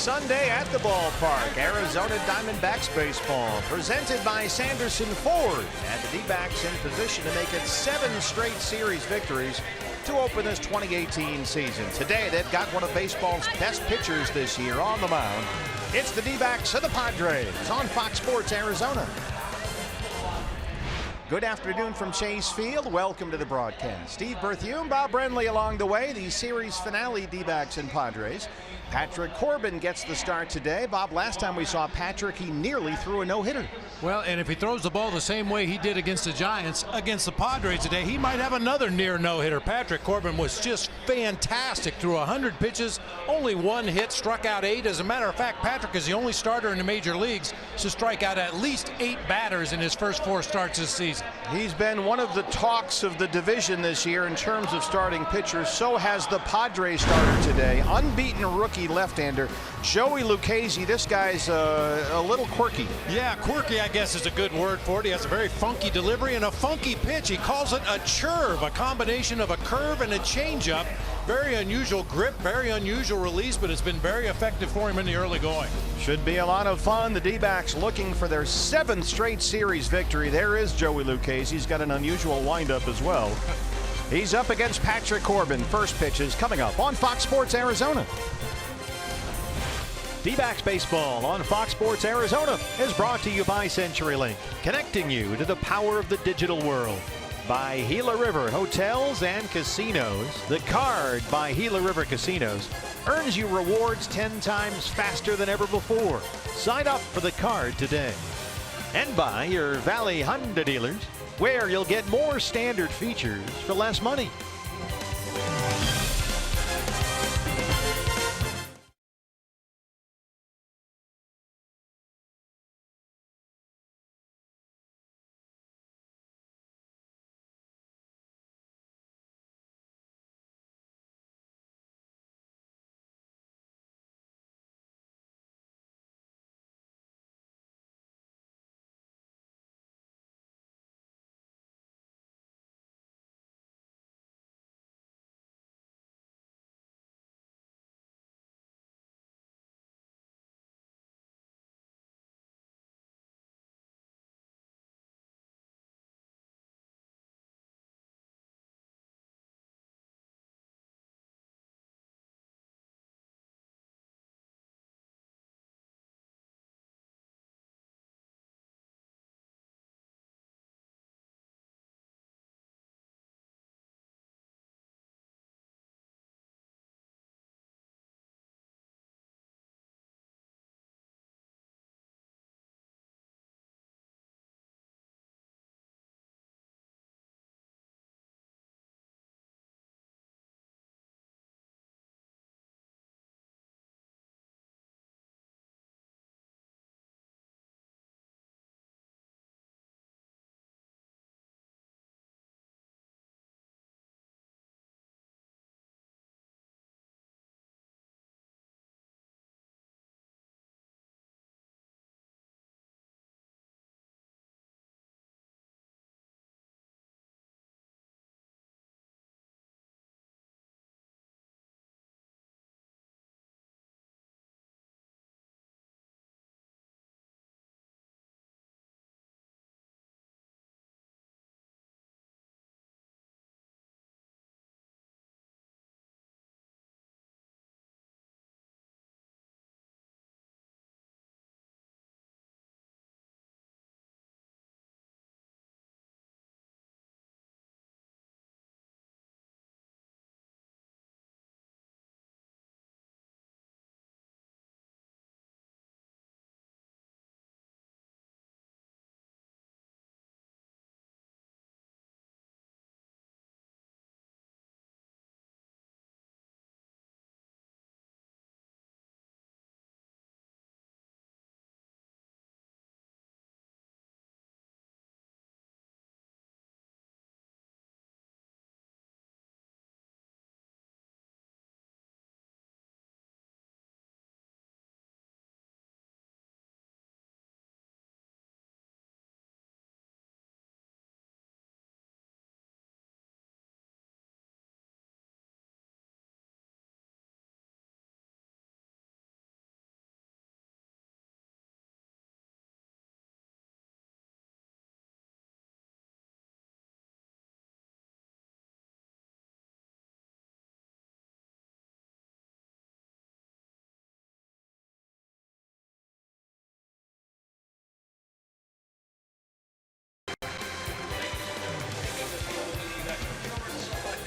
Sunday at the ballpark. Arizona Diamondbacks baseball presented by Sanderson Ford. And the D-backs in position to make it 7 straight series victories to open this 2018 season. Today they've got one of baseball's best pitchers this year on the mound. It's the D-backs of the Padres on Fox Sports Arizona. Good afternoon from Chase Field. Welcome to the broadcast. Steve Berthiaume, Bob Brenly along the way. The series finale, D-backs and Padres. Patrick Corbin gets the start today. Bob, last time we saw Patrick, he nearly threw a no-hitter. Well, and if he throws the ball the same way he did against the Giants, against the Padres today, he might have another near no-hitter. Patrick Corbin was just fantastic. Threw 100 pitches, only 1 hit, struck out 8. As a matter of fact, Patrick is the only starter in the major leagues to strike out at least 8 batters in his first 4 starts this season. He's been one of the talks of the division this year in terms of starting pitchers. So has the Padres starter today. Unbeaten rookie left-hander Joey Lucchesi. This guy's a little quirky. Yeah, quirky I guess is a good word for it. He has a very funky delivery and a funky pitch. He calls it a churve, a combination of a curve and a changeup. Very unusual grip, very unusual release, but it's been very effective for him in the early going. Should be a lot of fun. The D-backs looking for their 7th straight series victory. There is Joey Lucchesi. He's got an unusual windup as well. He's up against Patrick Corbin. First pitches coming up on Fox Sports Arizona. D-backs baseball on Fox Sports Arizona is brought to you by CenturyLink, connecting you to the power of the digital world. By Gila River Hotels and Casinos. The card by Gila River Casinos earns you rewards 10 times faster than ever before. Sign up for the card today. And by your Valley Honda dealers, where you'll get more standard features for less money.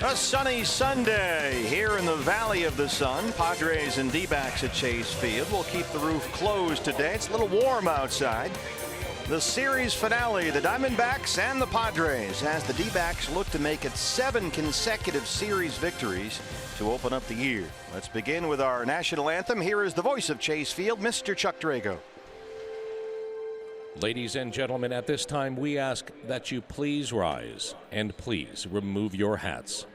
A sunny Sunday here in the Valley of the Sun. Padres and D-backs at Chase Field. We'll keep the roof closed today. It's a little warm outside. The series finale, the Diamondbacks and the Padres, as the D-backs look to make it 7 consecutive series victories to open up the year. Let's begin with our national anthem. Here is the voice of Chase Field, Mr. Chuck Drago. Ladies and gentlemen, at this time we ask that you please rise and please remove your hats.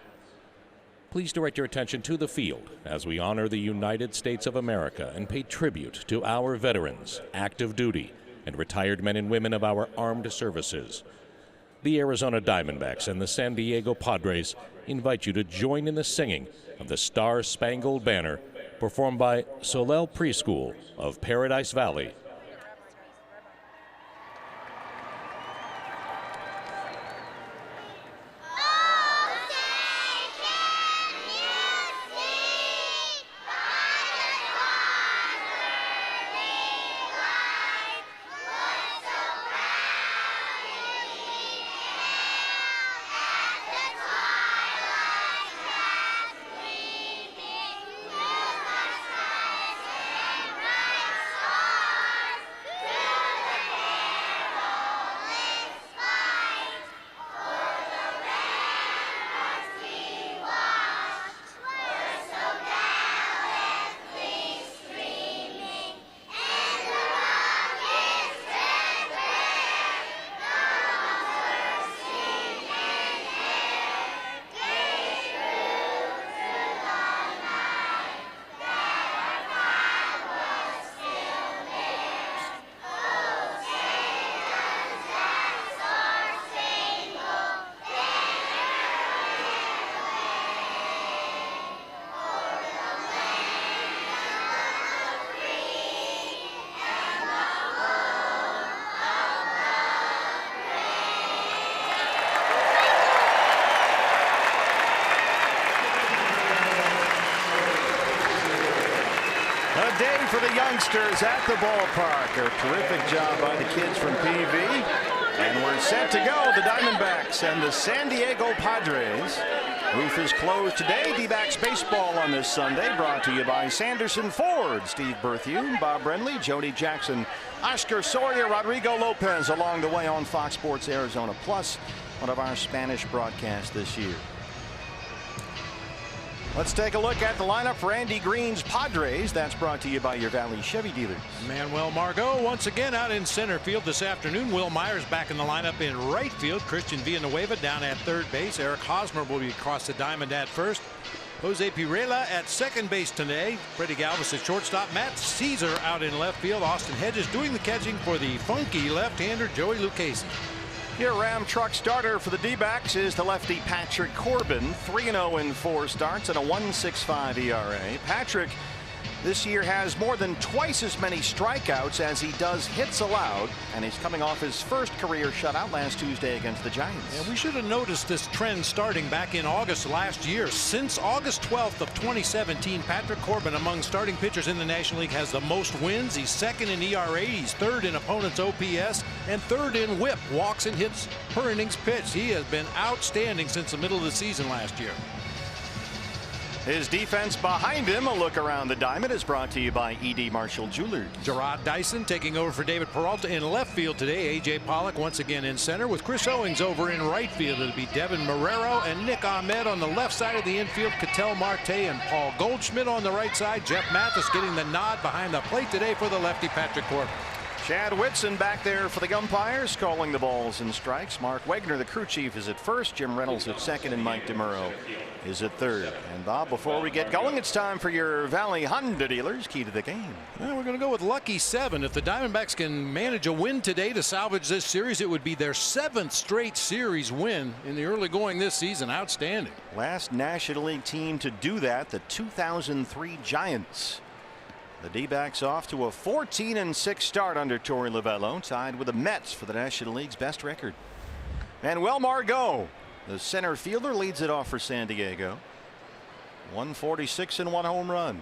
Please direct your attention to the field as we honor the United States of America and pay tribute to our veterans, active duty, and retired men and women of our armed services. The Arizona Diamondbacks and the San Diego Padres invite you to join in the singing of the Star-Spangled Banner, performed by Solel Preschool of Paradise Valley. A day for the youngsters at the ballpark. A terrific job by the kids from PV. And we're set to go. The Diamondbacks and the San Diego Padres. Roof is closed today. D-backs baseball on this Sunday. Brought to you by Sanderson Ford. Steve Berthiaume, Bob Brenly, Jody Jackson, Oscar Sawyer, Rodrigo Lopez along the way on Fox Sports Arizona Plus, one of our Spanish broadcasts this year. Let's take a look at the lineup for Andy Green's Padres. That's brought to you by your Valley Chevy dealers. Manuel Margot once again out in center field this afternoon. Will Myers back in the lineup in right field. Christian Villanueva down at third base. Eric Hosmer will be across the diamond at first. Jose Pirela at second base today. Freddie Galvis at shortstop. Matt Caesar out in left field. Austin Hedges doing the catching for the funky left-hander Joey Lucchesi. Your Ram truck starter for the D-backs is the lefty Patrick Corbin, 3-0 in 4 starts and a 1.65 ERA. Patrick this year has more than twice as many strikeouts as he does hits allowed, and he's coming off his first career shutout last Tuesday against the Giants. And we should have noticed this trend starting back in August last year. Since August 12th of 2017, Patrick Corbin among starting pitchers in the National League has the most wins. He's second in ERA, he's third in opponent's OPS, and third in WHIP, walks and hits per innings pitched. He has been outstanding since the middle of the season last year. His defense behind him. A look around the diamond is brought to you by E.D. Marshall Jewelers. Gerard Dyson taking over for David Peralta in left field today. A.J. Pollock once again in center with Chris Owings over in right field. It'll be Devin Marrero and Nick Ahmed on the left side of the infield. Ketel Marte and Paul Goldschmidt on the right side. Jeff Mathis getting the nod behind the plate today for the lefty Patrick Corbin. Chad Whitson back there for the umpires, calling the balls and strikes. Mark Wegner, the crew chief, is at first. Jim Reynolds at second, and Mike DeMuro is at third. And Bob, before we get going, it's time for your Valley Honda dealers. Key to the game. Well, we're going to go with lucky 7. If the Diamondbacks can manage a win today to salvage this series, it would be their 7th straight series win in the early going this season. Outstanding. Last National League team to do that, the 2003 Giants. The D-backs off to a 14-6 start under Torey Lovello, tied with the Mets for the National League's best record. Manuel Margot, the center fielder, leads it off for San Diego. 146 and 1 home run.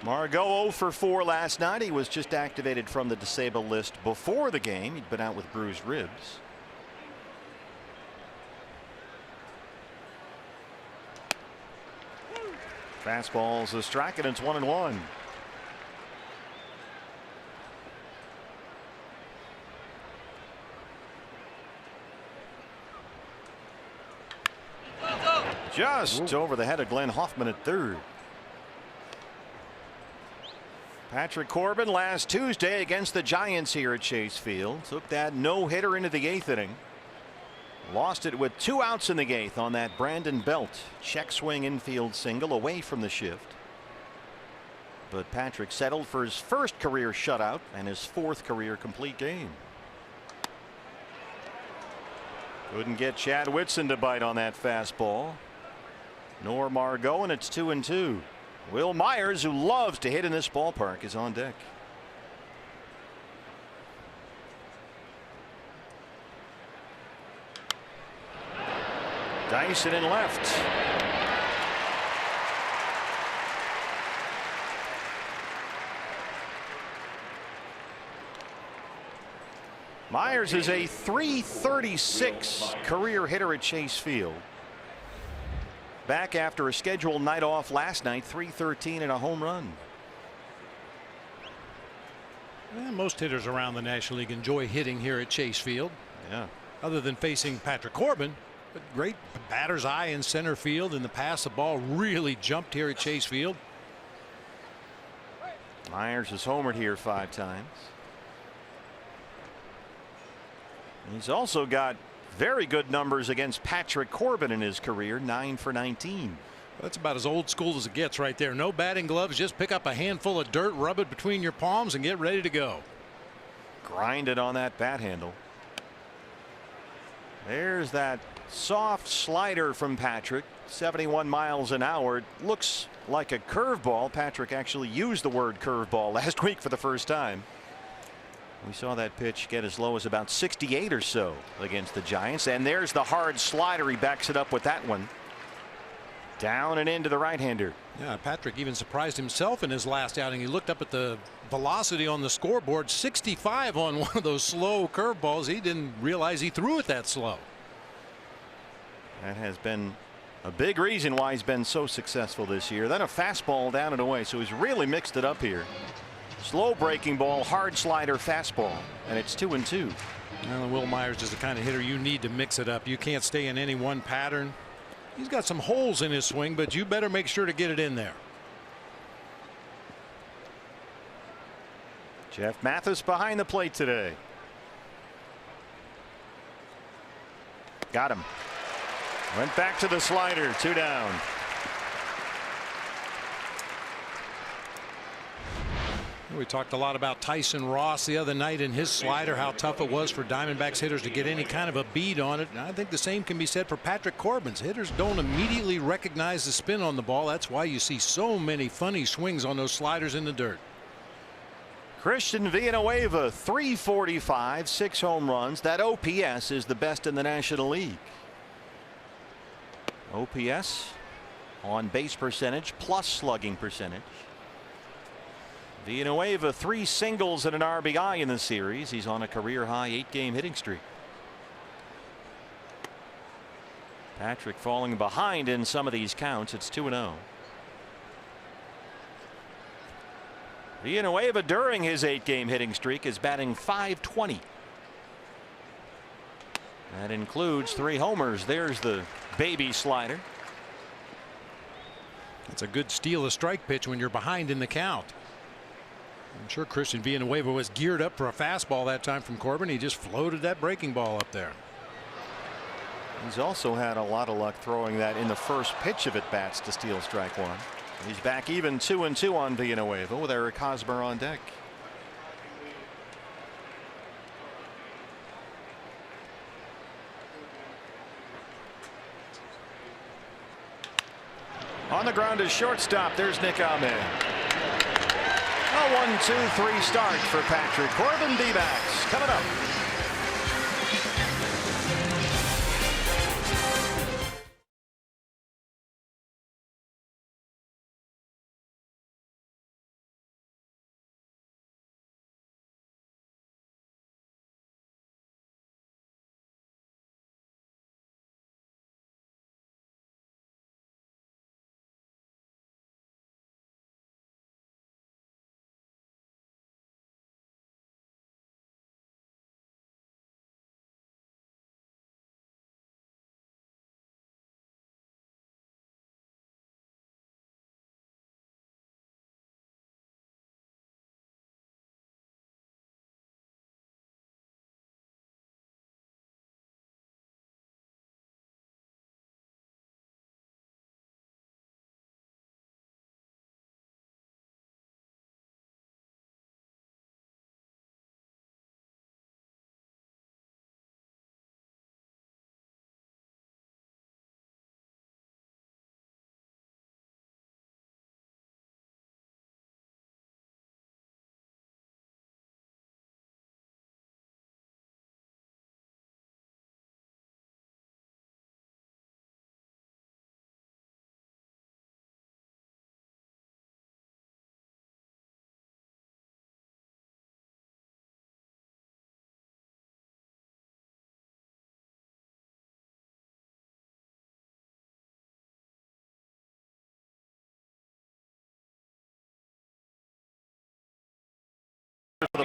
Margot 0 for 4 last night. He was just activated from the disabled list before the game. He'd been out with bruised ribs. Fastball's a strike, and it's 1-1. Just over the head of Glenn Hoffman at third. Patrick Corbin last Tuesday against the Giants here at Chase Field took that no-hitter into the 8th inning. Lost it with 2 outs in the 8th on that Brandon Belt check swing infield single away from the shift. But Patrick settled for his first career shutout and his 4th career complete game. Couldn't get Chad Whitson to bite on that fastball. Nor Margot, and it's 2-2. Will Myers, who loves to hit in this ballpark, is on deck. Dyson in left. Myers is a .336 career hitter at Chase Field. Back after a scheduled night off last night, .313 and a home run. Well, most hitters around the National League enjoy hitting here at Chase Field. Yeah. Other than facing Patrick Corbin, but great batter's eye in center field. In the past, the ball really jumped here at Chase Field. Myers has homered here 5 times. He's also got very good numbers against Patrick Corbin in his career, 9 for 19. That's about as old school as it gets right there. No batting gloves, just pick up a handful of dirt, rub it between your palms, and get ready to go. Grind it on that bat handle. There's that soft slider from Patrick, 71 miles an hour. It looks like a curveball. Patrick actually used the word curveball last week for the first time. We saw that pitch get as low as about 68 or so against the Giants, and there's the hard slider. He backs it up with that one. Down and into the right-hander. Yeah, Patrick even surprised himself in his last outing. He looked up at the velocity on the scoreboard, 65 on one of those slow curveballs. He didn't realize he threw it that slow. That has been a big reason why he's been so successful this year. Then a fastball down and away, so he's really mixed it up here. Slow breaking ball, hard slider, fastball, and it's 2-2. Well, Will Myers is the kind of hitter you need to mix it up. You can't stay in any one pattern. He's got some holes in his swing, but you better make sure to get it in there. Jeff Mathis behind the plate today. Got him. Went back to the slider, 2 down. We talked a lot about Tyson Ross the other night and his slider, how tough it was for Diamondbacks hitters to get any kind of a beat on it. And I think the same can be said for Patrick Corbin's. Hitters don't immediately recognize the spin on the ball. That's why you see so many funny swings on those sliders in the dirt. Christian Villanueva, 345, 6 home runs. That OPS is the best in the National League. OPS, on base percentage plus slugging percentage. Villanueva 3 singles and an RBI in the series. He's on a career high 8-game hitting streak. Patrick falling behind in some of these counts. It's 2-0. Villanueva during his 8-game hitting streak is batting .520. That includes 3 homers. There's the baby slider. It's a good steal a strike pitch when you're behind in the count. I'm sure Christian Villanueva was geared up for a fastball that time from Corbin. He just floated that breaking ball up there. He's also had a lot of luck throwing that in the first pitch of at bats to steal strike 1. He's back even 2-2 on Villanueva with Eric Hosmer on deck. On the ground is shortstop. There's Nick Ahmed. A 1-2-3 start for Patrick Corbin. D-backs coming up.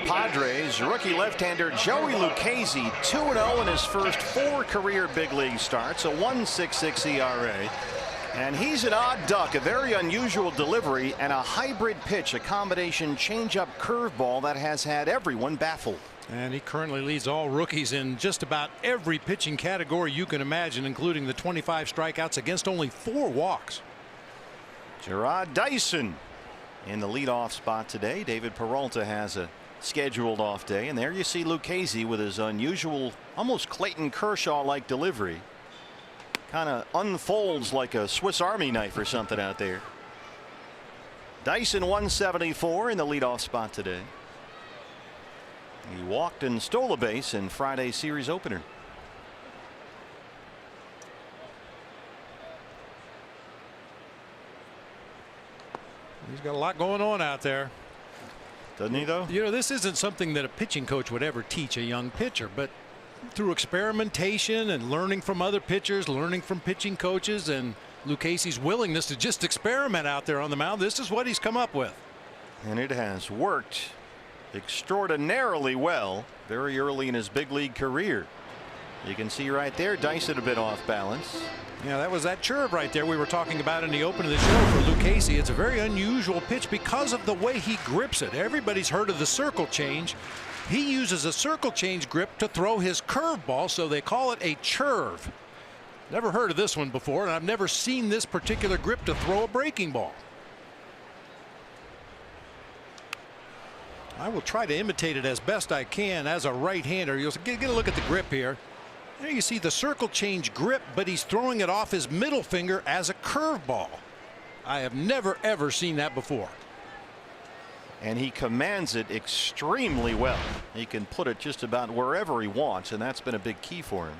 Padres, rookie left-hander Joey Lucchesi, 2-0 in his first 4 career big league starts, a 1.66 ERA. And he's an odd duck, a very unusual delivery, and a hybrid pitch, a combination changeup curveball that has had everyone baffled. And he currently leads all rookies in just about every pitching category you can imagine, including the 25 strikeouts against only 4 walks. Gerard Dyson in the leadoff spot today. David Peralta has a scheduled off day, and there you see Lucchesi with his unusual, almost Clayton Kershaw-like delivery. Kind of unfolds like a Swiss Army knife or something out there. Dyson 174 in the leadoff spot today. He walked and stole a base in Friday's series opener. He's got a lot going on out there. Doesn't he, though? You know, this isn't something that a pitching coach would ever teach a young pitcher, but through experimentation and learning from other pitchers, learning from pitching coaches, and Lucchesi's willingness to just experiment out there on the mound, this is what he's come up with. And it has worked extraordinarily well very early in his big league career. You can see right there Dyson a bit off balance. Yeah, that was that curve right there we were talking about in the open of the show for Lucchesi. It's a very unusual pitch because of the way he grips it. Everybody's heard of the circle change. He uses a circle change grip to throw his curveball, so they call it a curve. Never heard of this one before, and I've never seen this particular grip to throw a breaking ball. I will try to imitate it as best I can as a right-hander. You'll get a look at the grip here. There you see the circle change grip, but he's throwing it off his middle finger as a curveball. I have never ever seen that before. And he commands it extremely well. He can put it just about wherever he wants, and that's been a big key for him.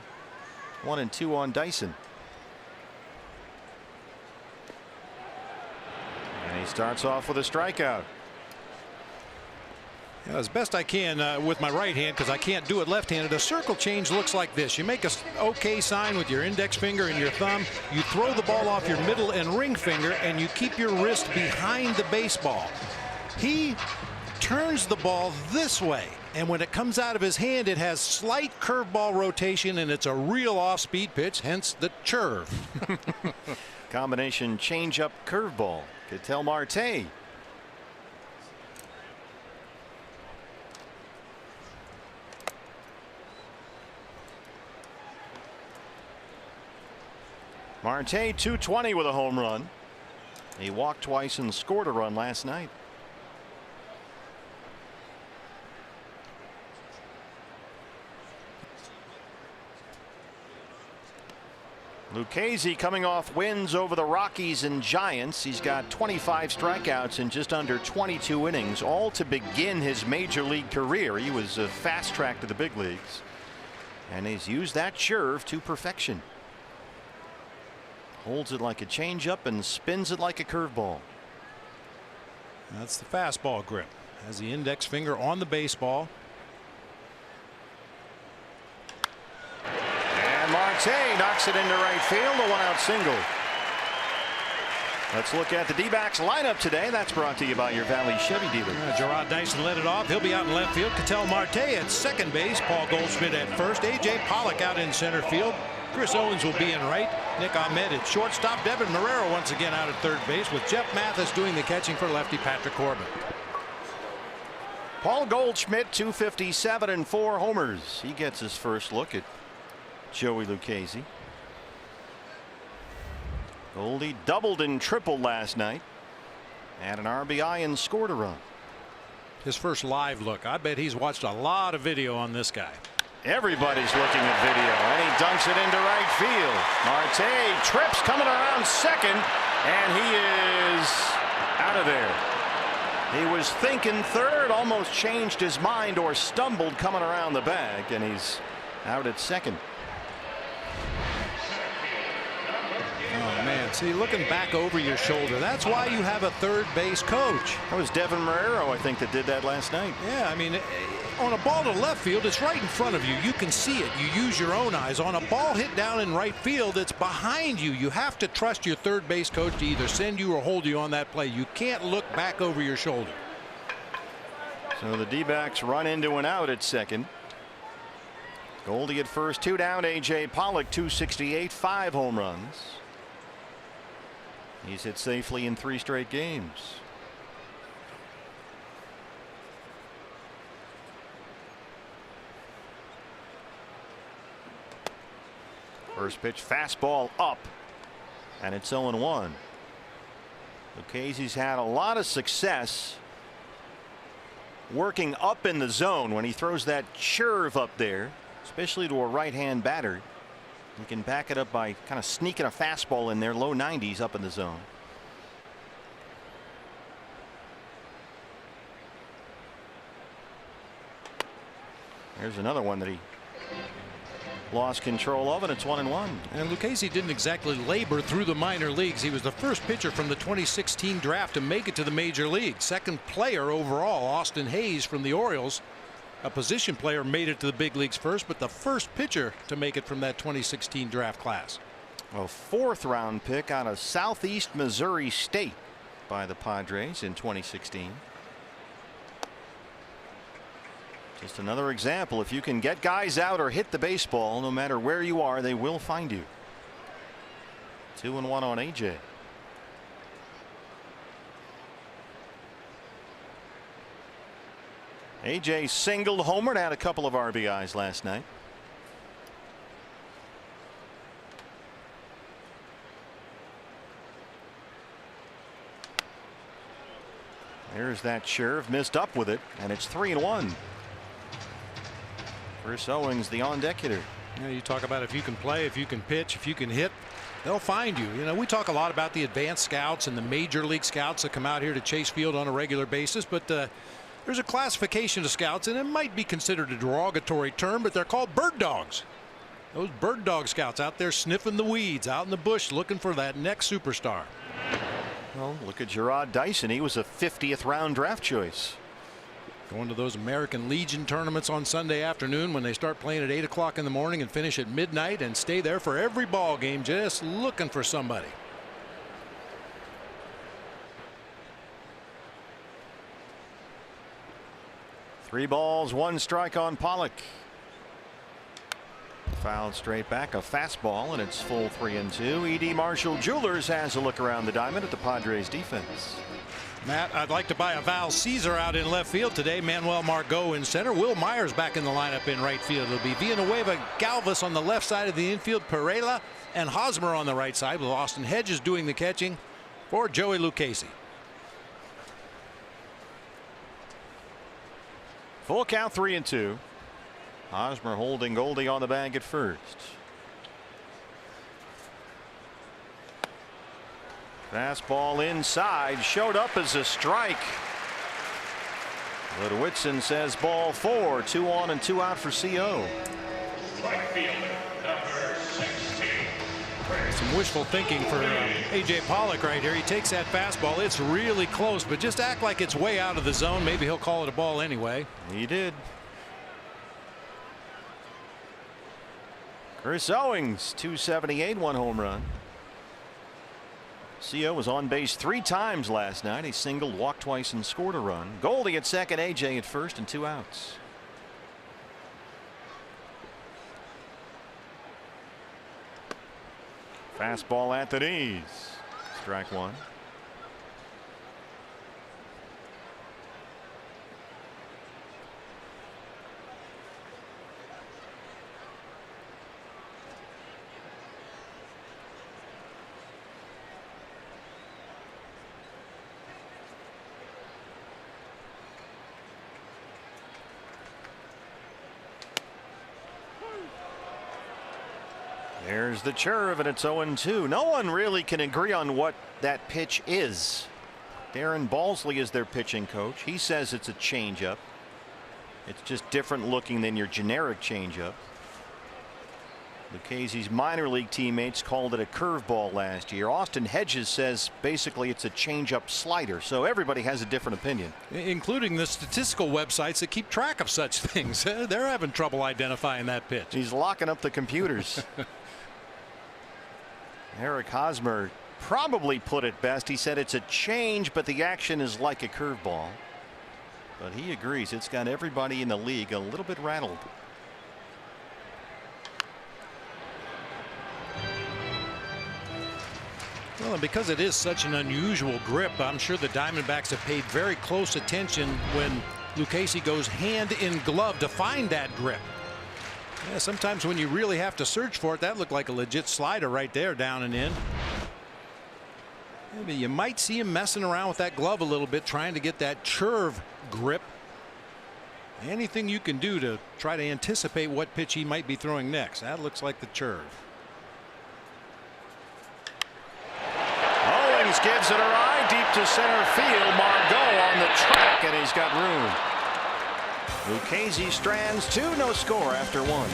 1-2 on Dyson. And he starts off with a strikeout. As best I can with my right hand, because I can't do it left-handed. A circle change looks like this. You make a OK sign with your index finger and your thumb. You throw the ball off your middle and ring finger, and you keep your wrist behind the baseball. He turns the ball this way, and when it comes out of his hand, it has slight curveball rotation, and it's a real off-speed pitch, hence the curve. Combination changeup curveball. Ketel Marte. Marte 220 with a home run. He walked twice and scored a run last night. Lucchesi coming off wins over the Rockies and Giants. He's got 25 strikeouts in just under 22 innings, all to begin his major league career. He was fast tracked to the big leagues, and he's used that curve to perfection. Holds it like a changeup and spins it like a curveball. That's the fastball grip. Has the index finger on the baseball. And Marte knocks it into right field, a one-out single. Let's look at the D-backs lineup today. That's brought to you by your Valley Chevy dealer. Gerard Dyson led it off. He'll be out in left field. Ketel Marte at second base. Paul Goldschmidt at first. A.J. Pollock out in center field. Chris Owens will be in right. Nick Ahmed at shortstop. Devin Marrero once again out at third base, with Jeff Mathis doing the catching for lefty Patrick Corbin. Paul Goldschmidt, 257 and 4 homers. He gets his first look at Joey Lucchesi. Goldie doubled and tripled last night. Had an RBI and scored a run. His first live look. I bet he's watched a lot of video on this guy. Everybody's looking at video, and he dunks it into right field. Marte trips coming around second, and he is out of there. He was thinking third, almost changed his mind or stumbled coming around the bag, and he's out at second. Oh man, see, looking back over your shoulder, that's why you have a third base coach. That was Devin Marrero, I think, that did that last night. Yeah, I mean, on a ball to left field, it's right in front of you. You can see it. You use your own eyes. On a ball hit down in right field, it's behind you. You have to trust your third base coach to either send you or hold you on that play. You can't look back over your shoulder. So the D-backs run into an out at second. Goldie at first, 2 down. A.J. Pollock, 268, 5 home runs. He's hit safely in 3 straight games. First pitch, fastball up, and it's 0-1. Lucchese's had a lot of success working up in the zone when he throws that curve up there, especially to a right-hand batter. He can back it up by kind of sneaking a fastball in there, low 90s up in the zone. There's another one that he lost control of, and it's 1-1. And Lucchese didn't exactly labor through the minor leagues. He was the first pitcher from the 2016 draft to make it to the major league. Second player overall, Austin Hayes from the Orioles, a position player, made it to the big leagues first, but the first pitcher to make it from that 2016 draft class. A 4th round pick out of Southeast Missouri State by the Padres in 2016. Just another example. If you can get guys out or hit the baseball, no matter where you are, they will find you. 2-1 on AJ. AJ singled homered, had a couple of RBIs last night. There's that curve, missed up with it, and it's 3-1. Chris Owings, the on-deck hitter. You know, you talk about if you can play, if you can pitch, if you can hit, they'll find you. You know, we talk a lot about the advanced scouts and the major league scouts that come out here to Chase Field on a regular basis, but there's a classification of scouts, and it might be considered a derogatory term, but they're called bird dogs. Those bird dog scouts out there sniffing the weeds, out in the bush, looking for that next superstar. Well, look at Gerard Dyson. He was a 50th round draft choice. Going to those American Legion tournaments on Sunday afternoon when they start playing at 8 o'clock in the morning and finish at midnight and stay there for every ball game, just looking for somebody. Three balls, 1 strike on Pollock. Fouled straight back, a fastball, and it's full 3-2. E.D. Marshall Jewelers has a look around the diamond at the Padres defense. Matt, I'd like to buy a Val Caesar out in left field today. Manuel Margot in center. Will Myers back in the lineup in right field. It'll be Villanueva Galvis on the left side of the infield. Pereira and Hosmer on the right side, with Austin Hedges doing the catching for Joey Lucchese. Full count, 3-2. Hosmer holding Goldie on the bag at first. Fastball inside, showed up as a strike. Ludwigson says ball 4, 2 on and 2 out for CO. Right fielder, number 16. Some wishful thinking for A.J. Pollock right here. He takes that fastball. It's really close, but just act like it's way out of the zone. Maybe he'll call it a ball anyway. He did. Chris Owings, 278, 1 home run. CO was on base 3 times last night. He singled, walked twice, and scored a run. Goldie at second, AJ at first, and 2 outs. Fastball at the knees. Strike 1. There's the curve, and it's 0-2. No one really can agree on what that pitch is. Darren Balsley is their pitching coach. He says it's a changeup. It's just different looking than your generic changeup. Lucchese's minor league teammates called it a curveball last year. Austin Hedges says basically it's a changeup slider. So everybody has a different opinion, including the statistical websites that keep track of such things. They're having trouble identifying that pitch. He's locking up the computers. Eric Hosmer probably put it best. He said it's a change, but the action is like a curveball. but he agrees it's got everybody in the league a little bit rattled. Well, and because it is such an unusual grip, I'm sure the Diamondbacks have paid very close attention when Lucchesi goes hand in glove to find that grip. Yeah, sometimes when you really have to search for it, that looked like a legit slider right there, down and in. Maybe you might see him messing around with that glove a little bit, trying to get that curve grip. Anything you can do to try to anticipate what pitch he might be throwing next. That looks like the curve. Owings gives it a ride deep to center field. Margot on the track, and he's got room. Lucchesi strands two, no score after one.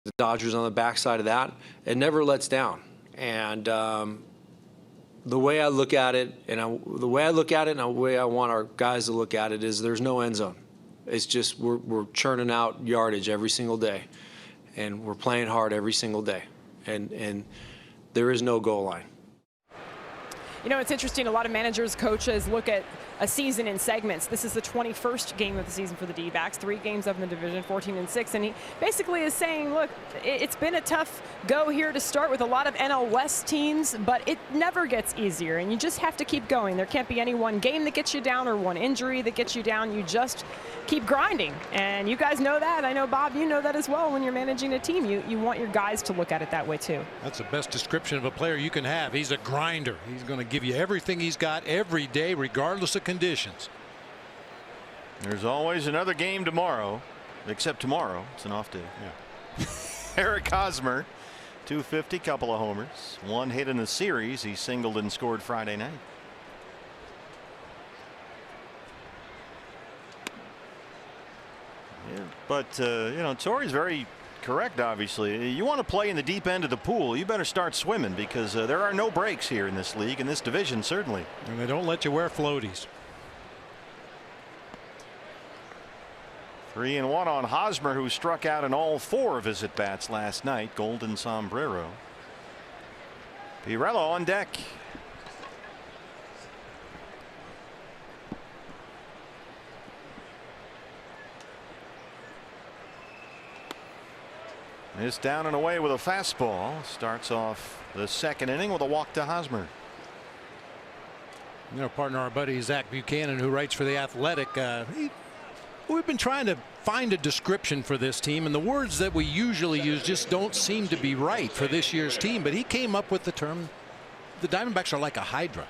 The Dodgers on the backside of that, it never lets down. And the way I look at it, and the way I want our guys to look at it is there's no end zone. It's just we're churning out yardage every single day, and we're playing hard every single day, and there is no goal line. You know, it's interesting. A lot of managers, coaches look at a season in segments. This is the 21st game of the season for the D-backs, 3 games up in the division, 14-6. And he basically is saying, look, it's been a tough go here to start with a lot of NL West teams, but it never gets easier. And you just have to keep going. There can't be any one game that gets you down or one injury that gets you down. You just keep grinding. And you guys know that. I know, Bob, you know that as well when you're managing a team. You want your guys to look at it that way, too. That's the best description of a player you can have. He's a grinder. He's going to give you everything he's got every day, regardless of conditions. There's always another game tomorrow, except tomorrow. It's an off day. Yeah. Eric Hosmer, 250, couple of homers, 1 hit in the series. He singled and scored Friday night. Yeah, but you know, Torrey's very correct. Obviously, you want to play in the deep end of the pool, you better start swimming, because there are no breaks here in this league, in this division, certainly. And they don't let you wear floaties. 3-1 on Hosmer, who struck out in all 4 of his at-bats last night. Golden sombrero. Pirello on deck. It's down and away with a fastball. Starts off the 2nd inning with a walk to Hosmer. You know, partner, our buddy Zach Buchanan, who writes for The Athletic, we've been trying to find a description for this team, and the words that we usually use just don't seem to be right for this year's team. But he came up with the term, the Diamondbacks are like a hydra.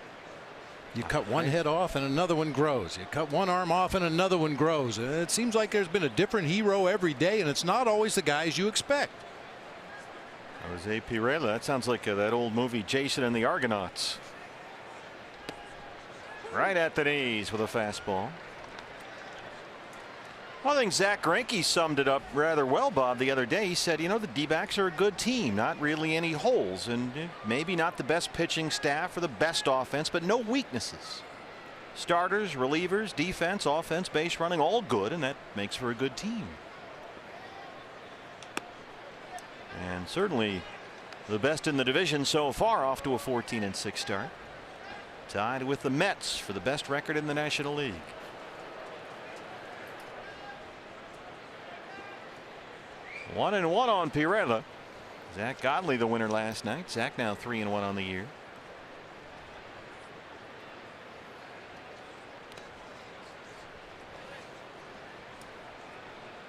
You cut one head off and another one grows. You cut one arm off and another one grows. It seems like there's been a different hero every day, and it's not always the guys you expect. Jose Pirela. That sounds like that old movie Jason and the Argonauts. Right at the knees with a fastball. I think Zach Greinke summed it up rather well, Bob, the other day. He said, you know, the D-backs are a good team, not really any holes, and maybe not the best pitching staff or the best offense, but no weaknesses. Starters, relievers, defense, offense, base running, all good, and that makes for a good team. And certainly the best in the division so far, off to a 14-6 start. Tied with the Mets for the best record in the National League. One and one on Pirela. Zach Godley the winner last night. Zach now 3-1 on the year.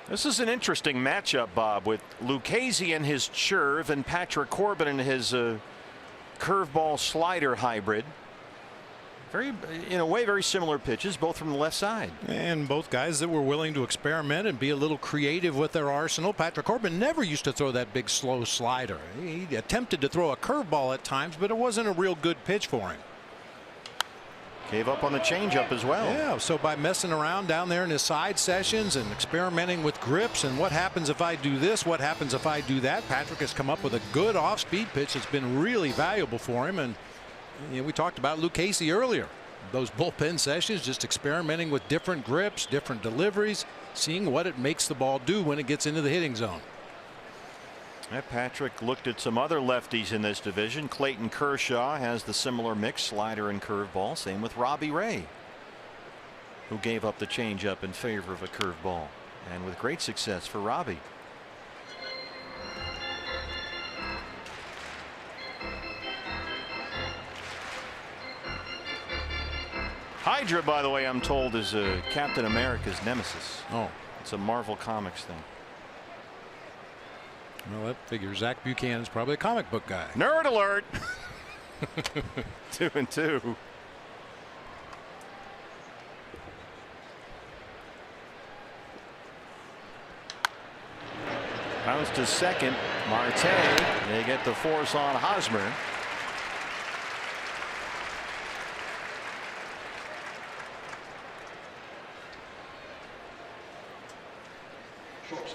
This is an interesting matchup, Bob, with Lucchesi and his curve and Patrick Corbin and his curveball slider hybrid. Very, in a way, very similar pitches, both from the left side. And both guys that were willing to experiment and be a little creative with their arsenal. Patrick Corbin never used to throw that big slow slider. He attempted to throw a curveball at times, but it wasn't a real good pitch for him. Gave up on the changeup as well. Yeah, so by messing around down there in his side sessions and experimenting with grips and what happens if I do this, what happens if I do that, Patrick has come up with a good off-speed pitch that's been really valuable for him. And you know, we talked about Lucchesi earlier. Those bullpen sessions, just experimenting with different grips, different deliveries, seeing what it makes the ball do when it gets into the hitting zone. Patrick looked at some other lefties in this division. Clayton Kershaw has the similar mix, slider and curveball. Same with Robbie Ray, who gave up the changeup in favor of a curveball, and with great success for Robbie. Hydra, by the way, I'm told, is Captain America's nemesis. Oh, it's a Marvel Comics thing. Well, that figures Zach Buchanan's probably a comic book guy. Nerd alert. 2-2. Bounce to second. Marte. They get the force on Hosmer.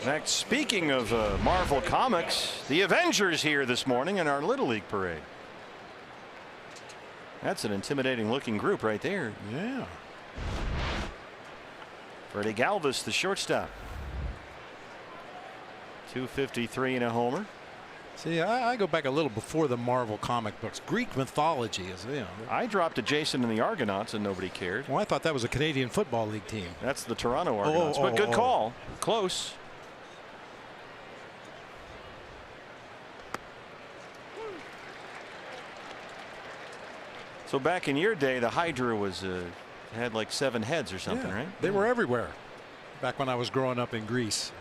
Next, speaking of Marvel Comics, the Avengers here this morning in our Little League parade. That's an intimidating looking group right there. Yeah. Freddie Galvis, the shortstop. 253 and a homer. See, I go back a little before the Marvel comic books. Greek mythology is, you know. I dropped a Jason and the Argonauts and nobody cared. Well, I thought that was a Canadian Football League team. That's the Toronto Argonauts. But good call. Close. So back in your day, the Hydra was had like 7 heads or something, right? They were everywhere back when I was growing up in Greece.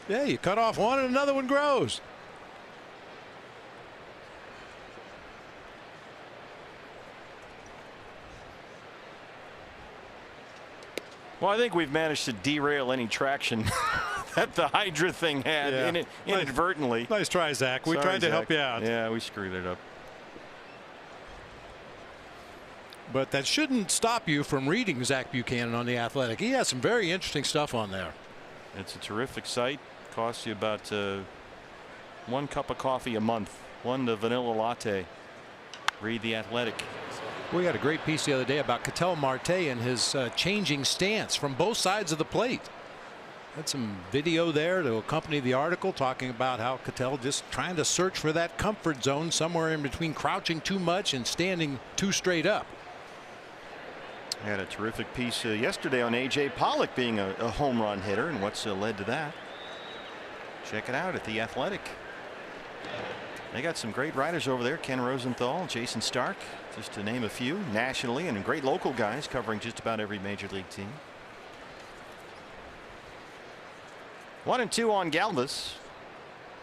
Yeah, you cut off one and another one grows. Well, I think we've managed to derail any traction that the Hydra thing had inadvertently. Nice try, Zach. We tried to help you out. Yeah, we screwed it up. But that shouldn't stop you from reading Zach Buchanan on The Athletic. He has some very interesting stuff on there. It's a terrific site. Costs you about 1 cup of coffee a month. 1 vanilla latte. Read The Athletic. We had a great piece the other day about Ketel Marte and his changing stance from both sides of the plate. Had some video there to accompany the article talking about how Ketel just trying to search for that comfort zone somewhere in between crouching too much and standing too straight up. Had a terrific piece yesterday on A.J. Pollock being a home run hitter and what's led to that. Check it out at The Athletic. They got some great writers over there. Ken Rosenthal, Jason Stark, just to name a few, nationally, and great local guys covering just about every major league team. 1-2 on Galvis.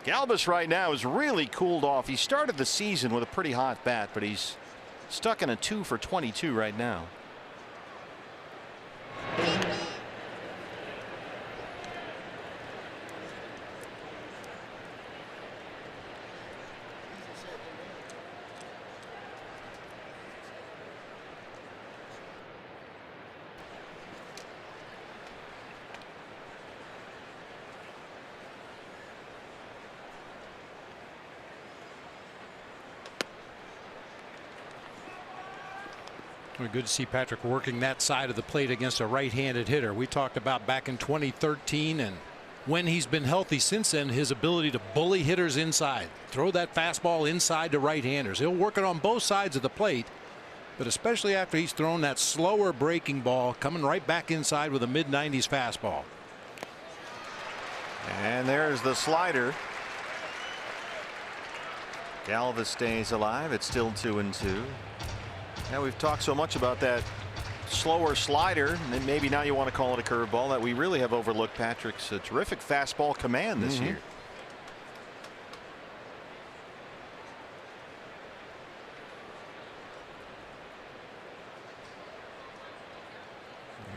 Galvis right now is really cooled off. He started the season with a pretty hot bat, but he's stuck in a 2 for 22 right now. Good to see Patrick working that side of the plate against a right-handed hitter. We talked about back in 2013, and when he's been healthy since then, his ability to bully hitters inside, throw that fastball inside to right-handers. He'll work it on both sides of the plate, but especially after he's thrown that slower breaking ball coming right back inside with a mid-90s fastball. And there's the slider. Galvis stays alive. It's still 2-2. Now we've talked so much about that slower slider, and maybe now you want to call it a curveball, that we really have overlooked Patrick's terrific fastball command this year.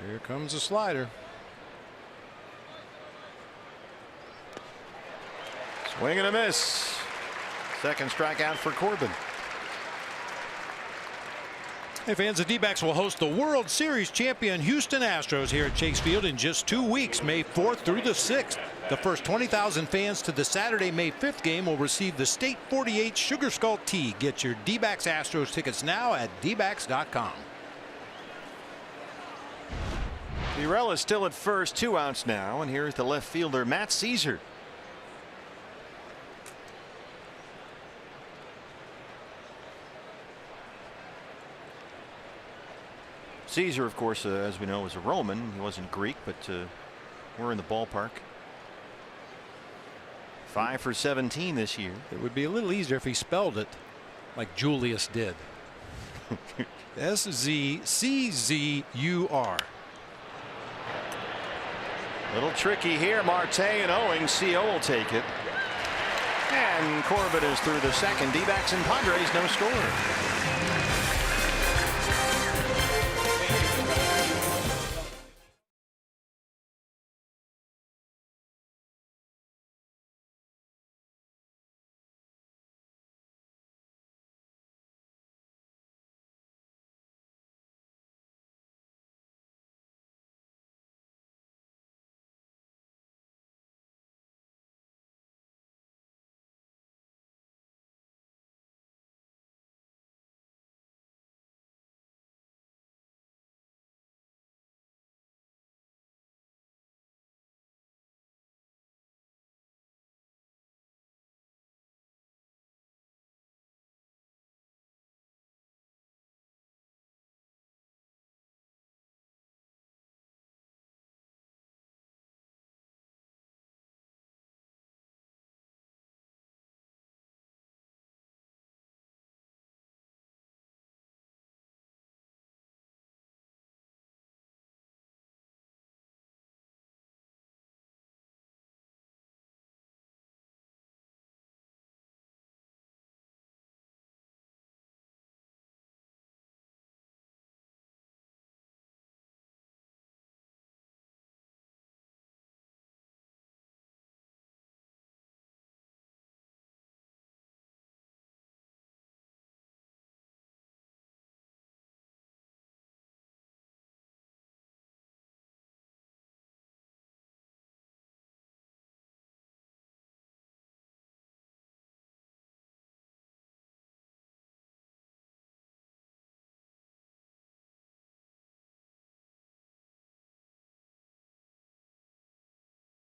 Here comes the slider. Swing and a miss. Second strikeout for Corbin. Hey fans, the D-backs will host the World Series champion Houston Astros here at Chase Field in just 2 weeks, May 4th through the 6th. The first 20,000 fans to the Saturday, May 5th game will receive the State 48 Sugar Skull Tee. Get your D-backs Astros tickets now at dbacks.com. Burrell is still at first, 2 outs now, and here's the left fielder Matt Caesar. Caesar, of course, as we know, is a Roman. He wasn't Greek, but we're in the ballpark. 5 for 17 this year. It would be a little easier if he spelled it like Julius did. S-Z-C-Z-U-R. Little tricky here. Marte and Owing. CO will take it. And Corbett is through the second. D-backs and Padres, no score.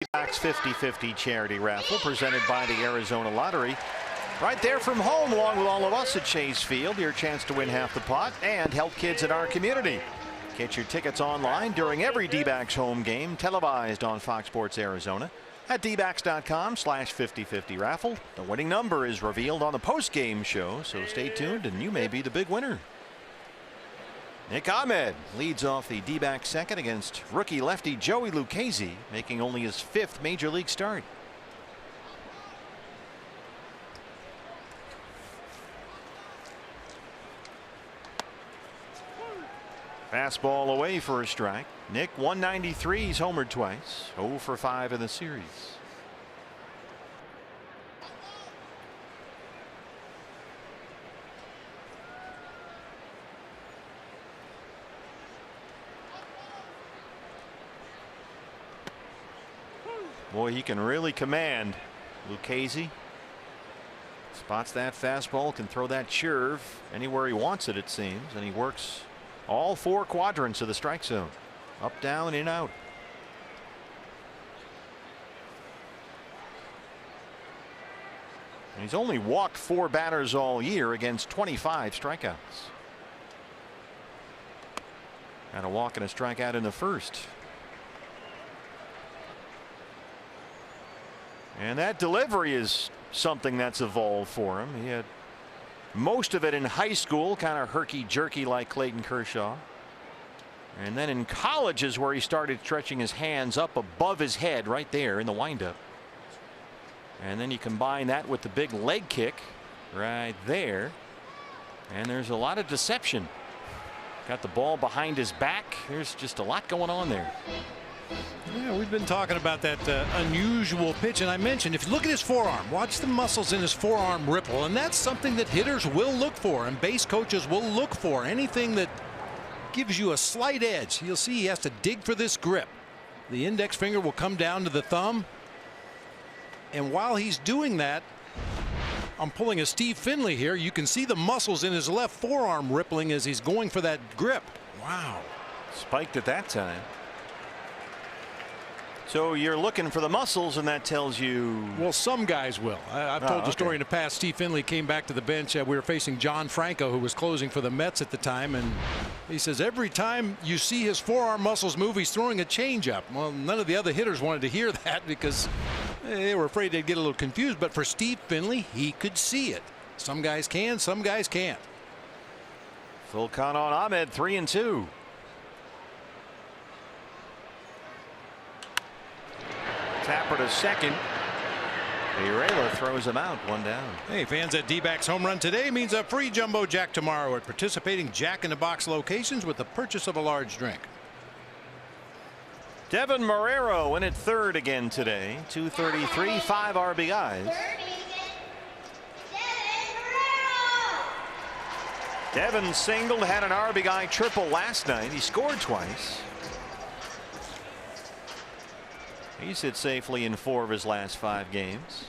D-backs 50-50 charity raffle presented by the Arizona Lottery. Right there from home, along with all of us at Chase Field, your chance to win half the pot and help kids in our community. Get your tickets online during every D-backs home game, televised on Fox Sports Arizona at dbacks.com/50-50 raffle. The winning number is revealed on the post-game show, so stay tuned and you may be the big winner. Nick Ahmed leads off the D-backs second against rookie lefty Joey Lucchesi, making only his 5th major league start. Fastball away for a strike. Nick 193. He's homered twice. 0 for 5 in the series. Boy, he can really command. Lucchesi spots that fastball, can throw that curve anywhere he wants it, it seems, and he works All 4 quadrants of the strike zone. Up, down, in, out. And he's only walked 4 batters all year against 25 strikeouts. Had a walk and a strikeout in the first. And that delivery is something that's evolved for him. He had most of it in high school, kind of herky-jerky like Clayton Kershaw. And then in college is where he started stretching his hands up above his head right there in the windup. And then you combine that with the big leg kick right there. And there's a lot of deception. Got the ball behind his back. There's just a lot going on there. Yeah, we've been talking about that unusual pitch, and I mentioned if you look at his forearm, watch the muscles in his forearm ripple, and that's something that hitters will look for and base coaches will look for. Anything that gives you a slight edge. You'll see he has to dig for this grip. The index finger will come down to the thumb, and while he's doing that, I'm pulling a Steve Finley here. You can see the muscles in his left forearm rippling as he's going for that grip. Wow. Spiked at that time. So you're looking for the muscles, and that tells you. Well, some guys will. I've told the story in the past. Steve Finley came back to the bench. We were facing John Franco, who was closing for the Mets at the time, and he says every time you see his forearm muscles move, he's throwing a changeup. Well, none of the other hitters wanted to hear that because they were afraid they'd get a little confused. But for Steve Finley, he could see it. Some guys can, some guys can't. Full count on Ahmed, 3-2. Tapper to second. Urela throws him out, 1 down. Hey, fans, that D-backs home run today means a free jumbo jack tomorrow at participating Jack in the Box locations with the purchase of a large drink. Devin Marrero in at third again today. 233, 5 RBIs. Devin singled, had an RBI triple last night. He scored twice. He's hit safely in 4 of his last 5 games.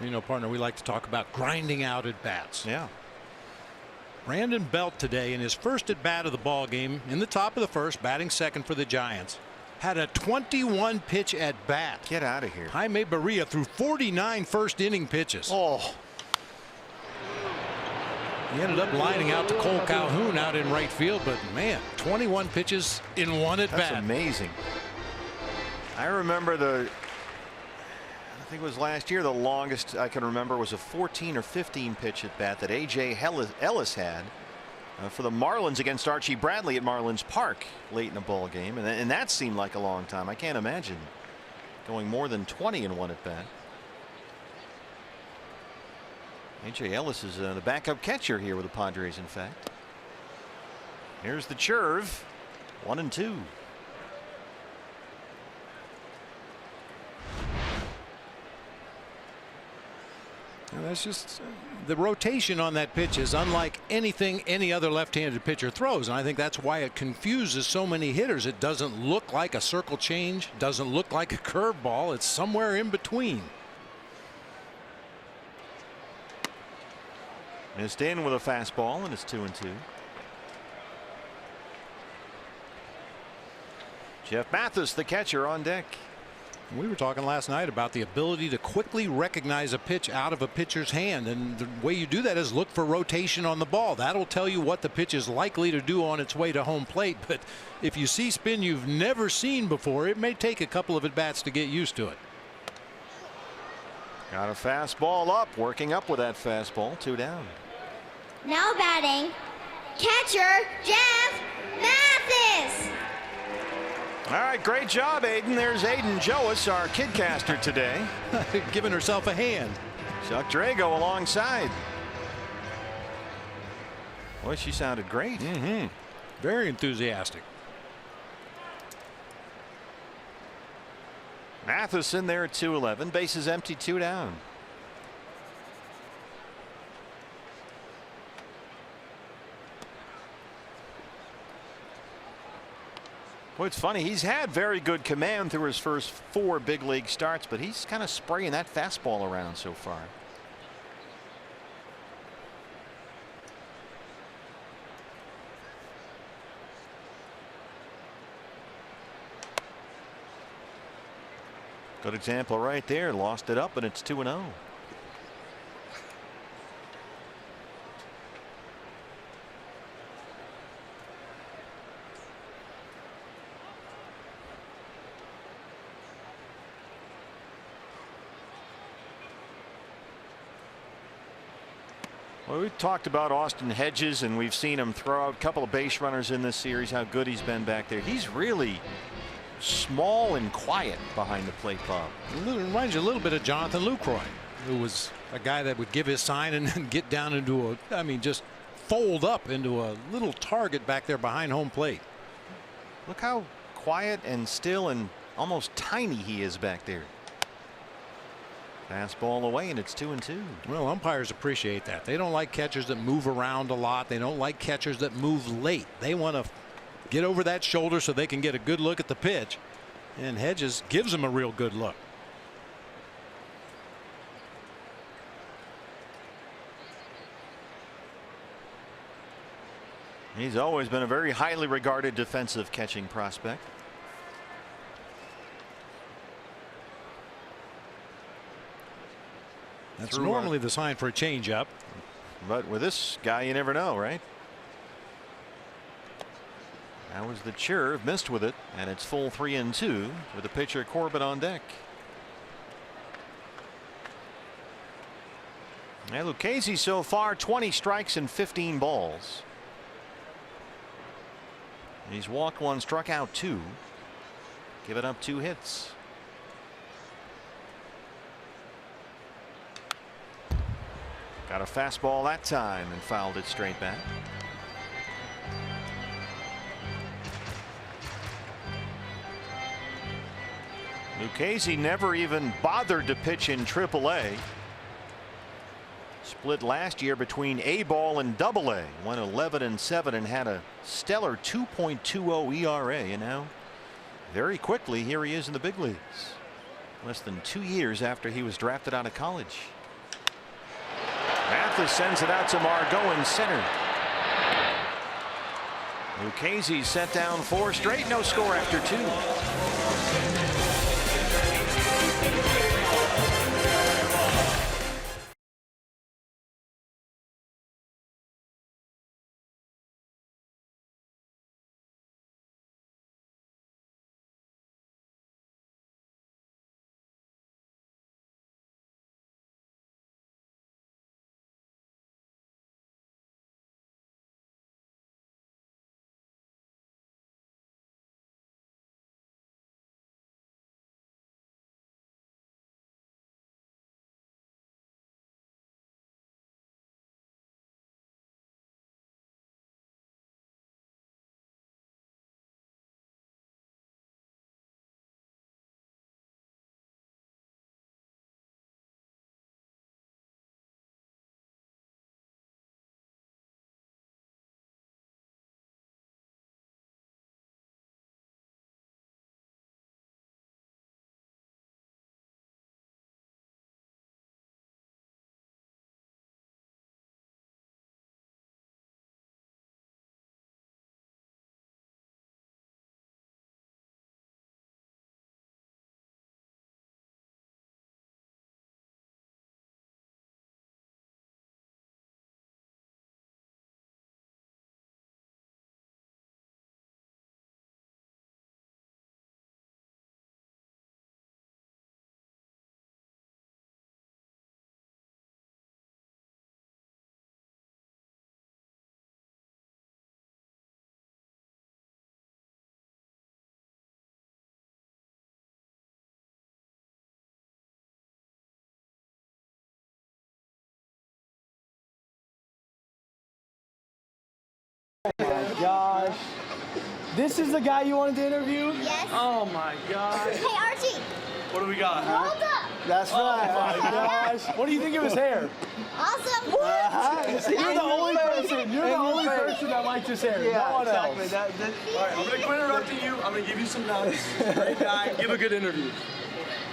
You know, partner, we like to talk about grinding out at bats. Yeah. Brandon Belt today in his first at bat of the ball game in the top of the first, batting second for the Giants, had a 21 pitch at bat. Get out of here. Jaime Barria threw 49 first inning pitches. Oh. He ended up lining out to Cole Calhoun out in right field, but man, 21 pitches in 1 at bat. That's amazing. I remember I think it was last year, the longest I can remember was a 14 or 15 pitch at bat that A.J. Ellis had for the Marlins against Archie Bradley at Marlins Park late in the ball game, and that seemed like a long time. I can't imagine going more than 20 in 1 at bat. A.J. Ellis is the backup catcher here with the Padres, in fact. Here's the curve, 1-2. And that's just the rotation on that pitch is unlike anything any other left-handed pitcher throws, and I think that's why it confuses so many hitters. It doesn't look like a circle change, doesn't look like a curveball. It's somewhere in between. Missed in with a fastball, and it's 2-2. Jeff Mathis, the catcher, on deck. We were talking last night about the ability to quickly recognize a pitch out of a pitcher's hand, and the way you do that is look for rotation on the ball. That'll tell you what the pitch is likely to do on its way to home plate. But if you see spin you've never seen before, it may take a couple of at bats to get used to it. Got a fastball up, working up with that fastball, 2 down. Now batting, catcher Jeff Mathis. All right, great job, Aiden. There's Aiden Joas, our kidcaster today. Giving herself a hand. Chuck Drago alongside. Boy, she sounded great. Very enthusiastic. Mathis in there at 2-11. Bases empty, 2 down. Well, it's funny. He's had very good command through his first 4 big league starts, but he's kind of spraying that fastball around so far. Good example right there. Lost it up, and it's 2-0. Well, we've talked about Austin Hedges, and we've seen him throw out a couple of base runners in this series, how good he's been back there. He's really small and quiet behind the plate, Bob. It reminds you a little bit of Jonathan Lucroy, who was a guy that would give his sign and then get down into a, I mean, just fold up into a little target back there behind home plate. Look how quiet and still and almost tiny he is back there. Fastball away, and it's 2-2. Well, umpires appreciate that. They don't like catchers that move around a lot. They don't like catchers that move late. They want to get over that shoulder so they can get a good look at the pitch. And Hedges gives them a real good look. He's always been a very highly regarded defensive catching prospect. That's normally the sign for a changeup. But with this guy, you never know, right? That was the curve, missed with it, and it's full 3-2 with the pitcher Corbett on deck. And Lucchesi so far 20 strikes and 15 balls. He's walked 1, struck out 2, given up 2 hits. Got a fastball that time and fouled it straight back. Lucchesi never even bothered to pitch in AAA. Split last year between A ball and AA. Went 11-7 and had a stellar 2.20 ERA. And now, very quickly, here he is in the big leagues. Less than 2 years after he was drafted out of college. Mathis sends it out to Margot in center. Lucchesi set down 4 straight, no score after 2. Oh my gosh. This is the guy you wanted to interview? Yes. Oh my gosh. Hey, Archie. What do we got? Hold up. That's right. Oh my gosh. What do you think of his hair? Awesome. You're the only person. You're the only person that likes his hair. Yeah, no one exactly. else. All right, I'm going to quit interrupting you. I'm going to give you some notes. Great guy. Give a good interview.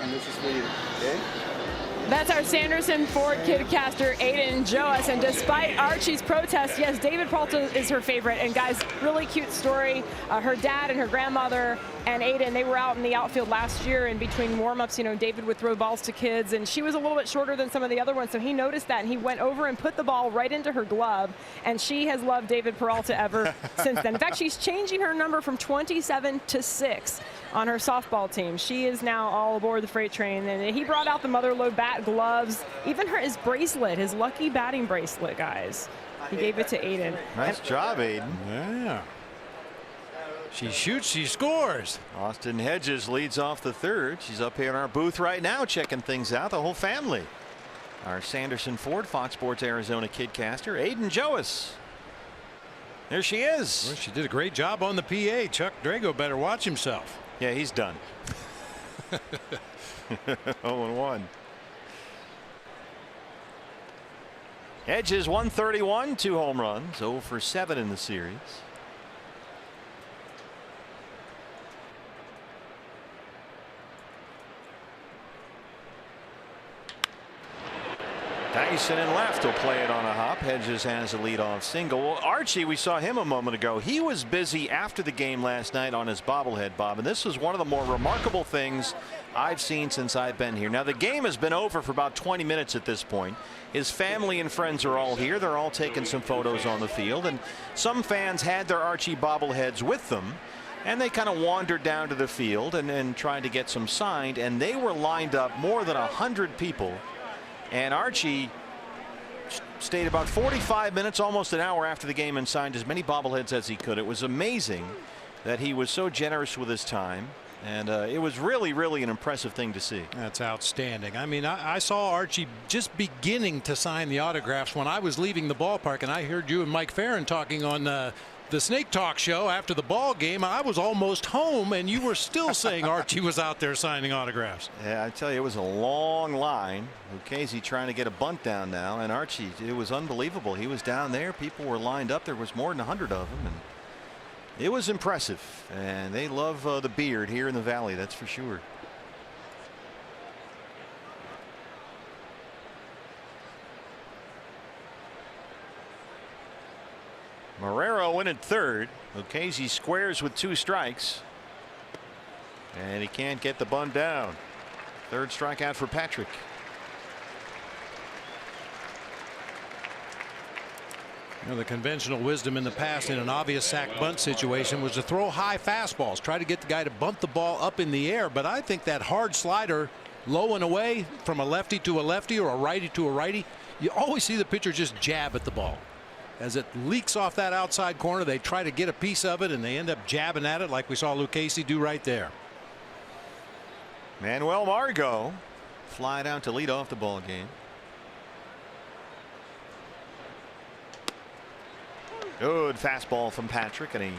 And this is for you. Okay? That's our Sanderson Ford kidcaster, Aiden Joas. And despite Archie's protest, yes, David Peralta is her favorite. And guys, really cute story. Her dad and her grandmother and Aiden, they were out in the outfield last year, and between warm-ups, you know, David would throw balls to kids, and she was a little bit shorter than some of the other ones, so he noticed that, and he went over and put the ball right into her glove, and she has loved David Peralta ever since then. In fact, she's changing her number from 27 to 6 on her softball team. She is now all aboard the freight train, and he brought out the mother-load bat, gloves, even his bracelet, his lucky batting bracelet, guys. He gave it to Aiden. Nice job, Aiden. Yeah. She shoots, she scores. Austin Hedges leads off the third. She's up here in our booth right now checking things out, the whole family. Our Sanderson Ford, Fox Sports Arizona kidcaster, Aiden Joas. There she is. Well, she did a great job on the PA. Chuck Drago better watch himself. Yeah, he's done. 0-1. Hedges 131, 2 home runs, 0 for 7 in the series. Dyson in left will play it on a hop. Hedges has a leadoff single. Well, Archie, we saw him a moment ago. He was busy after the game last night on his bobblehead, Bob, and this was one of the more remarkable things I've seen since I've been here. Now, the game has been over for about 20 minutes at this point. His family and friends are all here. They're all taking some photos on the field, and some fans had their Archie bobbleheads with them, and they kind of wandered down to the field and tried to get some signed, and they were lined up, more than 100 people. And Archie stayed about 45 minutes, almost an hour after the game, and signed as many bobbleheads as he could. It was amazing that he was so generous with his time, and it was really, really an impressive thing to see. That's outstanding. I mean, I saw Archie just beginning to sign the autographs when I was leaving the ballpark, and I heard you and Mike Farron talking on the Snake Talk show after the ball game. I was almost home, and you were still saying Archie was out there signing autographs. Yeah, I tell you, it was a long line. Lucchesi trying to get a bunt down now, and Archie, it was unbelievable. He was down there. People were lined up. There was more than 100 of them, and it was impressive. And they love the beard here in the Valley, that's for sure. Marrero in at third. Lucchesi squares with 2 strikes. And he can't get the bunt down. Third strikeout for Patrick. You know, the conventional wisdom in the past in an obvious sack bunt situation was to throw high fastballs, try to get the guy to bunt the ball up in the air. But I think that hard slider low and away from a lefty to a lefty or a righty to a righty, you always see the pitcher just jab at the ball. As it leaks off that outside corner, they try to get a piece of it, and they end up jabbing at it like we saw Lucchesi do right there. Manuel Margot fly out to lead off the ball game. Good fastball from Patrick, and he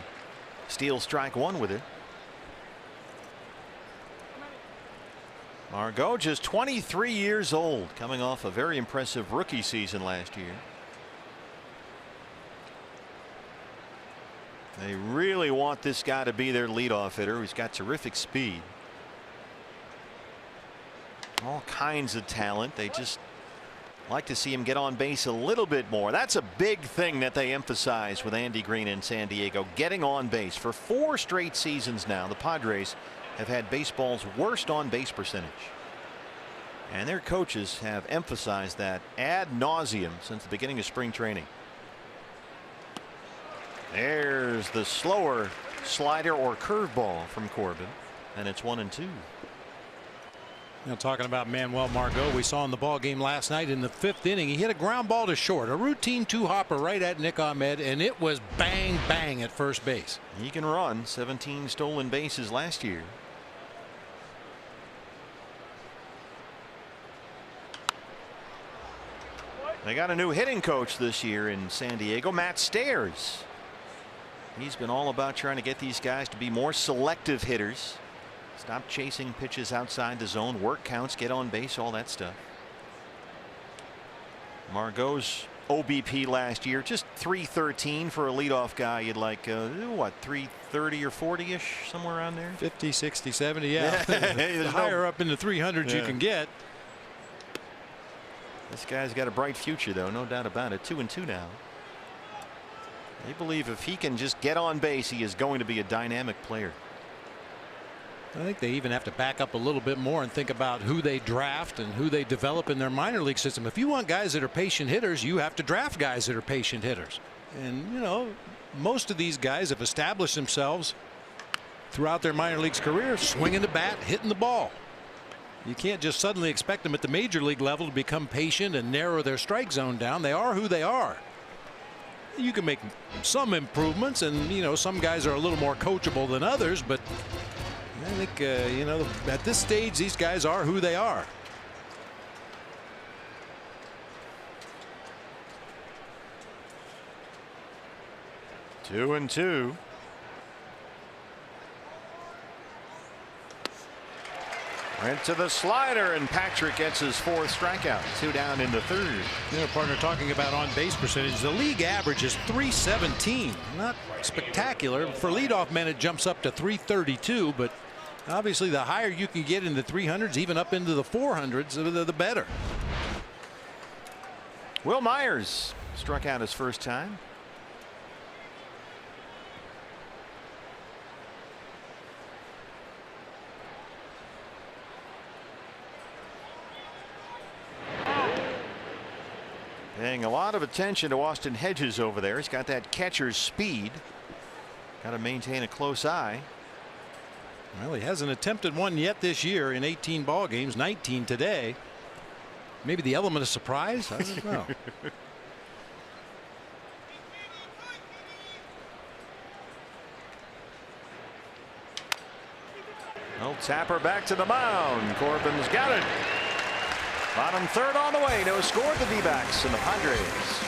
steals strike 1 with it. Margot just 23 years old, coming off a very impressive rookie season last year. They really want this guy to be their leadoff hitter. He's got terrific speed. All kinds of talent. They just like to see him get on base a little bit more. That's a big thing that they emphasize with Andy Green in San Diego, getting on base. For 4 straight seasons now, the Padres have had baseball's worst on base percentage. And their coaches have emphasized that ad nauseum since the beginning of spring training. There's the slower slider or curveball from Corbin, and it's 1-2. You know, talking about Manuel Margot, we saw in the ball game last night in the 5th inning, he hit a ground ball to short, a routine 2-hopper right at Nick Ahmed, and it was bang bang at first base. He can run. 17 stolen bases last year. They got a new hitting coach this year in San Diego, Matt Stairs. He's been all about trying to get these guys to be more selective hitters. Stop chasing pitches outside the zone. Work counts, get on base, all that stuff. Margot's OBP last year, just 313 for a leadoff guy. You'd like, what, 330 or 40-ish, somewhere around there? 50, 60, 70, yeah. The higher up in the 300s you can get. This guy's got a bright future, though, no doubt about it. 2-2 now. They believe if he can just get on base, he is going to be a dynamic player. I think they even have to back up a little bit more and think about who they draft and who they develop in their minor league system. If you want guys that are patient hitters, you have to draft guys that are patient hitters. And, you know, most of these guys have established themselves throughout their minor leagues career swinging the bat, hitting the ball. You can't just suddenly expect them at the major league level to become patient and narrow their strike zone down. They are who they are. You can make some improvements, and, you know, some guys are a little more coachable than others, but I think, you know, at this stage, these guys are who they are. 2-2. Went to the slider, and Patrick gets his 4th strikeout. 2 down in the 3rd. You know, partner, talking about on base percentage, the league average is .317. Not spectacular. For leadoff men, it jumps up to .332, but obviously the higher you can get in the 300s, even up into the 400s, the better. Will Myers struck out his first time. Paying a lot of attention to Austin Hedges over there. He's got that catcher's speed. Got to maintain a close eye. Well, he hasn't attempted one yet this year in 18 ball games, 19 today. Maybe the element of surprise. I don't know. Well, Tapper back to the mound. Corbin's got it. Bottom 3rd on the way. No score. The D-backs and the Padres.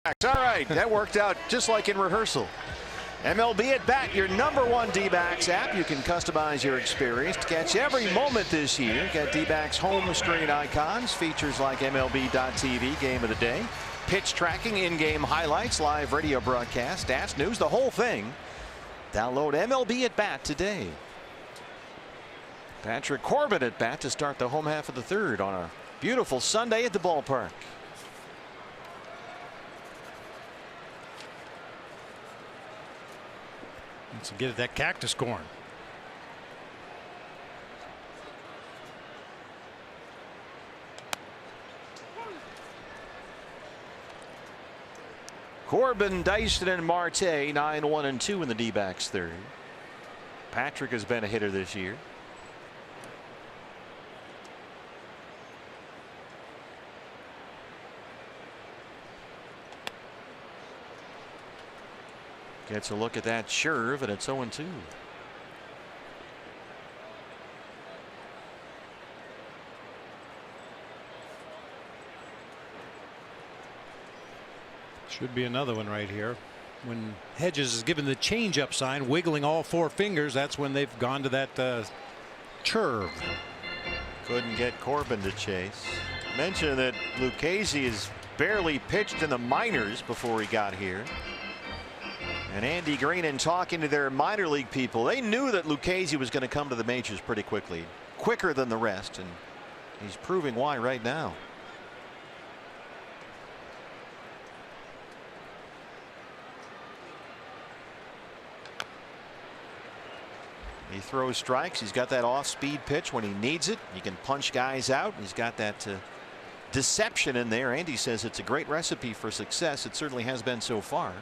All right, that worked out just like in rehearsal. MLB at Bat, your #1 D-backs app. You can customize your experience to catch every moment this year. Get D-backs home screen icons, features like MLB.TV Game of the Day, pitch tracking, in-game highlights, live radio broadcast, stats, news, the whole thing. Download MLB at Bat today. Patrick Corbin at bat to start the home half of the 3rd on a beautiful Sunday at the ballpark. Let's get at that cactus corn. Corbin, Dyson, and Marte 9-1-2 in the D-backs third. Patrick has been a hitter this year. Gets a look at that curve, and it's 0-2. Should be another one right here. When Hedges is given the changeup sign, wiggling all 4 fingers, that's when they've gone to that curve. Couldn't get Corbin to chase. Mention that Lucchesi has barely pitched in the minors before he got here. And Andy Green, in talking to their minor league people, they knew that Lucchesi was going to come to the majors pretty quickly, quicker than the rest, and he's proving why right now. He throws strikes. He's got that off-speed pitch when he needs it. He can punch guys out. He's got that deception in there. Andy says it's a great recipe for success. It certainly has been so far.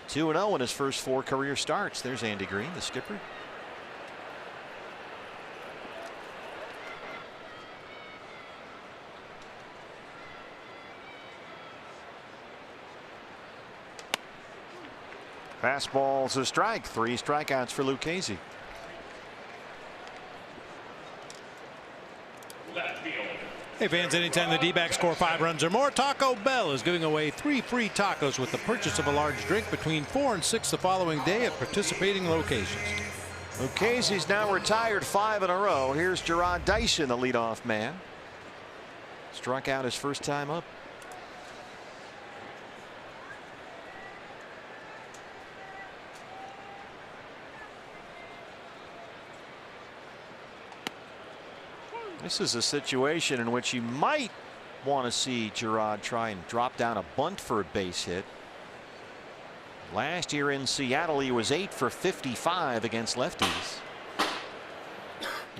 2-0 in his first 4 career starts. There's Andy Green, the skipper. Fastball's a strike. 3 strikeouts for Lucchesi. Hey fans, anytime the D-backs score 5 runs or more, Taco Bell is giving away 3 free tacos with the purchase of a large drink between 4 and 6 the following day at participating locations. Lucchesi's now retired 5 in a row. Here's Gerard Dyson, the leadoff man. Struck out his first time up. This is a situation in which you might want to see Gerard try and drop down a bunt for a base hit. Last year in Seattle, he was 8 for 55 against lefties.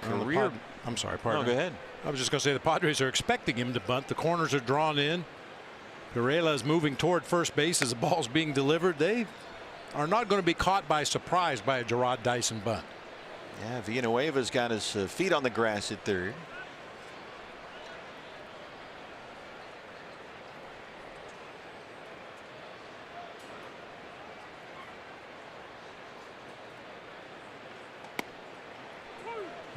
Career. I'm sorry, partner. No, go ahead. I was just going to say the Padres are expecting him to bunt. The corners are drawn in. Pereira is moving toward first base as the ball's being delivered. They are not going to be caught by surprise by a Gerard Dyson bunt. Yeah, Villanueva's got his feet on the grass at third.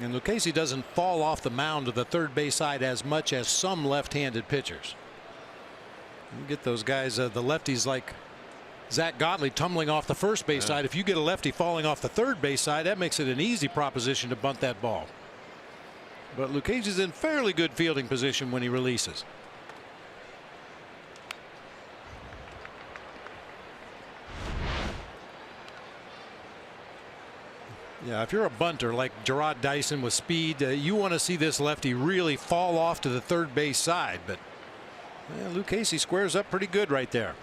And Lucchesi doesn't fall off the mound to the third base side as much as some left-handed pitchers. You get those guys, the lefties like Zach Godley tumbling off the first base side. If you get a lefty falling off the third base side, that makes it an easy proposition to bunt that ball. But Lucchesi's in fairly good fielding position when he releases. Yeah, if you're a bunter like Gerard Dyson with speed, you want to see this lefty really fall off to the third base side. But Lucchesi squares up pretty good right there.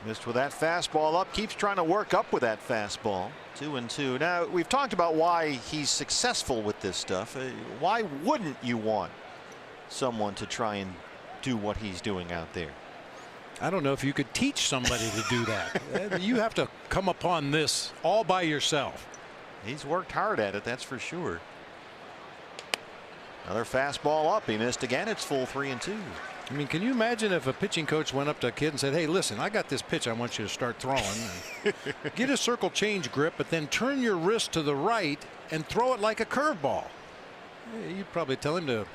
Missed with that fastball up. Keeps trying to work up with that fastball. 2-2. Now, we've talked about why he's successful with this stuff. Why wouldn't you want someone to try and do what he's doing out there? I don't know if you could teach somebody to do that. You have to come upon this all by yourself. He's worked hard at it, that's for sure. Another fastball up. He missed again. It's full 3-2. I mean, can you imagine if a pitching coach went up to a kid and said, hey, listen, I got this pitch I want you to start throwing. Get a circle change grip, but then turn your wrist to the right and throw it like a curveball. You'd probably tell him to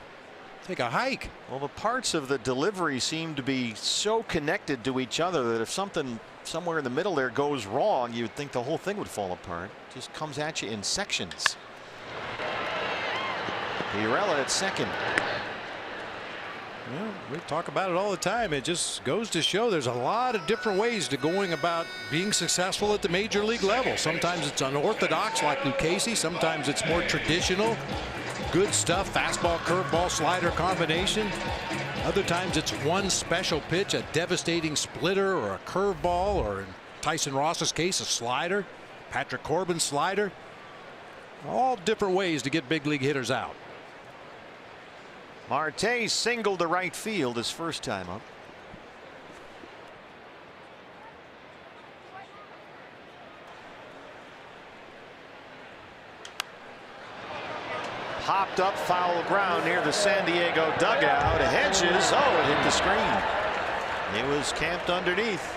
take a hike. Well, the parts of the delivery seem to be so connected to each other that if something somewhere in the middle there goes wrong, you'd think the whole thing would fall apart. Just comes at you in sections. Pirella at second. Well, we talk about it all the time. It just goes to show there's a lot of different ways to going about being successful at the major league level. Sometimes it's unorthodox like Lucchesi. Sometimes it's more traditional. Good stuff. Fastball, curveball, slider combination. Other times it's one special pitch, a devastating splitter or a curveball, or in Tyson Ross's case, a slider. Patrick Corbin's slider. All different ways to get big league hitters out. Marte singled to right field his first time up. Popped up, foul ground near the San Diego dugout. Hedges, oh, it hit the screen. It was camped underneath.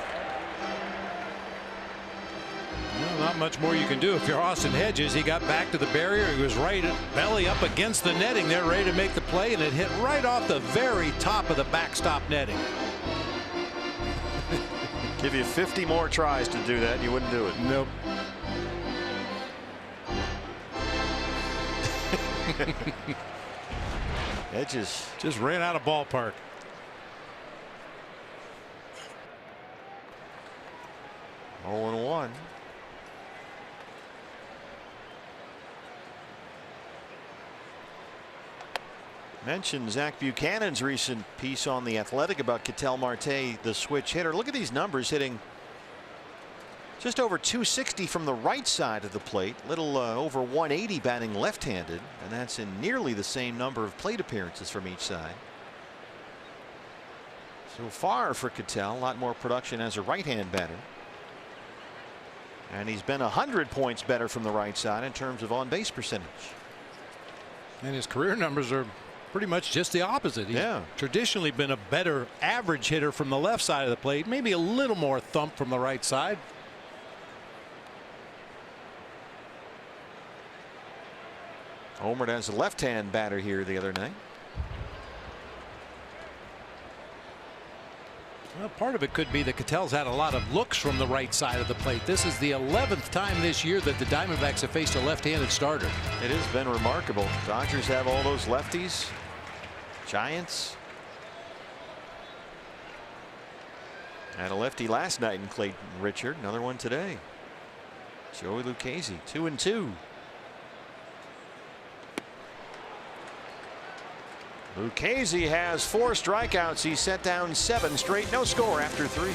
Well, not much more you can do if you're Austin Hedges. He got back to the barrier. He was right belly up against the netting there, ready to make the play, and it hit right off the very top of the backstop netting. Give you 50 more tries to do that, you wouldn't do it. Nope. Hedges just ran out of ballpark. Oh, and 1. Mentioned Zach Buchanan's recent piece on The Athletic about Ketel Marte, the switch hitter. Look at these numbers, hitting just over 260 from the right side of the plate, little over 180 batting left-handed, and that's in nearly the same number of plate appearances from each side. So far for Ketel, a lot more production as a right-hand batter. And he's been 100 points better from the right side in terms of on-base percentage. And his career numbers are pretty much just the opposite. He's traditionally been a better average hitter from the left side of the plate, maybe a little more thump from the right side. Homered as a left-hand batter here the other night. Well, part of it could be that Ketel's had a lot of looks from the right side of the plate. This is the 11th time this year that the Diamondbacks have faced a left-handed starter. It has been remarkable. Dodgers have all those lefties. Giants had a lefty last night in Clayton Richard. Another one today. Joey Lucchesi, 2-2. Lucchesi has 4 strikeouts. He set down 7 straight, no score after 3.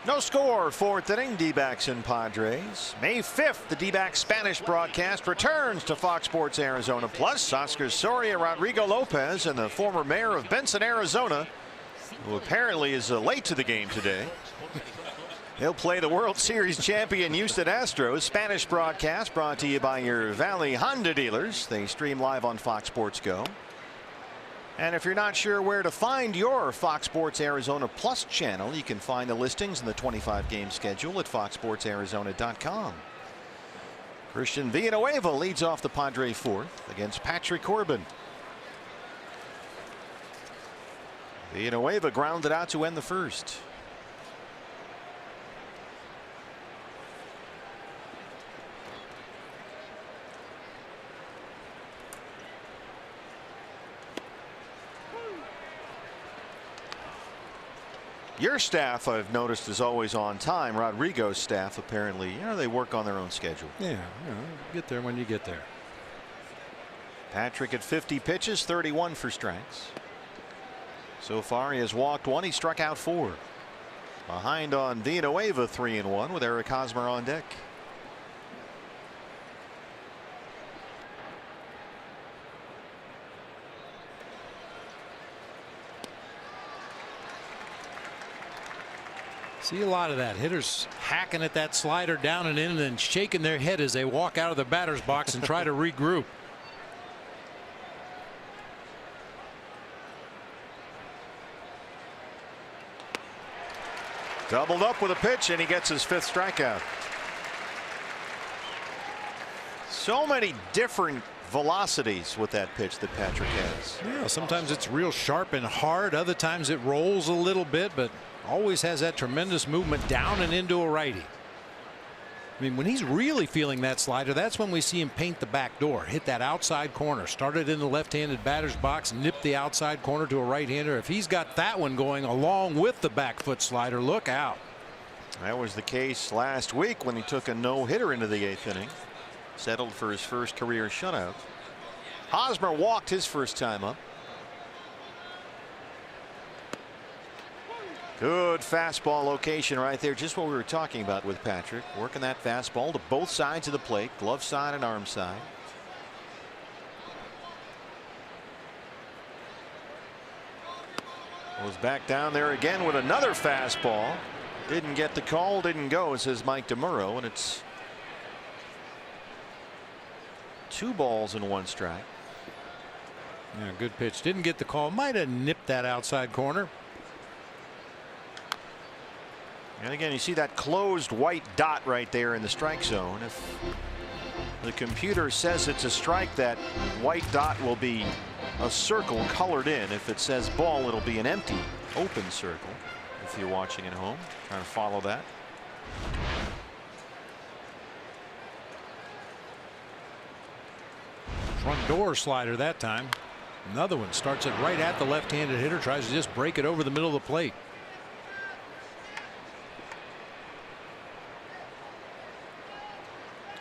No score, 4th inning, D-backs and Padres. May 5th, the D-backs Spanish broadcast returns to Fox Sports Arizona Plus. Oscar Soria, Rodrigo Lopez, and the former mayor of Benson, Arizona, who apparently is late to the game today. He'll play the World Series champion Houston Astros. Spanish broadcast brought to you by your Valley Honda dealers. They stream live on Fox Sports Go. And if you're not sure where to find your Fox Sports Arizona Plus channel, you can find the listings in the 25-game schedule at foxsportsarizona.com. Christian Villanueva leads off the Padre 4th against Patrick Corbin. Villanueva grounded out to end the 1st. Your staff, I've noticed, is always on time. Rodrigo's staff, apparently, they work on their own schedule. Yeah, get there when you get there. Patrick at 50 pitches, 31 for strikes. So far, he has walked 1. He struck out 4. Behind on Villanueva, 3-1 with Eric Hosmer on deck. See a lot of that. Hitters hacking at that slider down and in and then shaking their head as they walk out of the batter's box and try to regroup. Doubled up with a pitch, and he gets his 5th strikeout. So many different velocities with that pitch that Patrick has. Yeah, sometimes it's real sharp and hard. Other times it rolls a little bit, but always has that tremendous movement down and into a righty. I mean, when he's really feeling that slider, that's when we see him paint the back door, hit that outside corner, started in the left-handed batter's box, nip the outside corner to a right-hander. If he's got that one going along with the back foot slider, look out. That was the case last week when he took a no-hitter into the 8th inning. Settled for his first career shutout. Hosmer walked his first time up. Good fastball location right there. Just what we were talking about with Patrick. Working that fastball to both sides of the plate, glove side and arm side. Goes back down there again with another fastball. Didn't get the call, didn't go, says Mike DeMuro, and it's 2 balls and 1 strike. Yeah, good pitch. Didn't get the call. Might have nipped that outside corner. And again, you see that closed white dot right there in the strike zone. If the computer says it's a strike, that white dot will be a circle colored in. If it says ball, it'll be an empty open circle. If you're watching at home, trying to follow that. Front door slider that time. Another one starts it right at the left-handed hitter, tries to just break it over the middle of the plate.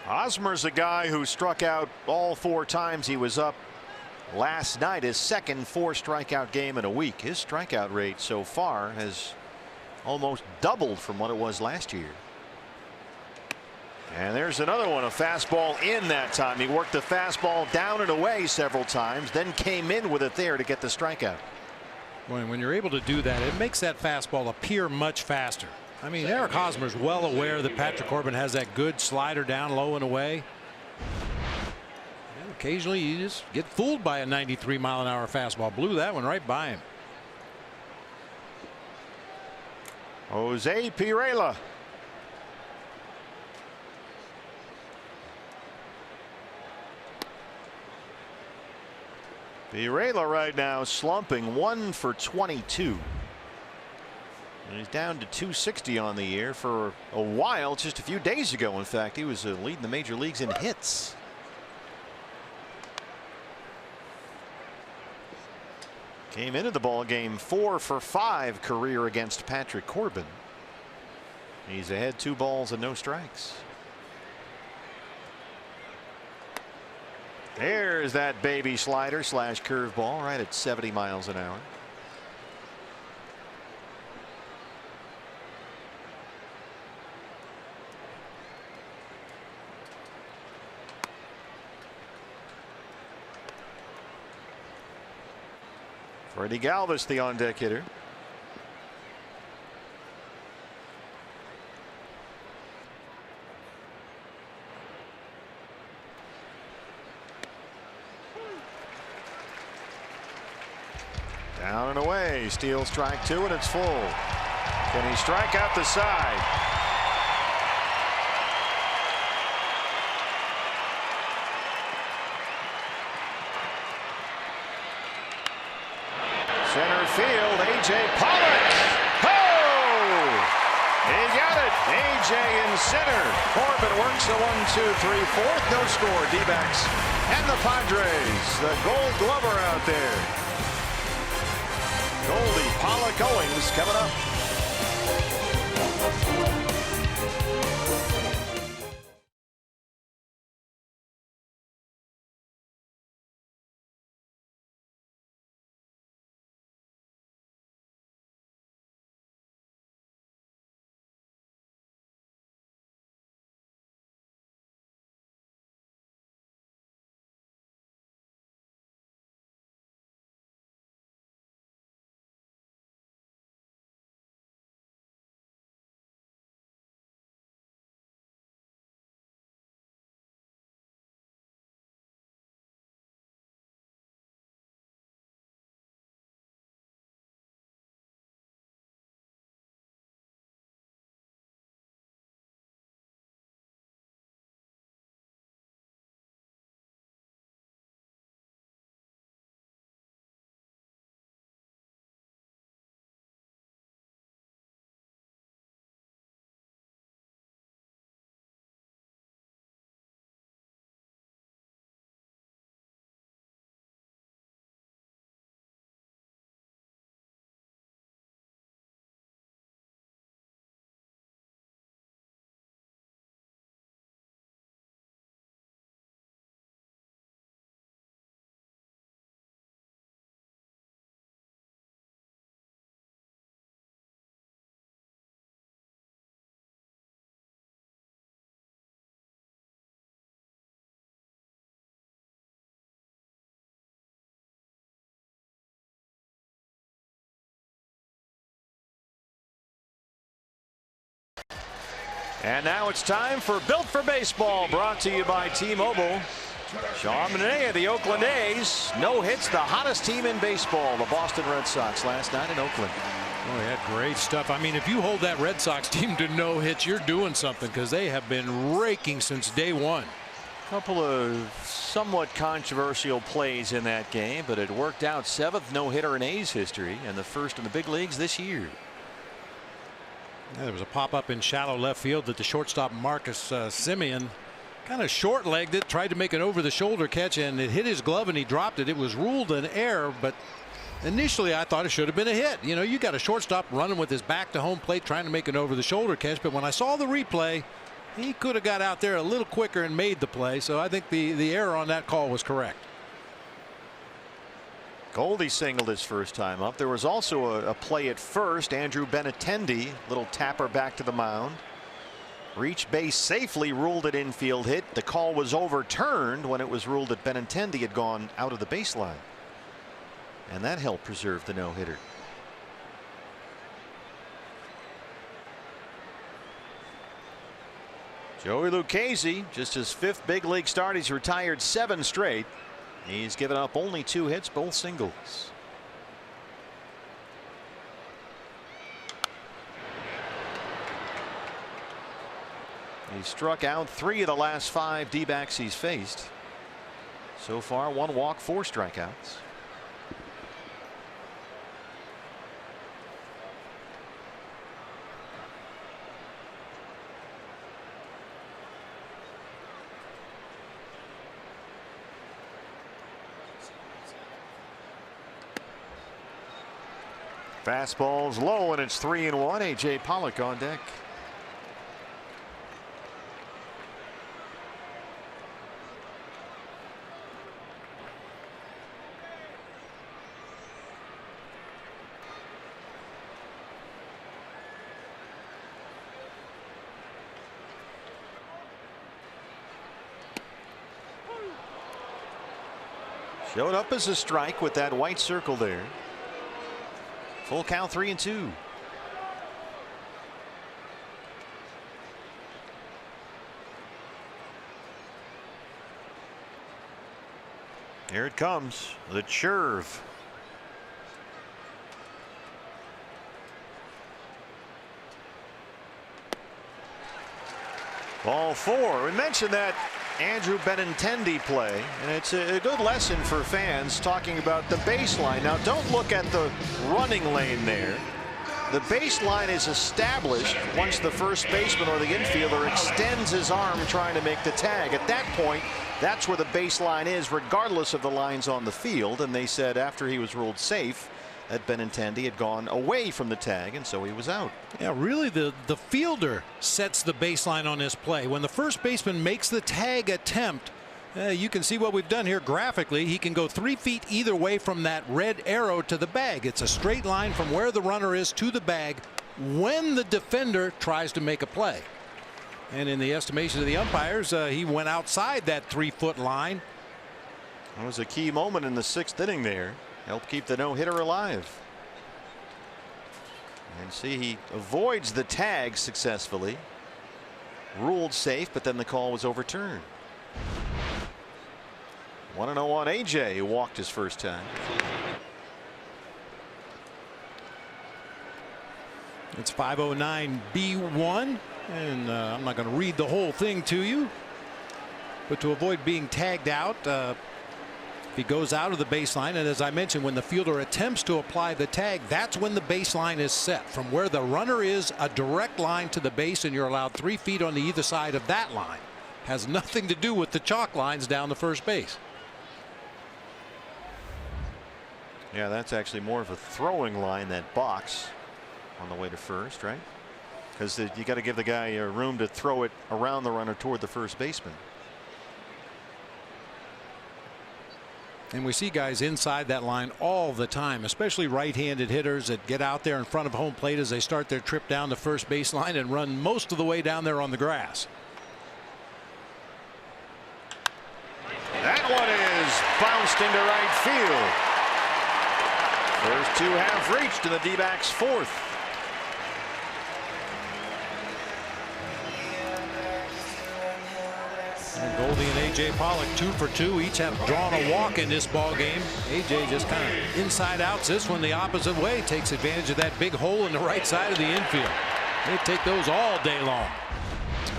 Hosmer's a guy who struck out all 4 times he was up last night. His second 4-strikeout game in a week. His strikeout rate so far has almost doubled from what it was last year. And there's another one, a fastball in that time. He worked the fastball down and away several times, then came in with it there to get the strikeout. When you're able to do that, it makes that fastball appear much faster. I mean, Eric Hosmer's well aware that Patrick Corbin has that good slider down low and away. And occasionally you just get fooled by a 93-mile-an-hour fastball. Blew that one right by him. Jose Pirela. Pirela right now slumping 1 for 22. And he's down to 260 on the year for a while. Just a few days ago, in fact, he was leading the major leagues in hits. Came into the ball game 4 for 5 career against Patrick Corbin. He's ahead 2 balls and no strikes. There's that baby slider slash curveball right at 70 miles an hour. Freddie Galvis, the on-deck hitter. Down and away. Steals strike 2, and it's full. Can he strike out the side? Center field, A.J. Pollock. Oh! He got it. A.J. in center. Corbin works a 1-2-3-4. No score. D-backs and the Padres. The Gold Glover out there. Goldie Pollock Owings coming up. And now it's time for Built for Baseball, brought to you by T-Mobile. Sean Manaea, the Oakland A's, no hits, the hottest team in baseball, the Boston Red Sox, last night in Oakland. Oh, he had great stuff. I mean, if you hold that Red Sox team to no hits, you're doing something, because they have been raking since day one. A couple of somewhat controversial plays in that game, but it worked out. 7th no-hitter in A's history and the first in the big leagues this year. Yeah, there was a pop-up in shallow left field that the shortstop Marcus Semien kind of short-legged it, tried to make an over-the-shoulder catch, and it hit his glove and he dropped it. It was ruled an error, but initially I thought it should have been a hit. You know, you got a shortstop running with his back to home plate trying to make an over-the-shoulder catch, but when I saw the replay, he could have got out there a little quicker and made the play. So I think the error on that call was correct. Goldie singled his first time up. There was also a play at first. Andrew Benintendi, little tapper back to the mound. Reached base safely, ruled it infield hit. The call was overturned when it was ruled that Benintendi had gone out of the baseline. And that helped preserve the no-hitter. Joey Lucchesi, just his 5th big league start. He's retired 7 straight. He's given up only 2 hits, both singles. He struck out 3 of the last 5 D-backs he's faced. So far, 1 walk, 4 strikeouts. Fastball's low and it's 3-1. A.J. Pollock on deck. Showed up as a strike with that white circle there. Full count, 3-2. Here it comes, the curve. Ball 4. We mentioned that Andrew Benintendi play, and it's a good lesson for fans talking about the baseline. Now, don't look at the running lane there. The baseline is established once the first baseman or the infielder extends his arm trying to make the tag. At that point, that's where the baseline is, regardless of the lines on the field. And they said after he was ruled safe that Benintendi had gone away from the tag, and so he was out. Yeah, really the fielder sets the baseline on this play. When the first baseman makes the tag attempt, you can see what we've done here graphically. He can go 3 feet either way from that red arrow to the bag. It's a straight line from where the runner is to the bag when the defender tries to make a play. And in the estimation of the umpires, he went outside that 3-foot line. That was a key moment in the 6th inning there. Helped keep the no-hitter alive. And see, he avoids the tag successfully. Ruled safe, but then the call was overturned. 1-0 on AJ, who walked his first time. It's 5:09 B1, and I'm not going to read the whole thing to you, but to avoid being tagged out, he goes out of the baseline, and as I mentioned, when the fielder attempts to apply the tag, that's when the baseline is set. From where the runner is, a direct line to the base, and you're allowed 3 feet on the either side of that line. Has nothing to do with the chalk lines down the first base. Yeah, that's actually more of a throwing line, that box on the way to first, right? Because you got to give the guy room to throw it around the runner toward the first baseman. And we see guys inside that line all the time, especially right-handed hitters that get out there in front of home plate as they start their trip down the first baseline and run most of the way down there on the grass. That one is bounced into right field. First 2 have reached in the D-backs 4th. And Goldie and A.J. Pollock 2 for 2. Each have drawn a walk in this ball game. A.J. just kind of inside outs this one the opposite way. Takes advantage of that big hole in the right side of the infield. They take those all day long.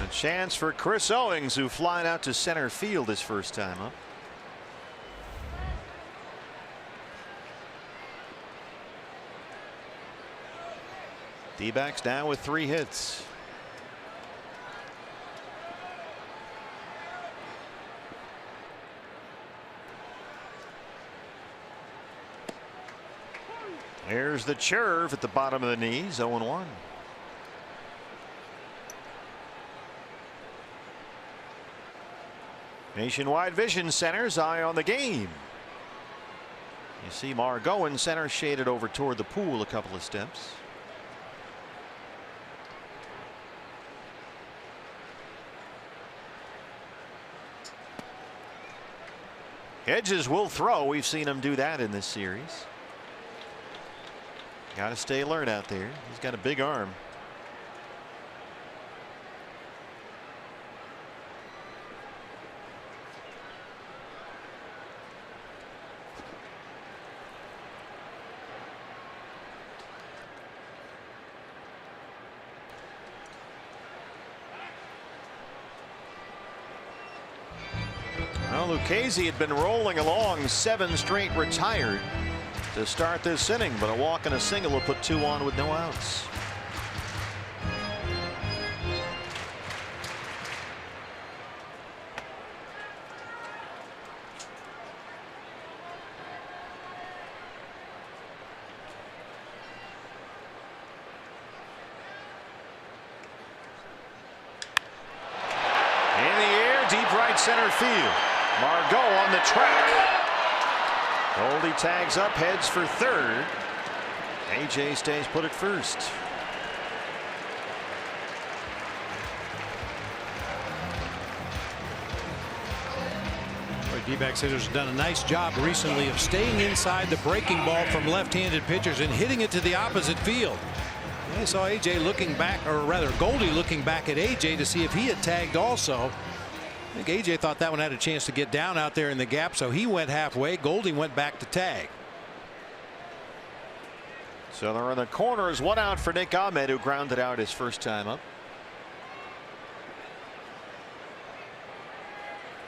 A chance for Chris Owings, who flied out to center field his first time up. D-backs down with 3 hits. There's the curve at the bottom of the knees, 0-1. Nationwide Vision Center's eye on the game. You see Margot in center, shaded over toward the pool a couple of steps. Hedges will throw. We've seen him do that in this series. Got to stay alert out there. He's got a big arm. Well, Lucchesi had been rolling along, 7 straight retired to start this inning, but a walk and a single will put 2 on with no outs. In the air, deep right center field. Margot on the track. Goldie tags up, heads for third. A.J. stays put at first. D-backs hitters have done a nice job recently of staying inside the breaking ball from left-handed pitchers and hitting it to the opposite field. I saw A.J. looking back, or rather Goldie looking back at A.J. to see if he had tagged also. I think A.J. thought that one had a chance to get down out there in the gap, so he went halfway. Goldie went back to tag. So they're in the corners, 1 out for Nick Ahmed, who grounded out his first time up.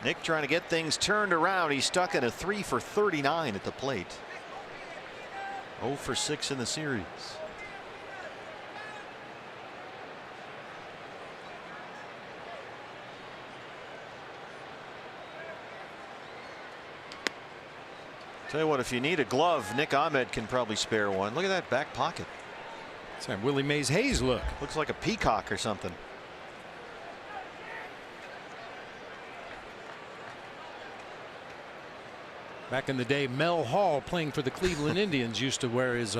Nick trying to get things turned around. He's stuck in a 3 for 39 at the plate. 0 for 6 in the series. Tell you what, if you need a glove, Nick Ahmed can probably spare one. Look at that back pocket. It's that Willie Mays Hayes look. Looks like a peacock or something. Back in the day, Mel Hall, playing for the Cleveland Indians, used to wear his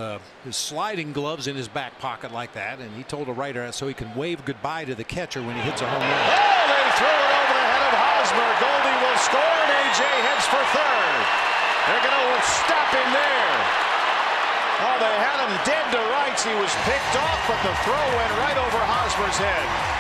sliding gloves in his back pocket like that, and he told a writer so he can wave goodbye to the catcher when he hits a home run. Oh, they throw it over the head of Hosmer. Goldie will score, and A.J. heads for third. They're going to stop him there. Oh, they had him dead to rights. He was picked off, but the throw went right over Hosmer's head.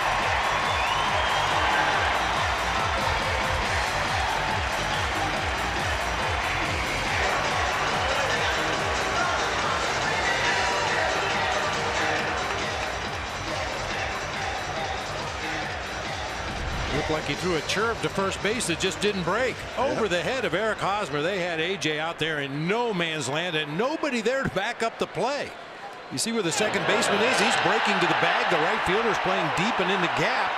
Looked like he threw a chirp to first base that just didn't break. Over the head of Eric Hosmer. They had A.J. out there in no man's land and nobody there to back up the play. You see where the second baseman is? He's breaking to the bag. The right fielder's playing deep and in the gap.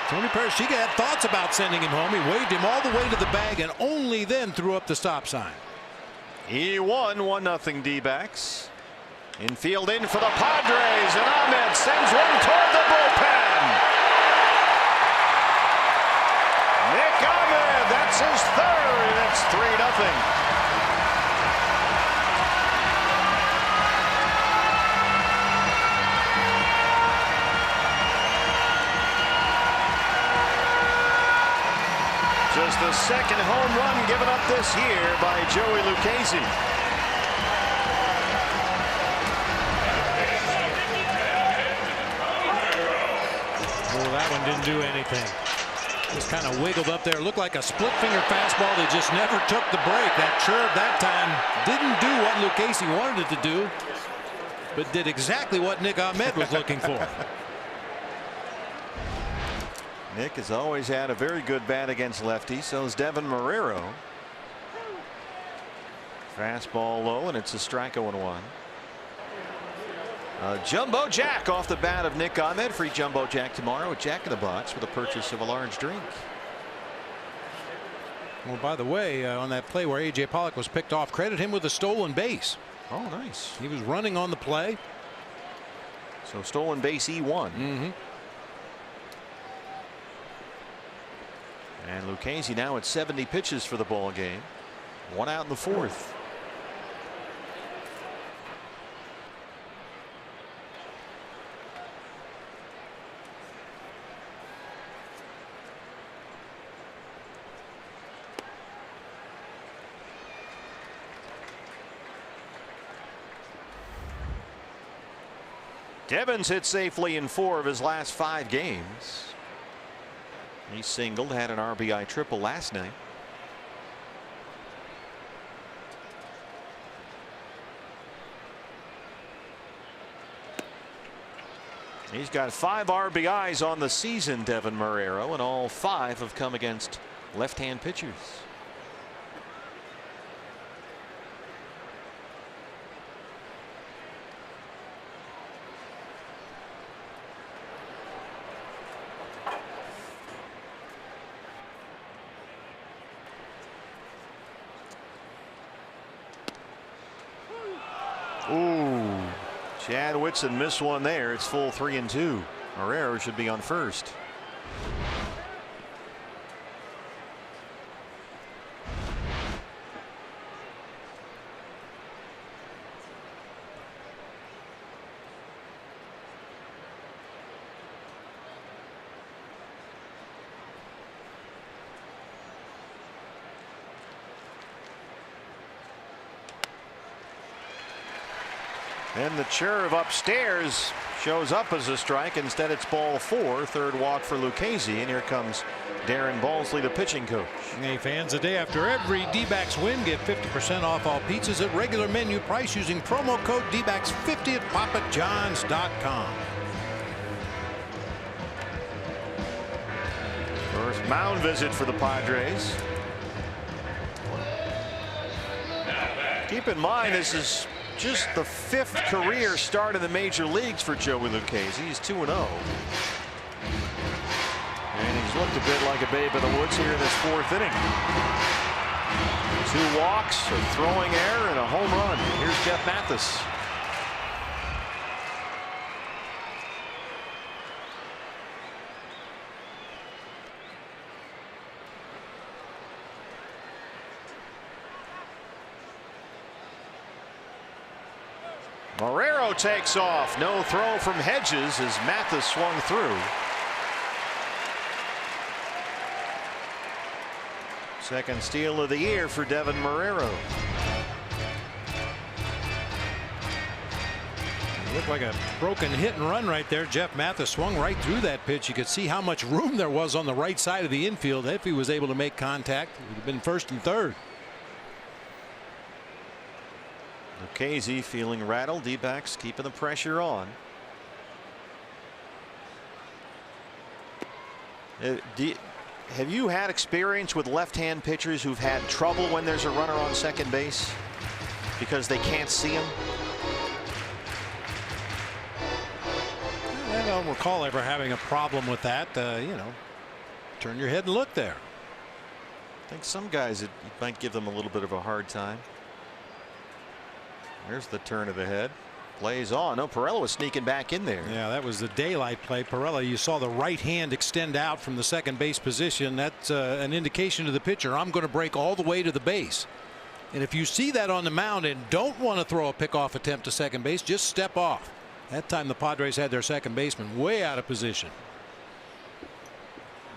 Tony Parashika had thoughts about sending him home. He waved him all the way to the bag and only then threw up the stop sign. He won 1-0 D-backs. Infield in for the Padres, and Ahmed sends one toward the bullpen. Nick Ahmed, that's his third, and it's 3-0. Just the second home run given up this year by Joey Lucchesi. Oh, that one didn't do anything. Just kind of wiggled up there. Looked like a split finger fastball. They just never took the break. That curve that time didn't do what Lucchesi wanted it to do, but did exactly what Nick Ahmed was looking for. Nick has always had a very good bat against lefties. So is Devin Marrero. Fastball low, and it's a strike 0-1. Jumbo Jack off the bat of Nick Ahmed. Free Jumbo Jack tomorrow at Jack in the Box for the purchase of a large drink. Well, by the way, on that play where A.J. Pollock was picked off, credit him with a stolen base. Oh, nice. He was running on the play. So stolen base E1. And Lucchesi now at 70 pitches for the ball game. 1 out in the 4th. Devins hit safely in 4 of his last 5 games. He singled, had an RBI triple last night. He's got 5 RBIs on the season, Devin Marrero, and all 5 have come against left-hand pitchers. Ooh, Chad Whitson missed one there. It's full 3-2. Marrero should be on first. And the curve upstairs shows up as a strike. Instead, it's ball 4. Third walk for Lucchesi. And here comes Darren Balsley, the pitching coach. Hey, fans, the day after every D-backs win, get 50% off all pizzas at regular menu price using promo code D-backs50 at papajohns.com. First mound visit for the Padres. Keep in mind, this is just the 5th career start in the major leagues for Joey Lucchesi. He's 2-0. And he's looked a bit like a babe in the woods here in this 4th inning. 2 walks, a throwing error, and a home run. Here's Jeff Mathis. Marrero takes off. No throw from Hedges as Mathis swung through. Second steal of the year for Devin Marrero. Looked like a broken hit and run right there. Jeff Mathis swung right through that pitch. You could see how much room there was on the right side of the infield. If he was able to make contact, it would have been first and third. Lucchesi feeling rattled. D-backs keeping the pressure on. Have you had experience with left-hand pitchers who've had trouble when there's a runner on second base because they can't see him? I don't recall ever having a problem with that. You know, turn your head and look there. I think some guys, it might give them a little bit of a hard time. There's the turn of the head. Plays on. No, Pirela was sneaking back in there. Yeah, that was the daylight play. Pirela, you saw the right hand extend out from the second base position. That's an indication to the pitcher, I'm going to break all the way to the base. And if you see that on the mound and don't want to throw a pickoff attempt to second base, just step off. That time the Padres had their second baseman way out of position.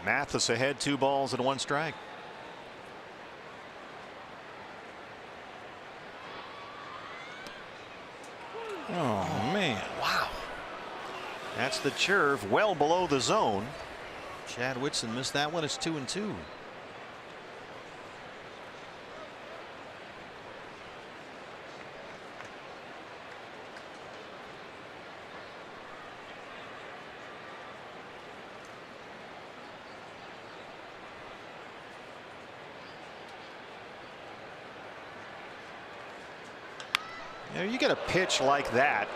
Mathis ahead, 2 balls and 1 strike. Oh, man. Wow. That's the curve well below the zone. Chad Whitson missed that one. It's 2-2. You know, you get a pitch like that,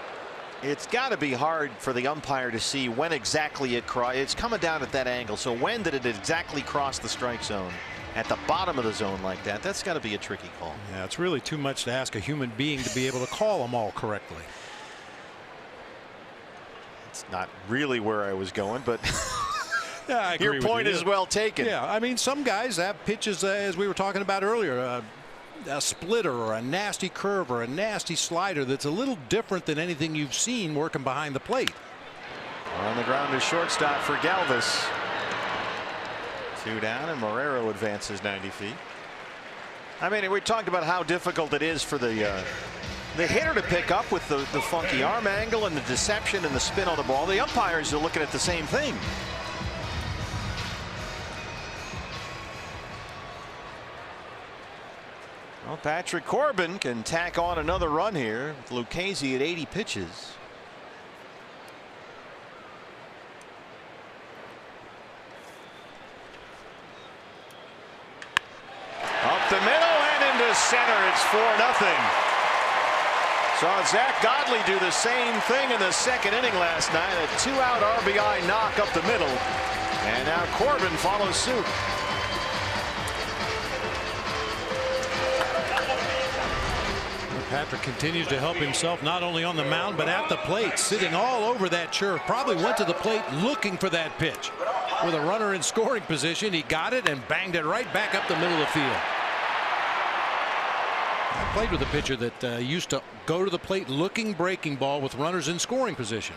it's got to be hard for the umpire to see when exactly it's coming down at that angle. So when did it exactly cross the strike zone at the bottom of the zone like that? That's got to be a tricky call. Yeah, it's really too much to ask a human being to be able to call them all correctly. It's not really where I was going, but yeah, I agree your point with you. is well taken. Yeah, I mean, some guys have pitches, as we were talking about earlier, a splitter or a nasty curve or a nasty slider that's a little different than anything you've seen working behind the plate. On the ground to shortstop for Galvis. 2 down, and Marrero advances 90 feet. I mean, we talked about how difficult it is for the hitter to pick up with the funky arm angle and the deception and the spin on the ball. The umpires are looking at the same thing. Well, Patrick Corbin can tack on another run here with Lucchesi at 80 pitches. Up the middle and into center. It's 4-0. Saw Zach Godley do the same thing in the second inning last night. A 2-out RBI knock up the middle. And now Corbin follows suit. Patrick continues to help himself not only on the mound but at the plate, sitting all over that curve. Probably went to the plate looking for that pitch. With a runner in scoring position, he got it and banged it right back up the middle of the field. I played with a pitcher that used to go to the plate looking breaking ball with runners in scoring position.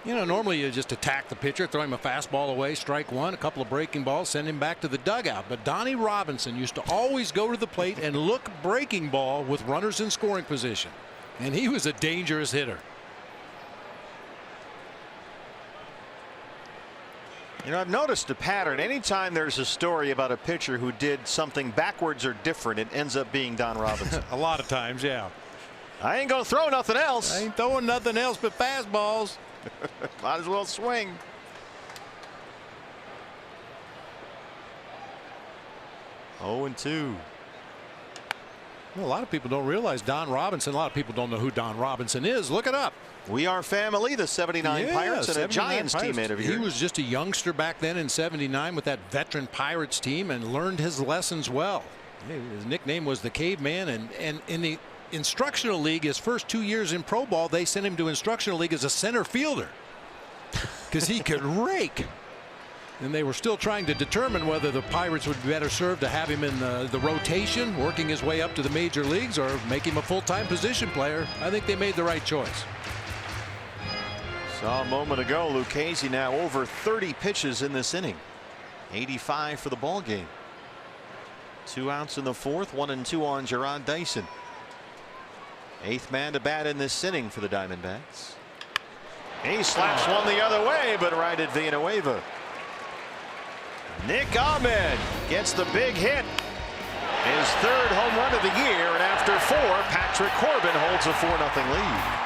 You know, normally you just attack the pitcher, throw him a fastball away, strike one, a couple of breaking balls, send him back to the dugout. But Donnie Robinson used to always go to the plate and look breaking ball with runners in scoring position. And he was a dangerous hitter. You know, I've noticed a pattern. Anytime there's a story about a pitcher who did something backwards or different, it ends up being Don Robinson. A lot of times, yeah. I ain't gonna throw nothing else. I ain't throwing nothing else but fastballs. Might as well swing. Oh, and 2. Well, a lot of people don't realize Don Robinson. A lot of people don't know who Don Robinson is. Look it up. We Are Family, the 79 Pirates, and a Giants teammate of yours. He was just a youngster back then in '79 with that veteran Pirates team and learned his lessons well. His nickname was the Caveman, and in the instructional league, his first 2 years in pro ball, they sent him to instructional league as a center fielder because he could rake. And they were still trying to determine whether the Pirates would be better served to have him in the rotation, working his way up to the major leagues, or make him a full-time position player. I think they made the right choice. Saw a moment ago, Lucchesi now over 30 pitches in this inning. 85 for the ball game. 2 outs in the 4th, 1 and 2 on Gerard Dyson. 8th man to bat in this inning for the Diamondbacks. He slaps one the other way, but right at Villanueva. Nick Ahmed gets the big hit. His 3rd home run of the year, and after 4, Patrick Corbin holds a 4-0 lead.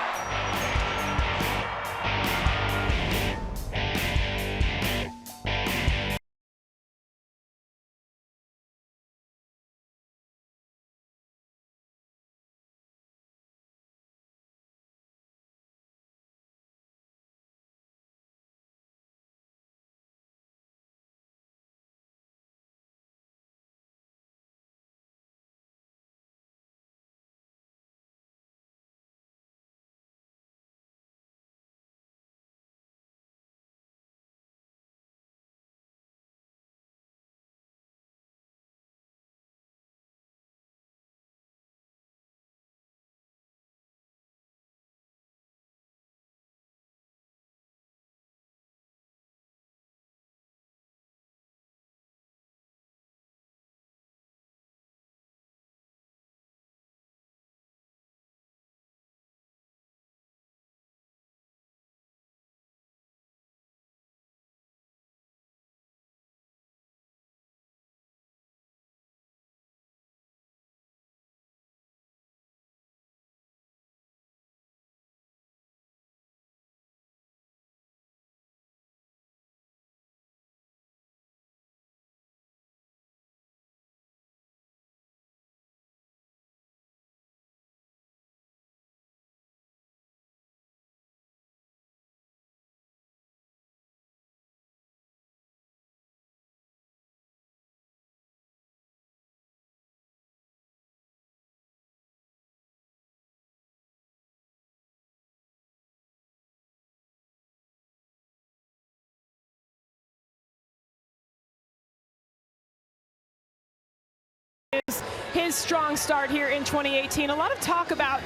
His strong start here in 2018. A lot of talk about,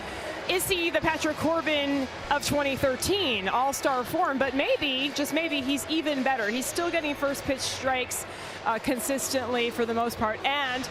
is he the Patrick Corbin of 2013, all-star form? But maybe, just maybe, he's even better. He's still getting first pitch strikes consistently for the most part, and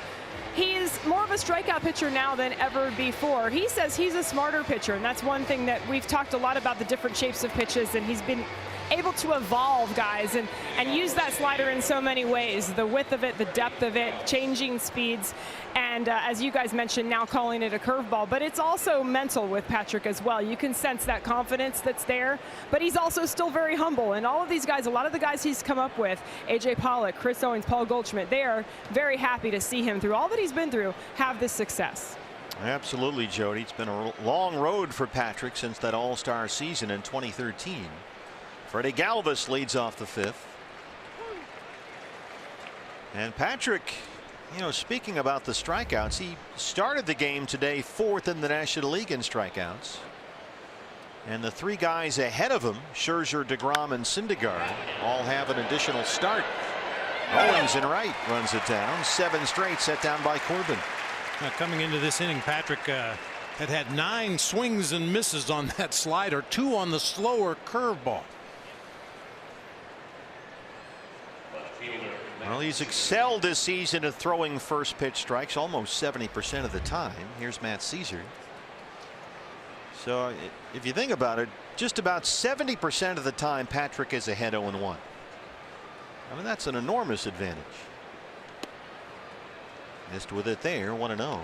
he's more of a strikeout pitcher now than ever before. He says he's a smarter pitcher, and that's one thing that we've talked a lot about, the different shapes of pitches, and he's been able to evolve, guys, and use that slider in so many ways. The width of it, the depth of it, changing speeds, and as you guys mentioned, now calling it a curveball. But it's also mental with Patrick as well. You can sense that confidence that's there, but he's also still very humble. And all of these guys, a lot of the guys he's come up with, A.J. Pollock, Chris Owings, Paul Goldschmidt, they are very happy to see him, through all that he's been through, have this success. Absolutely, Jody. It's been a long road for Patrick since that all-star season in 2013. Freddie Galvis leads off the fifth. And Patrick, you know, speaking about the strikeouts, he started the game today fourth in the National League in strikeouts. And the three guys ahead of him, Scherzer, DeGrom, and Syndergaard, all have an additional start. Owings in right runs it down. 7 straight set down by Corbin. Now, coming into this inning, Patrick had 9 swings and misses on that slider, 2 on the slower curveball. Well, he's excelled this season at throwing first pitch strikes almost 70% of the time. Here's Matt Caesar. So if you think about it, just about 70% of the time Patrick is ahead 0-1. I mean, that's an enormous advantage. Missed with it there, 1-0.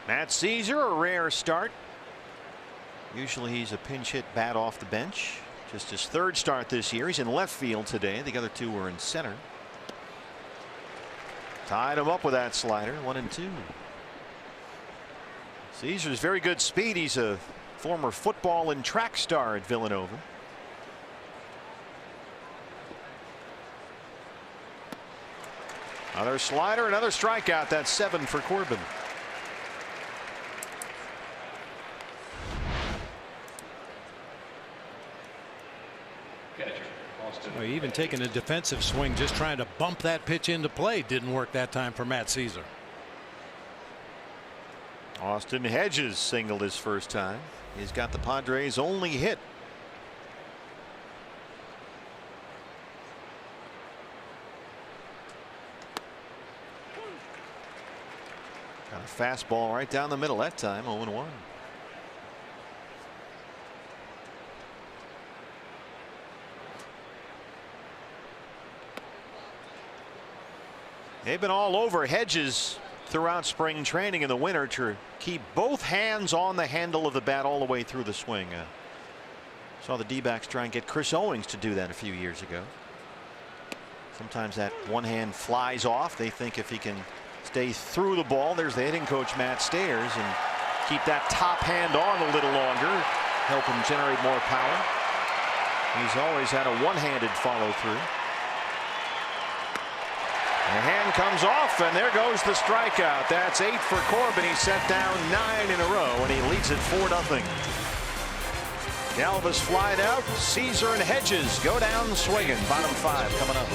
Matt Caesar, a rare start. Usually he's a pinch hit bat off the bench. Just his 3rd start this year. He's in left field today. The other 2 were in center. Tied him up with that slider, 1-2. Caesar's very good speed. He's a former football and track star at Villanova. Another slider, another strikeout. That's 7 for Corbin. Well, even taking a defensive swing, just trying to bump that pitch into play, didn't work that time for Matt Caesar. Austin Hedges singled his first time. He's got the Padres' only hit. Got a fastball right down the middle that time, 0-1. They've been all over Hedges throughout spring training in the winter to keep both hands on the handle of the bat all the way through the swing. Saw the D-backs try and get Chris Owings to do that a few years ago. Sometimes that one hand flies off. They think if he can stay through the ball, there's the hitting coach Matt Stairs, and keep that top hand on a little longer, help him generate more power. He's always had a one-handed follow through. The hand comes off, and there goes the strikeout. That's 8 for Corbin. He set down 9 in a row, and he leads it 4-0. Galvis flied out. Caesar and Hedges go down swinging. Bottom 5 coming up.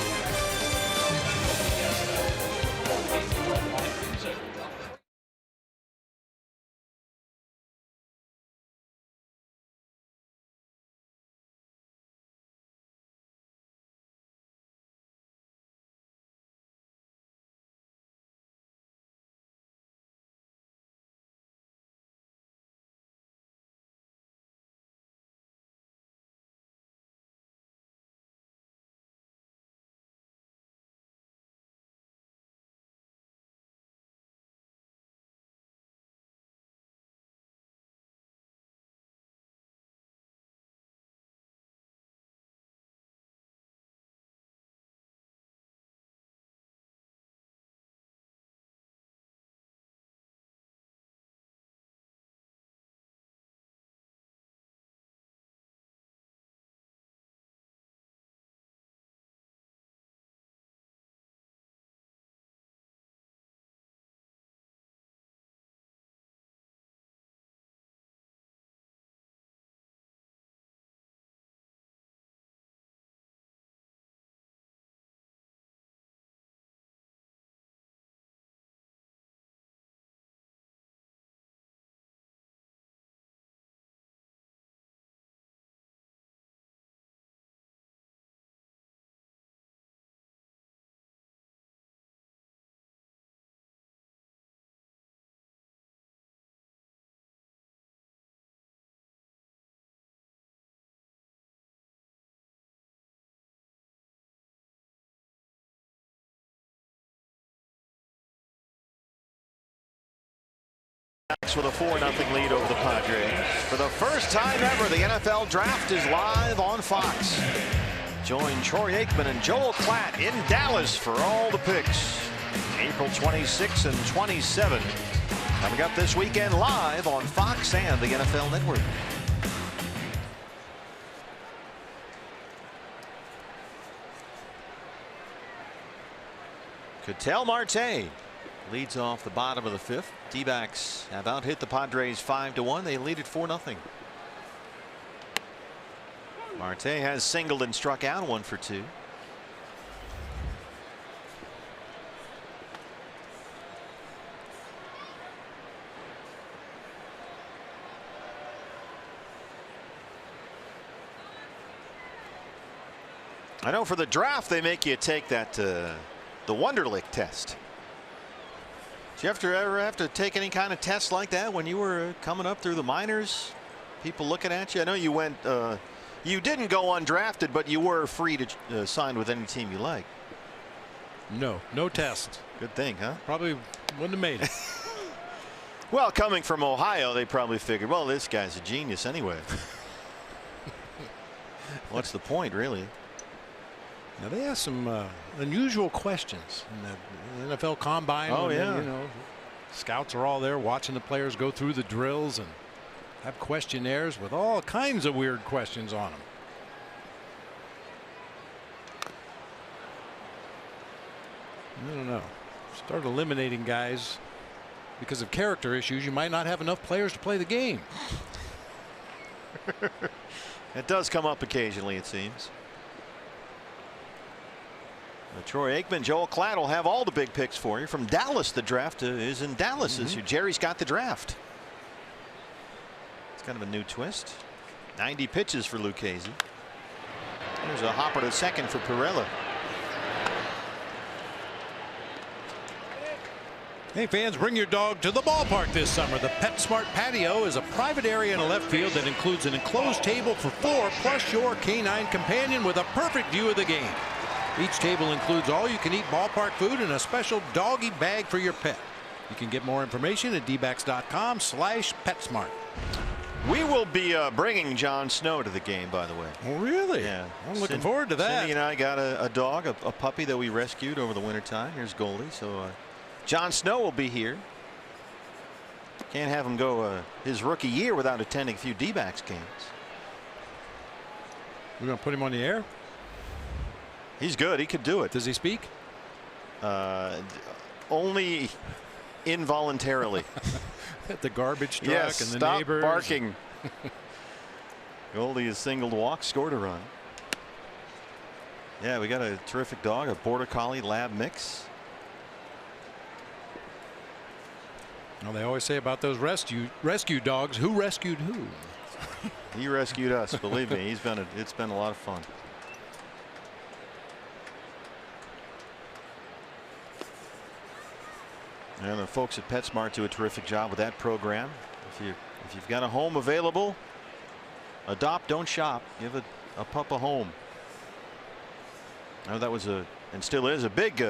with a 4-0 lead over the Padres. For the first time ever, the NFL Draft is live on Fox. Join Troy Aikman and Joel Klatt in Dallas for all the picks. April 26 and 27. Coming up this weekend live on Fox and the NFL Network. Ketel Marte leads off the bottom of the 5th. D-backs have out-hit the Padres 5-1. They lead it 4-0. Marte has singled and struck out 1 for 2. I know for the draft they make you take that the Wonderlic test. Did you ever have to take any kind of test like that when you were coming up through the minors? People looking at you. I know you went. You didn't go undrafted, but you were free to sign with any team you like. No test. Good thing, huh? Probably wouldn't have made it. Well, coming from Ohio, they probably figured, well, this guy's a genius anyway. What's the point, really? Now they ask some unusual questions in the NFL Combine. Oh yeah. You know, scouts are all there watching the players go through the drills and have questionnaires with all kinds of weird questions on them. I don't know. Start eliminating guys because of character issues. You might not have enough players to play the game. It does come up occasionally, it seems. Troy Aikman, Joel Klatt will have all the big picks for you. From Dallas, the draft is in Dallas this year. Jerry's got the draft. It's kind of a new twist. 90 pitches for Lucchesi. There's a hopper to second for Pirela. Hey fans, bring your dog to the ballpark this summer. The PetSmart patio is a private area in a left field that includes an enclosed table for 4 plus your canine companion with a perfect view of the game. Each table includes all-you-can-eat ballpark food and a special doggy bag for your pet. You can get more information at dbacks.com/PetSmart. We will be bringing Jon Snow to the game, by the way. Oh, really? Yeah. I'm looking forward to that. Cindy and I got a dog, a puppy that we rescued over the wintertime. Here's Goldie. So Jon Snow will be here. Can't have him go his rookie year without attending a few D-backs games. We're going to put him on the air? He's good. He could do it. Does he speak? Only involuntarily. At the garbage truck yes, and the stop neighbors. Barking. Goldie has singled walk, scored a run. Yeah, we got a terrific dog, a Border Collie Lab mix. Well, they always say about those rescue dogs, who rescued who? He rescued us, believe me. It's been a lot of fun. And the folks at PetSmart do a terrific job with that program. If you've got a home available, adopt, don't shop. Give a pup a home. I know that was and still is a big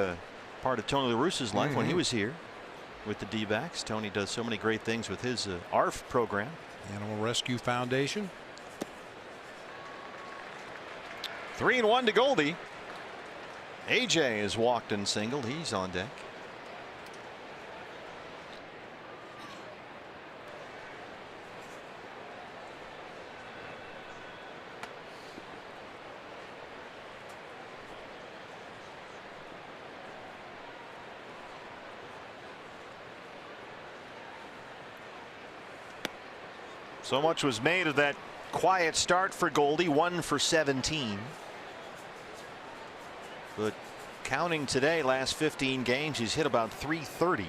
part of Tony La Russa's life when he was here with the D-backs. Tony does so many great things with his ARF program. Animal Rescue Foundation. 3-1 to Goldie. AJ has walked and singled. He's on deck. So much was made of that quiet start for Goldie, 1 for 17. But counting today, last 15 games, he's hit about .330.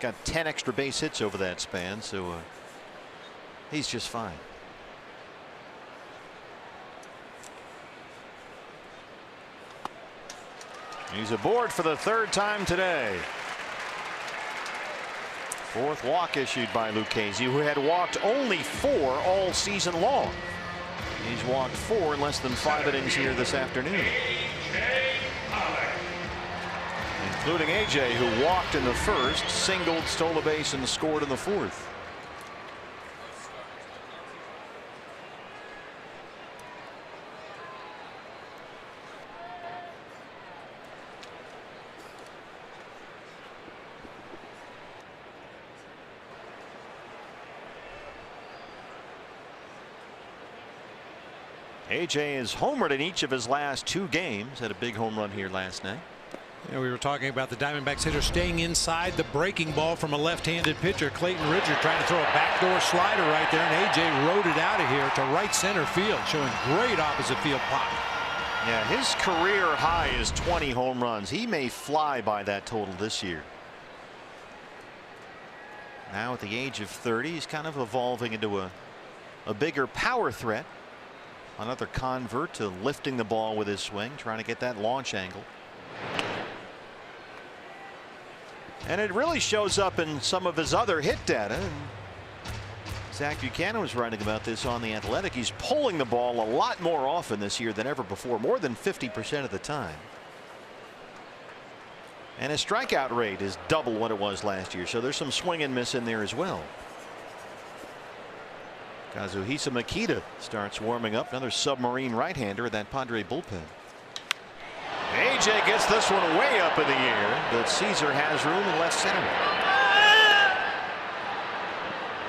Got 10 extra base hits over that span, so he's just fine. He's aboard for the 3rd time today. 4th walk issued by Lucchesi, who had walked only 4 all season long. He's walked 4 in less than 5 innings here this afternoon. including AJ, who walked in the first, singled, stole a base, and scored in the fourth. AJ is homered in each of his last 2 games. Had a big home run here last night. Yeah, we were talking about the Diamondbacks hitter staying inside the breaking ball from a left-handed pitcher. Clayton Richard trying to throw a backdoor slider right there, and AJ rode it out of here to right center field, showing great opposite field pop. Yeah, his career high is 20 home runs. He may fly by that total this year. Now at the age of 30, he's kind of evolving into a bigger power threat. Another convert to lifting the ball with his swing, trying to get that launch angle. And it really shows up in some of his other hit data. And Zach Buchanan was writing about this on The Athletic. He's pulling the ball a lot more often this year than ever before, more than 50% of the time. And his strikeout rate is double what it was last year, so there's some swing and miss in there as well. Kazuhisa Makita starts warming up, another submarine right-hander in that Padre bullpen. AJ gets this one way up in the air, but Caesar has room in left center.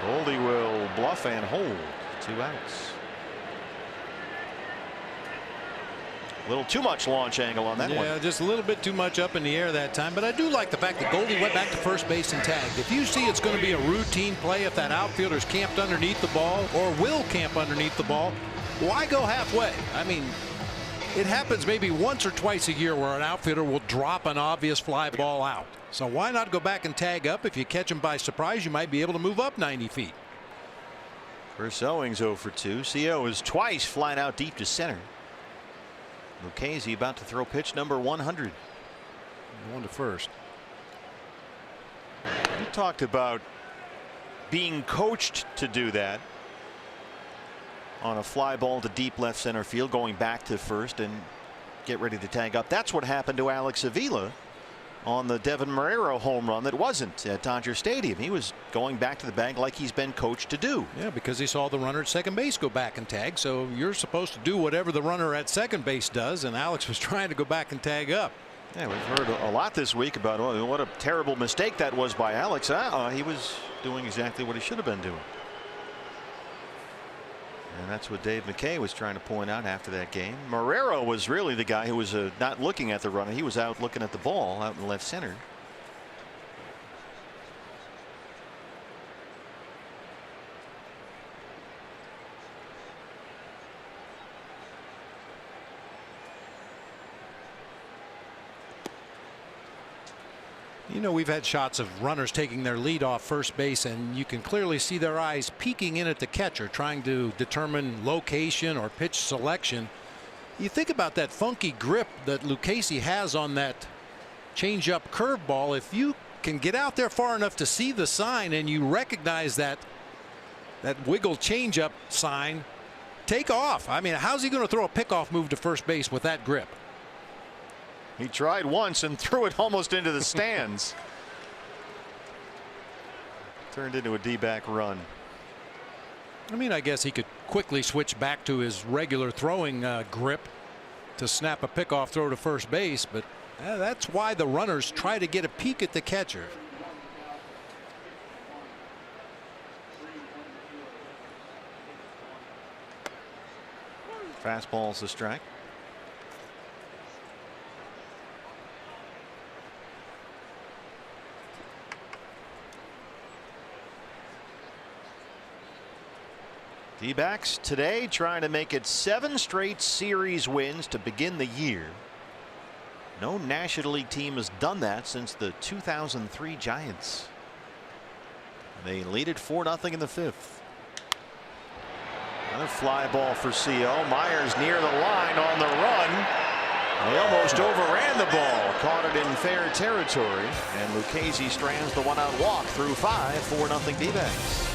Goldie will bluff and hold. 2 outs. A little too much launch angle on that one. Yeah, just a little bit too much up in the air that time. But I do like the fact that Goldie went back to first base and tagged. If you see it's going to be a routine play, if that outfielder's camped underneath the ball or will camp underneath the ball, why go halfway? I mean, it happens maybe once or twice a year where an outfielder will drop an obvious fly ball out. So why not go back and tag up? If you catch him by surprise, you might be able to move up 90 feet. Chris Owings 0 for 2. CO is twice flying out deep to center. Lucchesi about to throw pitch number 100. Going to first. We talked about being coached to do that on a fly ball to deep left center field, going back to first and get ready to tag up. That's what happened to Alex Avila on the Devin Marrero home run that wasn't at Dodger Stadium. He was going back to the bag like he's been coached to do. Yeah, because he saw the runner at second base go back and tag. So you're supposed to do whatever the runner at second base does, and Alex was trying to go back and tag up. Yeah, we've heard a lot this week about what a terrible mistake that was by Alex. He was doing exactly what he should have been doing. And that's what Dave McKay was trying to point out after that game. Marrero was really the guy who was not looking at the runner. He was out looking at the ball out in left center. You know, we've had shots of runners taking their lead off first base, and you can clearly see their eyes peeking in at the catcher, trying to determine location or pitch selection. You think about that funky grip that Lucchesi has on that changeup curveball. If you can get out there far enough to see the sign and you recognize that wiggle changeup sign, take off. I mean, how's he going to throw a pickoff move to first base with that grip? He tried once and threw it almost into the stands. Turned into a D-back run. I mean, I guess he could quickly switch back to his regular throwing grip to snap a pickoff throw to first base, but that's why the runners try to get a peek at the catcher. Fastball's the strike. D-backs today trying to make it 7 straight series wins to begin the year. No National League team has done that since the 2003 Giants. They lead it 4-0 in the 5th. Another fly ball for CO. Myers near the line on the run. They almost overran the ball, caught it in fair territory, and Lucchesi strands the 1-out walk through 5. 4-0 D-backs.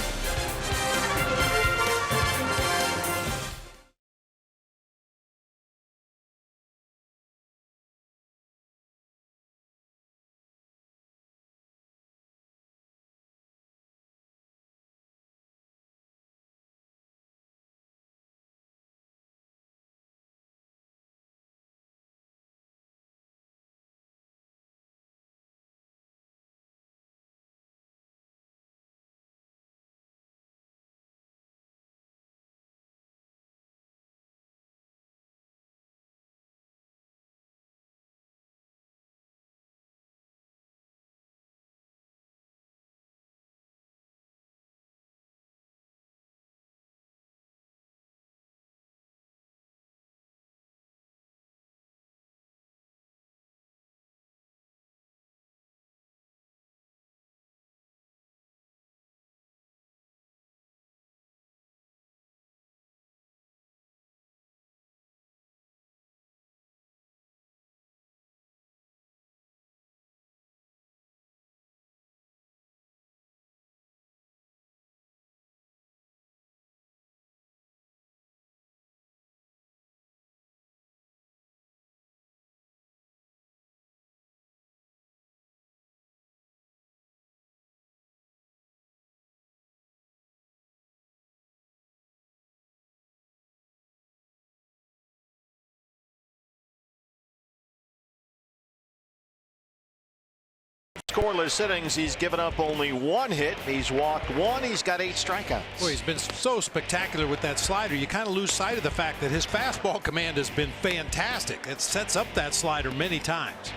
scoreless innings, he's given up only 1 hit. He's walked 1. He's got 8 strikeouts. Boy, he's been so spectacular with that slider. You kind of lose sight of the fact that his fastball command has been fantastic. It sets up that slider many times.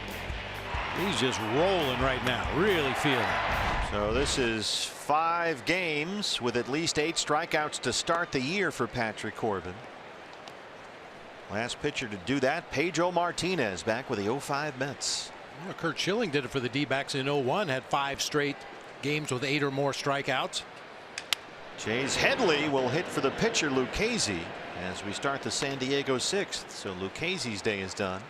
He's just rolling right now, really feeling it. So this is 5 games with at least 8 strikeouts to start the year for Patrick Corbin. Last pitcher to do that, Pedro Martinez, back with the 05 Mets. Well, Kurt Schilling did it for the D-backs in 01, had 5 straight games with 8 or more strikeouts. Chase Headley will hit for the pitcher Lucchesi as we start the San Diego 6th. So Lucchesi's day is done.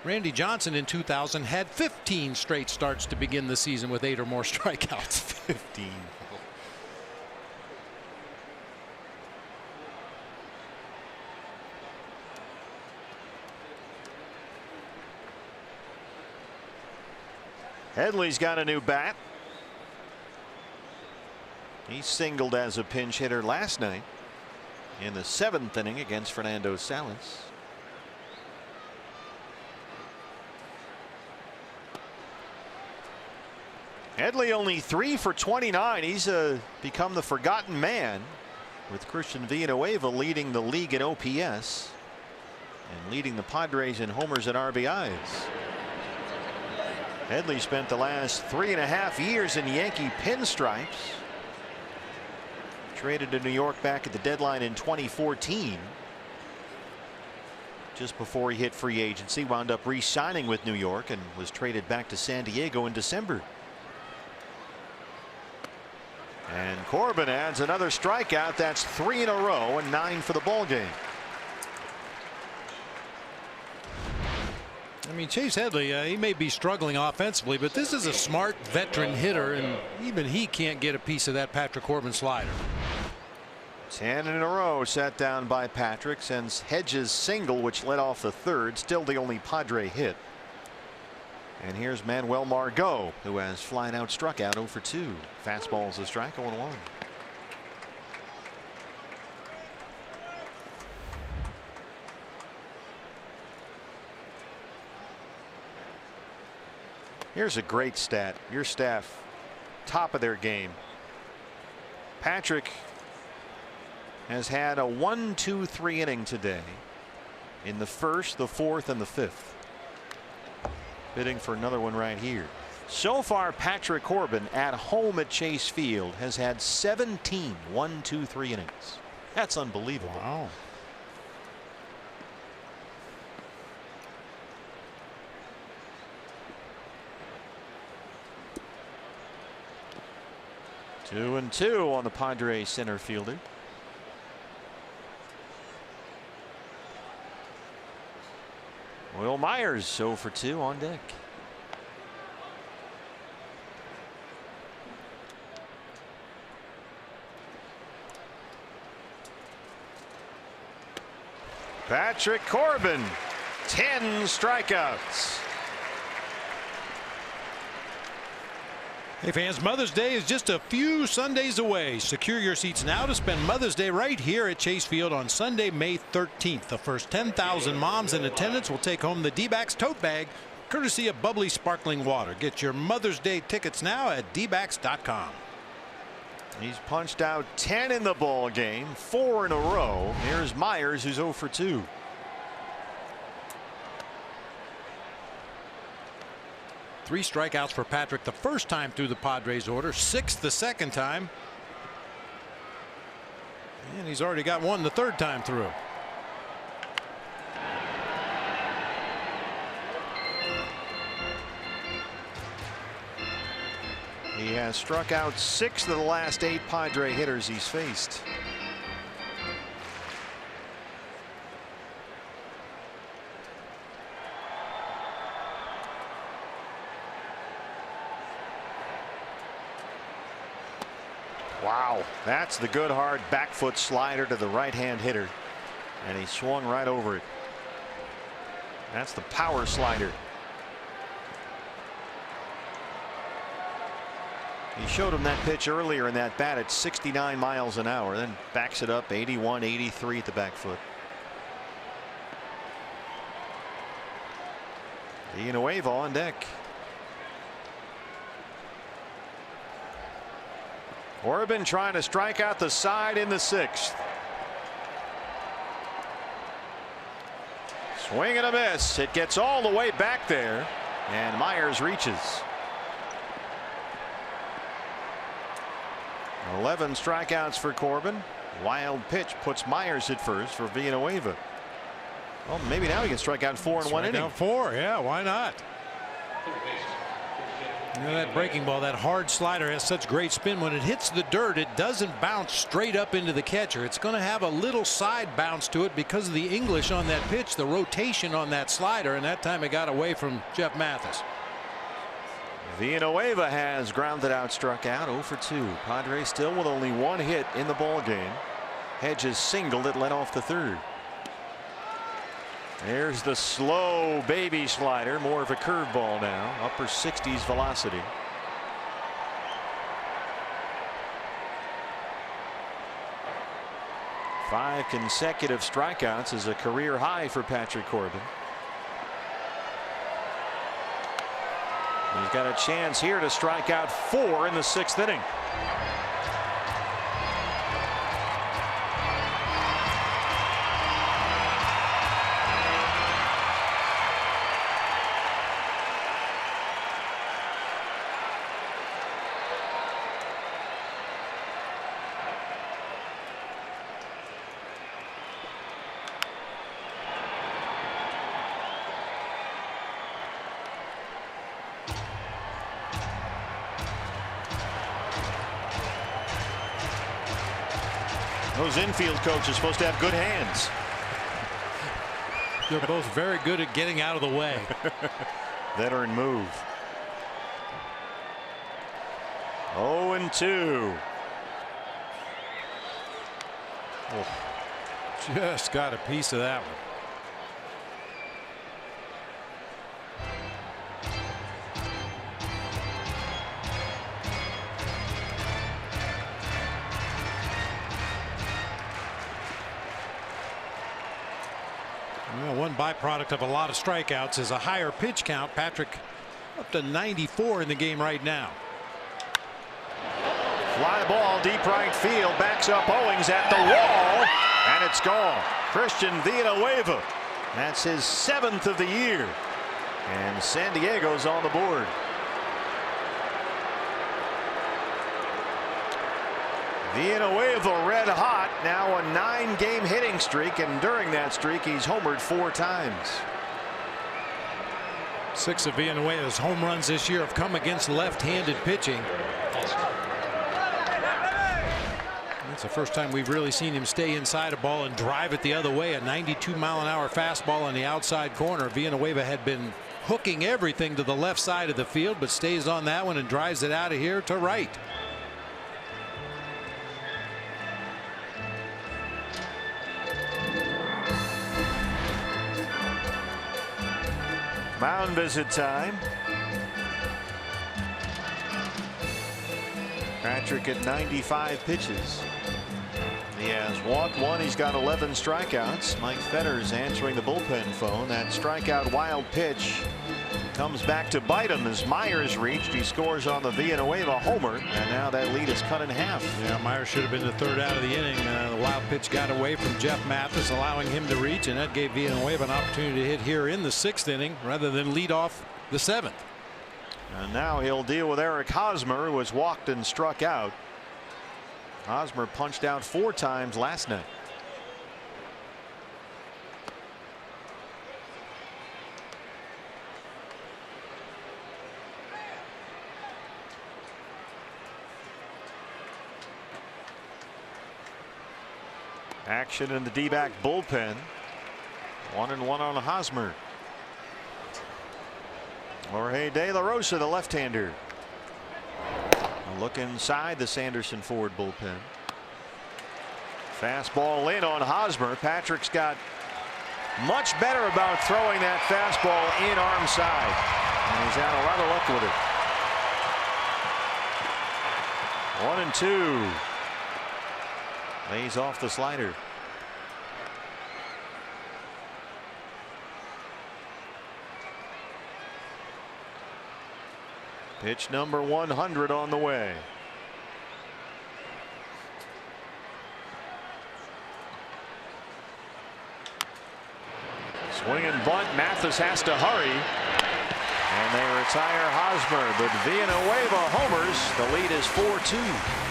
Randy Johnson in 2000 had 15 straight starts to begin the season with 8 or more strikeouts. 15. Headley's got a new bat. He singled as a pinch hitter last night in the 7th inning against Fernando Salas. Headley only 3 for 29. He's become the forgotten man, with Christian Villanueva leading the league in OPS and leading the Padres in homers and RBIs. Headley spent the last 3.5 years in Yankee pinstripes. Traded to New York back at the deadline in 2014. Just before he hit free agency, wound up re-signing with New York and was traded back to San Diego in December. And Corbin adds another strikeout. That's 3 in a row and 9 for the ball game. I mean, Chase Headley, he may be struggling offensively, but this is a smart veteran hitter, and even he can't get a piece of that Patrick Corbin slider. 10 in a row set down by Patrick since Hedges' single, which led off the 3rd, still the only Padre hit. And here's Manuel Margot, who has flying out struck out 0 for 2. Fastball's a strike, 0-1. Here's a great stat. Your staff, top of their game. Patrick has had a 1-2-3 inning today in the 1st, the 4th, and the 5th. Bidding for another one right here. So far, Patrick Corbin at home at Chase Field has had 17 1-2-3 innings. That's unbelievable. Wow. Two and 2 on the Padres center fielder. Will Myers 0 for 2 on deck. Patrick Corbin, 10 strikeouts. Hey fans, Mother's Day is just a few Sundays away. Secure your seats now to spend Mother's Day right here at Chase Field on Sunday, May 13th. The first 10,000 moms in attendance will take home the D-backs tote bag, courtesy of bubbly sparkling water. Get your Mother's Day tickets now at dbacks.com. He's punched out 10 in the ball game, 4 in a row. Here's Myers, who's 0 for 2. Three strikeouts for Patrick the first time through the Padres order, 6 the second time. And he's already got 1 the third time through. He has struck out 6 of the last 8 Padre hitters he's faced. Wow, that's the good hard back foot slider to the right hand hitter, and he swung right over it. That's the power slider. He showed him that pitch earlier in that bat at 69 miles an hour, then backs it up 81, 83 at the back foot. Villanueva on deck. Corbin trying to strike out the side in the 6th. Swing and a miss. It gets all the way back there, and Myers reaches. 11 strikeouts for Corbin. Wild pitch puts Myers at first for Villanueva. Well, maybe now he can strike out 4 in 1 inning. Out 4, yeah, why not? You know, that breaking ball, that hard slider has such great spin. When it hits the dirt, it doesn't bounce straight up into the catcher. It's going to have a little side bounce to it because of the English on that pitch, the rotation on that slider, and that time it got away from Jeff Mathis. Villanueva has grounded out, struck out, 0 for 2. Padres still with only 1 hit in the ball game. Hedges singled it, led off the 3rd. There's the slow baby slider, more of a curveball now, upper 60s velocity. Five consecutive strikeouts is a career high for Patrick Corbin. He's got a chance here to strike out 4 in the 6th inning. Those infield coaches are supposed to have good hands. They're both very good at getting out of the way. Veteran move. 0-2. Oh, just got a piece of that one. One byproduct of a lot of strikeouts is a higher pitch count. Patrick up to 94 in the game right now. Fly ball deep right field, backs up Owings at the wall, and it's gone. Christian Villanueva, that's his 7th of the year, and San Diego's on the board. Villanueva red hot, now a 9-game hitting streak, and during that streak he's homered 4 times. 6 of Villanueva's home runs this year have come against left-handed pitching. It's the first time we've really seen him stay inside a ball and drive it the other way. A 92-mile-an-hour fastball on the outside corner. Villanueva had been hooking everything to the left side of the field, but stays on that one and drives it out of here to right. Mound visit time. Patrick at 95 pitches. He has walked 1. He's got 11 strikeouts. Mike Fetter's answering the bullpen phone. That strikeout wild pitch comes back to bite him as Myers reached. He scores on the Villanueva homer, and now that lead is cut in half. Yeah, Myers should have been the 3rd out of the inning. The wild pitch got away from Jeff Mathis, allowing him to reach, and that gave Villanueva an opportunity to hit here in the 6th inning rather than lead off the 7th. And now he'll deal with Eric Hosmer, who was walked and struck out. Hosmer punched out 4 times last night. Action in the D-back bullpen. 1-1 on Hosmer. Jorge De La Rosa, the left-hander. A look inside the Sanderson Ford bullpen. Fastball in on Hosmer. Patrick's got much better about throwing that fastball in arm side, and he's had a lot of luck with it. 1-2. Lays off the slider. Pitch number 100 on the way. Swing and bunt. Mathis has to hurry. And they retire Hosmer, but Villanueva homers. The lead is 4-2.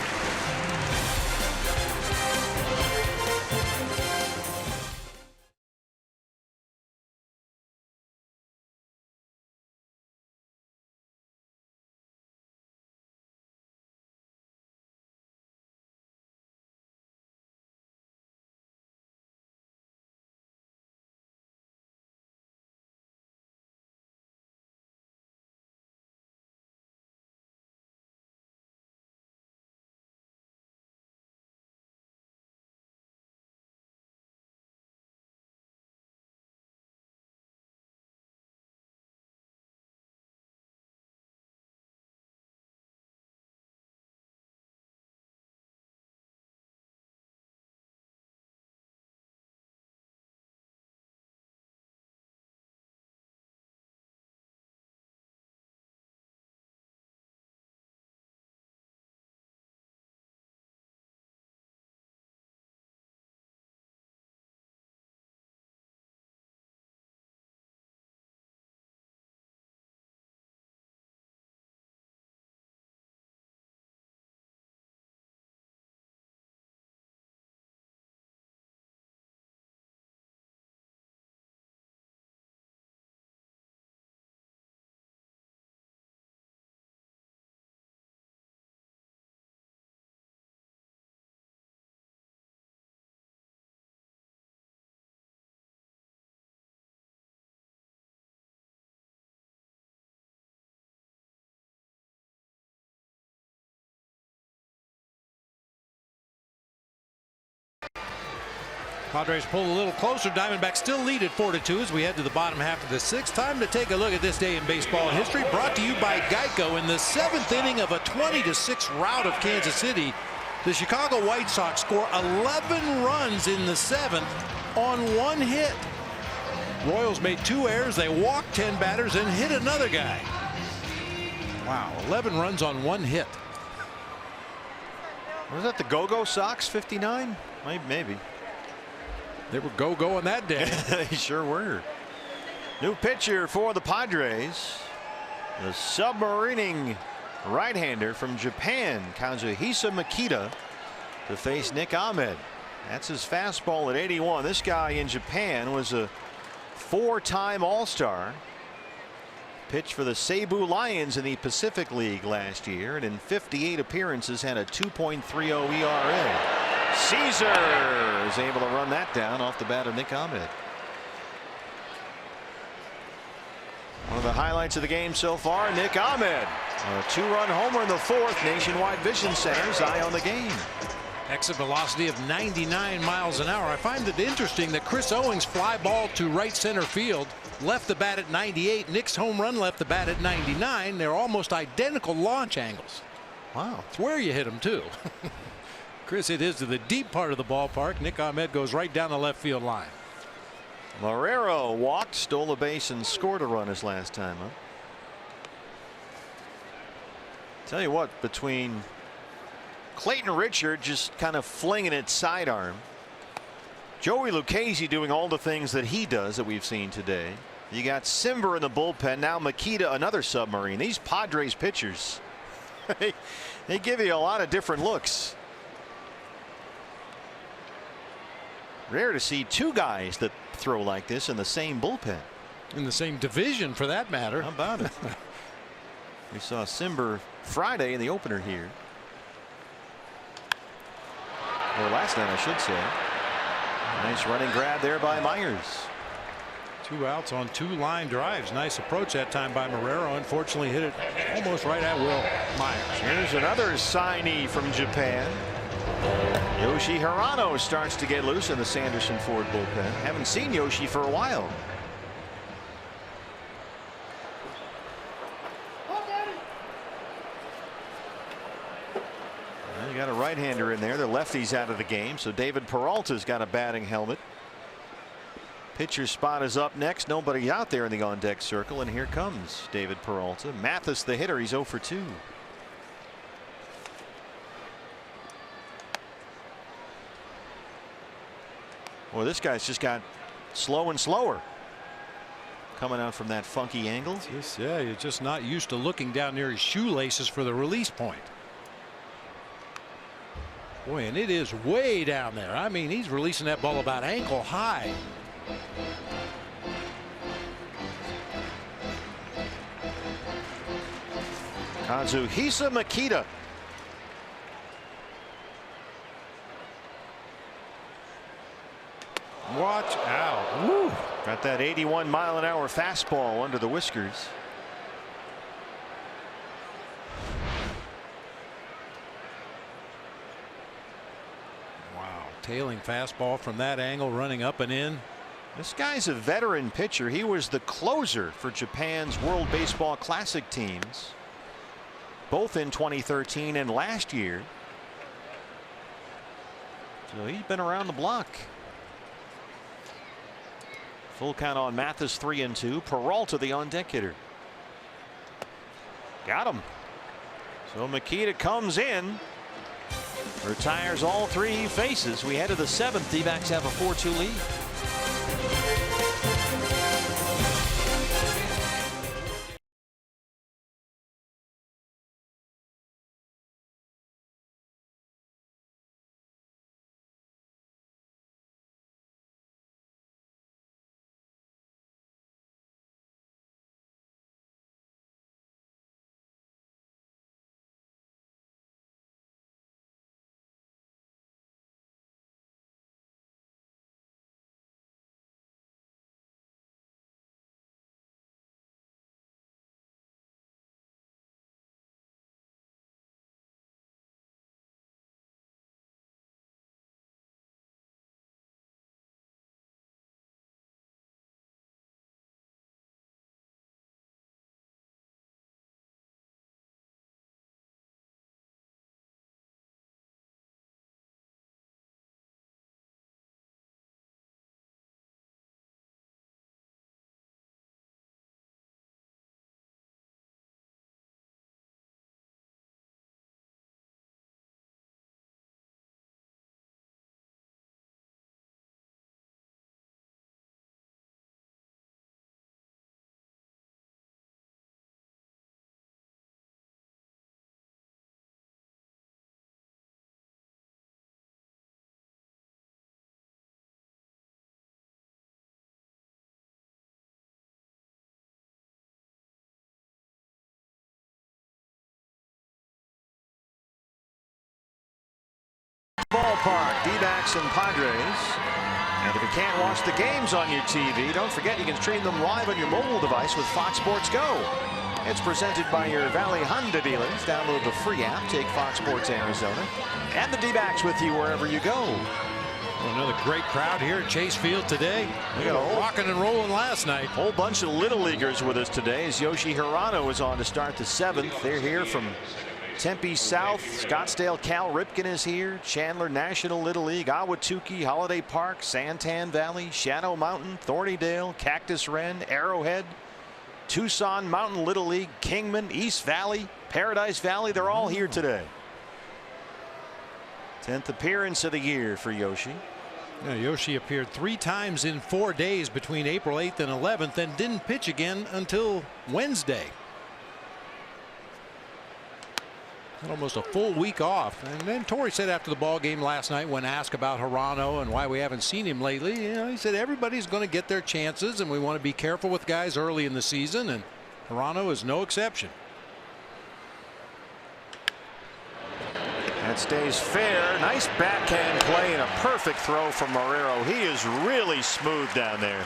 Padres pull a little closer. Diamondbacks still lead at 4-2 as we head to the bottom half of the sixth. Time to take a look at this day in baseball history, brought to you by Geico. In the seventh inning of a 20-6 rout of Kansas City, the Chicago White Sox score 11 runs in the seventh on one hit. Royals made 2 errors. They walked 10 batters and hit another guy. Wow, 11 runs on one hit. Was that the Go-Go Sox 59? Maybe. They were go-go on that day. They sure were. New pitcher for the Padres. The submarining right-hander from Japan, Kazuhisa Makita, to face Nick Ahmed. That's his fastball at 81. This guy in Japan was a 4-time All-Star. Pitched for the Seibu Lions in the Pacific League last year, and in 58 appearances had a 2.30 ERA. Caesar is able to run that down off the bat of Nick Ahmed. One of the highlights of the game so far, Nick Ahmed. A 2-run homer in the fourth. Nationwide Vision Center's eye on the game. Exit velocity of 99 miles an hour. I find it interesting that Chris Owings' fly ball to right center field left the bat at 98. Nick's home run left the bat at 99. They're almost identical launch angles. Wow. It's where you hit them too. Chris hit his to the deep part of the ballpark. Nick Ahmed goes right down the left field line. Marrero walked, stole a base, and scored a run his last time up. Tell you what, between Clayton Richard just kind of flinging it sidearm, Joey Lucchesi doing all the things that he does that we've seen today. You got Simber in the bullpen. Now Makita, another submarine. These Padres pitchers, they give you a lot of different looks. Rare to see 2 guys that throw like this in the same bullpen. In the same division, for that matter. How about it? We saw Simber Friday in the opener here. Or last night, I should say. Nice running grab there by Myers. 2 outs on 2 line drives. Nice approach that time by Marrero. Unfortunately hit it almost right at Will Myers. Here's another signee from Japan. Yoshi Hirano starts to get loose in the Sanderson Ford bullpen. Haven't seen Yoshi for a while. Well, you got a right-hander in there. The lefty's out of the game, so David Peralta's got a batting helmet. Pitcher's spot is up next. Nobody out there in the on-deck circle, and here comes David Peralta. Mathis, the hitter, he's 0 for 2. Well, this guy's just got slow and slower. coming out from that funky angle. Yeah, you're just not used to looking down near his shoelaces for the release point. Boy, and it is way down there. I mean, he's releasing that ball about ankle high. Kazuhisa Makita. Watch out. Woo. Got that 81-mile-an-hour fastball under the whiskers. Wow. Tailing fastball from that angle, running up and in. This guy's a veteran pitcher. He was the closer for Japan's World Baseball Classic teams, both in 2013 and last year. So he's been around the block. Full count on Mathis, 3-2. Peralta, the on-deck hitter. Got him. So Makita comes in, retires all three he faces. We head to the 7th. D-backs have a 4-2 lead. Ballpark, D-backs and Padres. And if you can't watch the games on your TV, don't forget you can stream them live on your mobile device with Fox Sports Go. It's presented by your Valley Honda dealers. Download the free app, take Fox Sports Arizona, and the D-backs with you wherever you go. Well, another great crowd here at Chase Field today. We got a rocking and rolling last night. Whole bunch of little leaguers with us today as Yoshi Hirano is on to start the 7th. They're here from Tempe South. Scottsdale Cal Ripken is here. Chandler National Little League, Ahwatukee, Holiday Park, Santan Valley, Shadow Mountain, Thornydale, Cactus Wren, Arrowhead, Tucson Mountain Little League, Kingman, East Valley, Paradise Valley. They're all here today. 10th appearance of the year for Yoshi. Yeah, Yoshi appeared 3 times in 4 days between April 8th and 11th and didn't pitch again until Wednesday. Had almost a full week off. And then Torrey said after the ball game last night, when asked about Hirano and why we haven't seen him lately, he said everybody's going to get their chances and we want to be careful with guys early in the season, and Hirano is no exception. That stays fair. Nice backhand play and a perfect throw from Marrero. He is really smooth down there.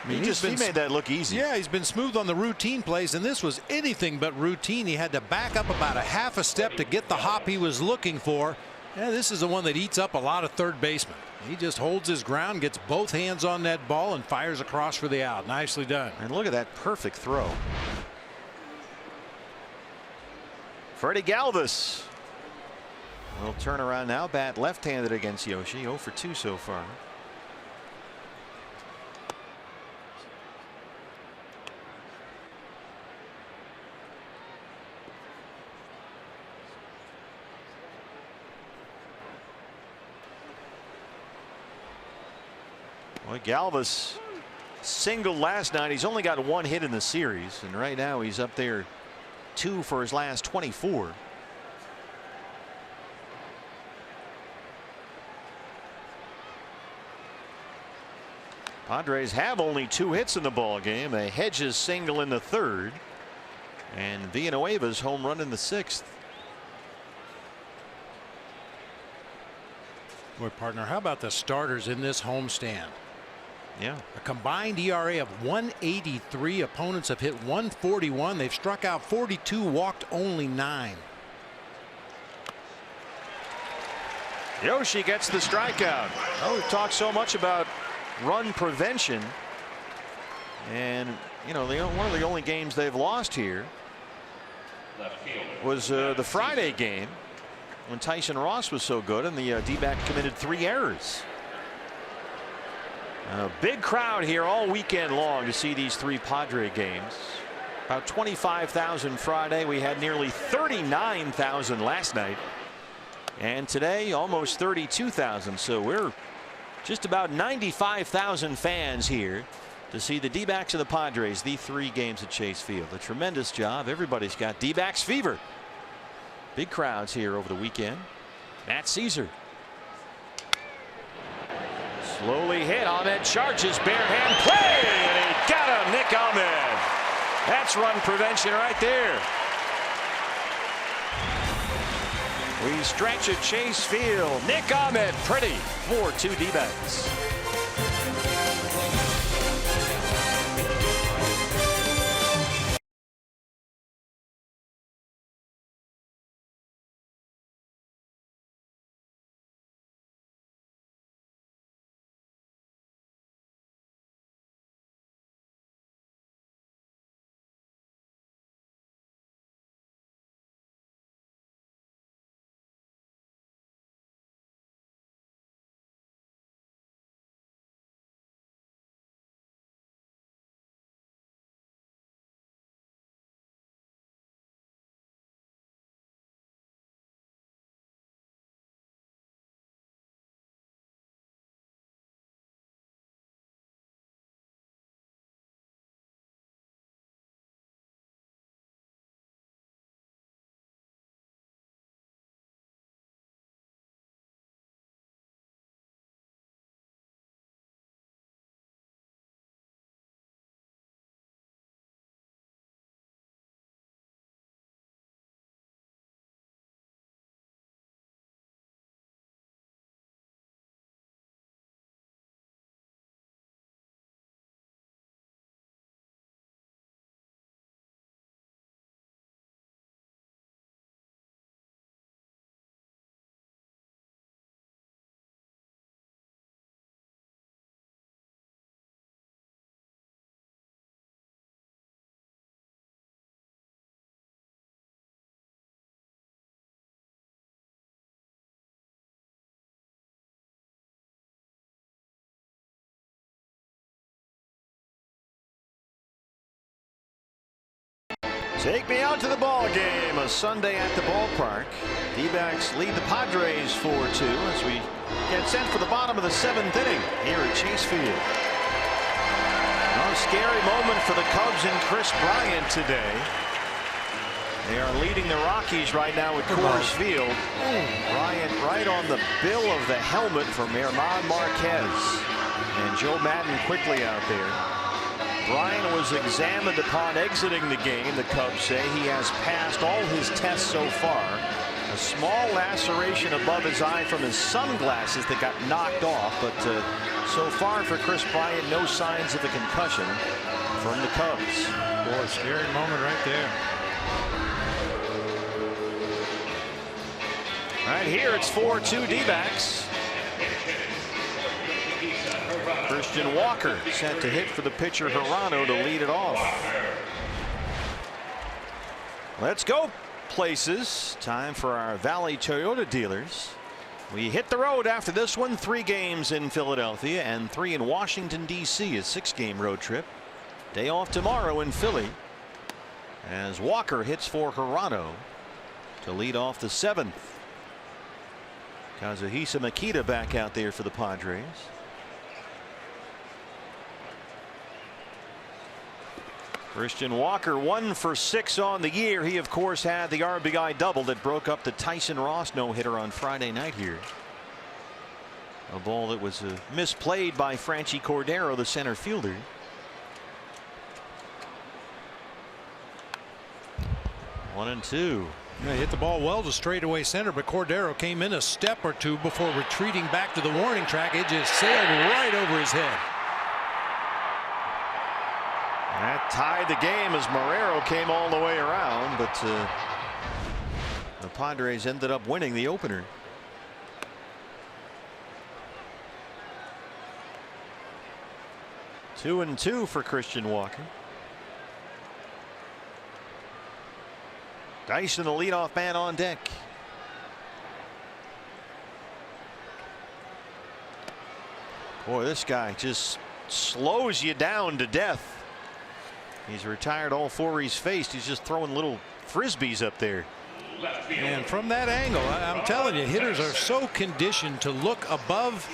He made that look easy. Yeah, he's been smooth on the routine plays, and this was anything but routine. He had to back up about a half a step to get the hop he was looking for. Yeah, this is the one that eats up a lot of third basemen. He just holds his ground, gets both hands on that ball, and fires across for the out. Nicely done. And look at that perfect throw. Freddie Galvis will turn around now. Bat left-handed against Yoshi. 0 for 2 so far. Boy, Galvis single last night. He's only got 1 hit in the series, and right now he's up there 2 for his last 24. Padres have only 2 hits in the ball game. A Hedges single in the 3rd, and Villanueva's home run in the 6th. Boy, partner, how about the starters in this homestand? Yeah. A combined ERA of 183. Opponents have hit 141. They've struck out 42, walked only 9. Yoshi gets the strikeout. Oh, we've talked so much about run prevention, and you know, one of the only games they've lost here was the Friday game when Tyson Ross was so good and the D-back committed 3 errors. A big crowd here all weekend long to see these 3 Padre games. About 25,000 Friday. We had nearly 39,000 last night, and today almost 32,000. So we're just about 95,000 fans here to see the D-backs and the Padres, the 3 games at Chase Field. A tremendous job. Everybody's got D-backs fever. Big crowds here over the weekend. Matt Caesar. Slowly hit. Ahmed charges, bare hand play, and he got him. Nick Ahmed. That's run prevention right there. We stretch at Chase Field. Nick Ahmed, pretty for 2 D-backs. Take me out to the ball game. A Sunday at the ballpark. D-backs lead the Padres 4-2 as we get set for the bottom of the 7th inning here at Chase Field. A scary moment for the Cubs and Chris Bryant today. They are leading the Rockies right now at Coors Field. Bryant right on the bill of the helmet from Herman Marquez. And Joe Madden quickly out there. Bryant was examined upon exiting the game. The Cubs say he has passed all his tests so far. A small laceration above his eye from his sunglasses that got knocked off, but so far for Chris Bryant, no signs of a concussion from the Cubs. Boy, scary moment right there. Right here, it's 4-2 D-backs. Christian Walker set to hit for the pitcher Hirano to lead it off. Let's go places. Time for our Valley Toyota dealers. We hit the road after this one. 3 games in Philadelphia and 3 in Washington, D.C. A 6-game road trip. Day off tomorrow in Philly as Walker hits for Hirano to lead off the 7th. Kazuhisa Makita back out there for the Padres. Christian Walker 1 for 6 on the year. He of course had the RBI double that broke up the Tyson Ross no-hitter on Friday night here. A ball that was misplayed by Franchi Cordero, the center fielder. 1-2. Yeah, he hit the ball well to straightaway center, but Cordero came in a step or two before retreating back to the warning track. It just sailed right over his head. That tied the game as Marrero came all the way around, but the Padres ended up winning the opener. 2-2 for Christian Walker. Dyson, the leadoff man, on deck. Boy, this guy just slows you down to death. He's retired all 4 he's faced. He's just throwing little frisbees up there. And from that angle, I'm telling you, hitters are so conditioned to look above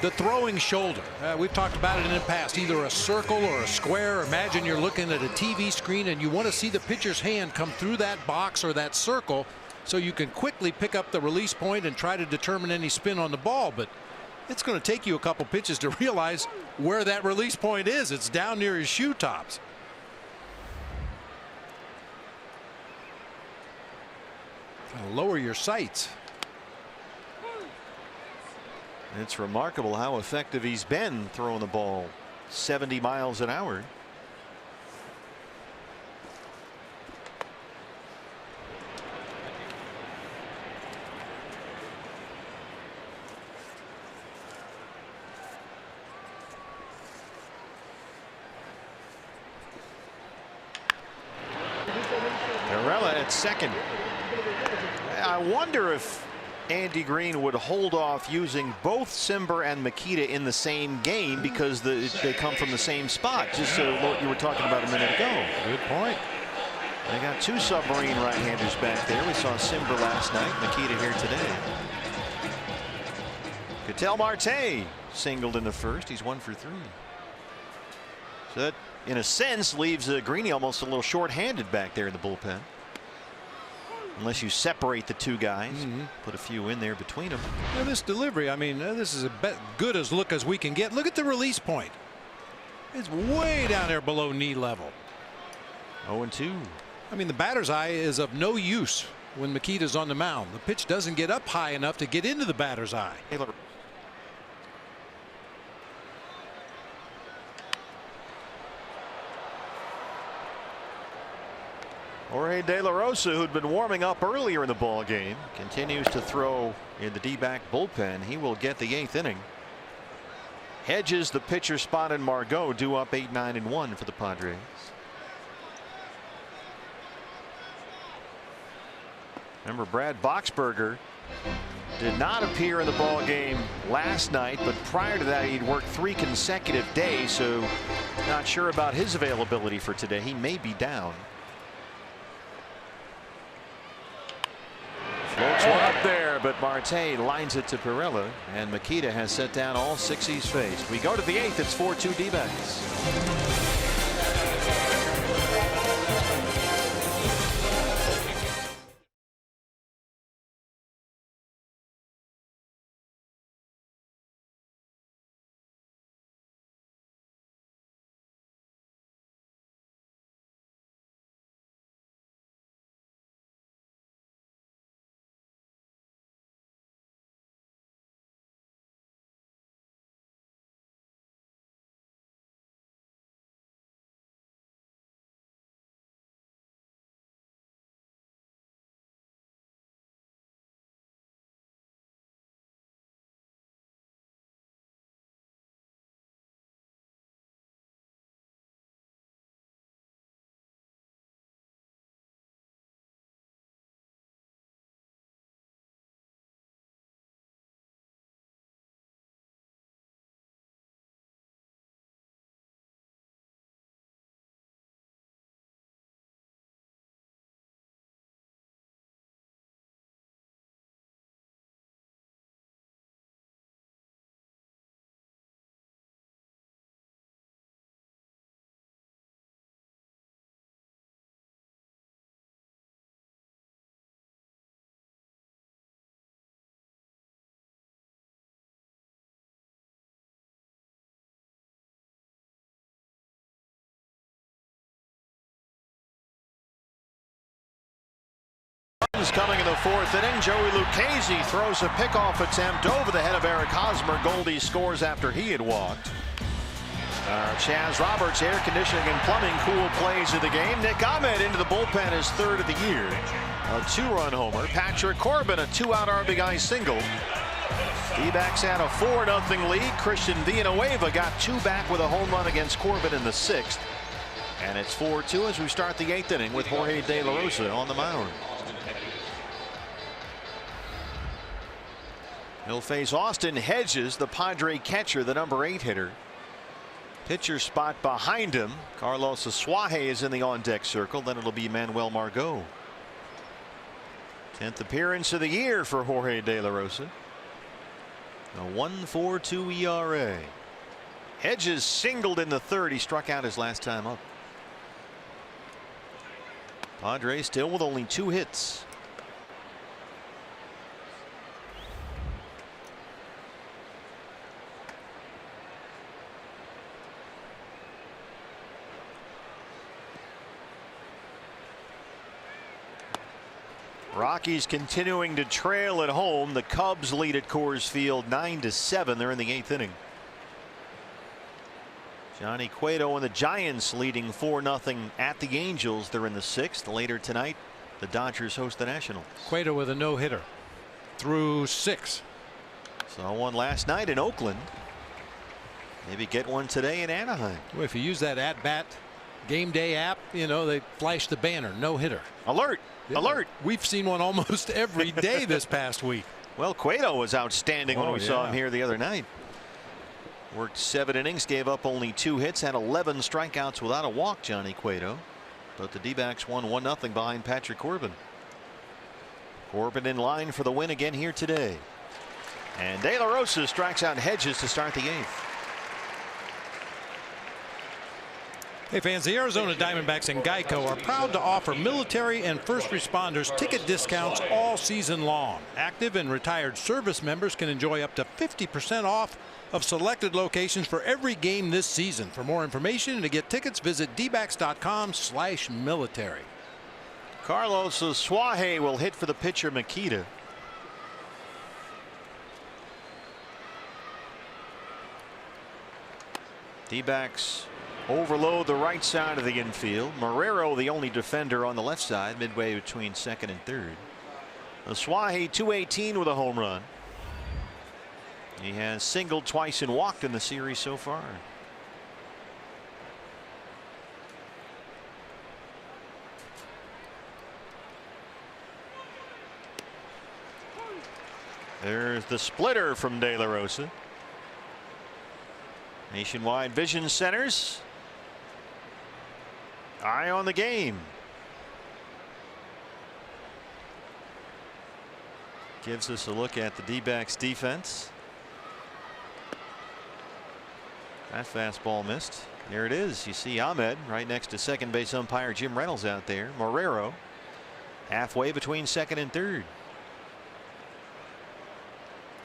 the throwing shoulder. We've talked about it in the past, either a circle or a square. Imagine you're looking at a TV screen and you want to see the pitcher's hand come through that box or that circle so you can quickly pick up the release point and try to determine any spin on the ball. But it's going to take you a couple pitches to realize where that release point is. It's down near his shoe tops. Lower your sights. It's remarkable how effective he's been throwing the ball 70 miles an hour. Perella at second. I wonder if Andy Green would hold off using both Simber and Makita in the same game because they come from the same spot, just what you were talking about a minute ago. Good point. They got 2 submarine right-handers back there. We saw Simber last night, Makita here today. Ketel Marte singled in the first. He's 1 for 3. So that, in a sense, leaves Greeny almost a little short-handed back there in the bullpen. Unless you separate the 2 guys, put a few in there between them. Now this delivery, I mean, this is good as look as we can get. Look at the release point. It's way down there below knee level. 0-2. I mean, the batter's eye is of no use when Makita's on the mound. The pitch doesn't get up high enough to get into the batter's eye. Jorge De La Rosa, who'd been warming up earlier in the ball game, continues to throw in the D-back bullpen. He will get the 8th inning. Hedges, the pitcher spot in Margot, due up 8-9-1 for the Padres. Remember, Brad Boxberger did not appear in the ball game last night, but prior to that he'd worked 3 consecutive days, so not sure about his availability for today. He may be down. Floats one up there, but Marte lines it to Perella, and Makita has set down all 6 he's faced. We go to the 8th. It's 4-2 D-backs. is coming in the fourth inning. Joey Lucchese throws a pickoff attempt over the head of Eric Hosmer. Goldie scores after he had walked. Chaz Roberts, air conditioning and plumbing, cool plays of the game. Nick Ahmed into the bullpen, his third of the year. A 2-run homer. Patrick Corbin, a 2-out RBI single. D-backs had a 4-0 lead. Christian Villanueva got 2 back with a home run against Corbin in the 6th. And it's 4-2 as we start the 8th inning with Jorge De La Rosa on the mound. He'll face Austin Hedges, the Padre catcher, the number 8 hitter. Pitcher spot behind him. Carlos Asuaje is in the on-deck circle. Then it'll be Manuel Margot. 10th appearance of the year for Jorge De La Rosa. A 1.42 ERA. Hedges singled in the 3rd. He struck out his last time up. Padres still with only 2 hits. Rockies continuing to trail at home. The Cubs lead at Coors Field 9-7. They're in the 8th inning. Johnny Cueto and the Giants leading 4-0 at the Angels. They're in the 6th. Later tonight, the Dodgers host the Nationals. Cueto with a no-hitter through 6. Saw one last night in Oakland. Maybe get one today in Anaheim. Well, if you use that at-bat game day app, you know, they flash the banner, no-hitter. Alert. Yeah, alert. We've seen one almost every day this past week. Well, Cueto was outstanding when we saw him here the other night. Worked 7 innings, gave up only 2 hits, had 11 strikeouts without a walk, Johnny Cueto. But the D-backs won 1-0 behind Patrick Corbin. Corbin in line for the win again here today. And De La Rosa strikes out Hedges to start the 8th. Hey fans, the Arizona Diamondbacks and Geico are proud to offer military and first responders ticket discounts all season long. Active and retired service members can enjoy up to 50% off of selected locations for every game this season. For more information and to get tickets, visit dbacks.com/military. Carlos Asuaje will hit for the pitcher Makita. D-backs overload the right side of the infield. Marrero the only defender on the left side, midway between 2nd and 3rd. Asuaje 218 with a home run. He has singled twice and walked in the series so far. There's the splitter from De La Rosa. Nationwide Vision Centers. Eye on the game. Gives us a look at the D-backs defense. That fastball missed. There it is. You see Ahmed right next to second base umpire Jim Reynolds out there. Marrero halfway between 2nd and 3rd.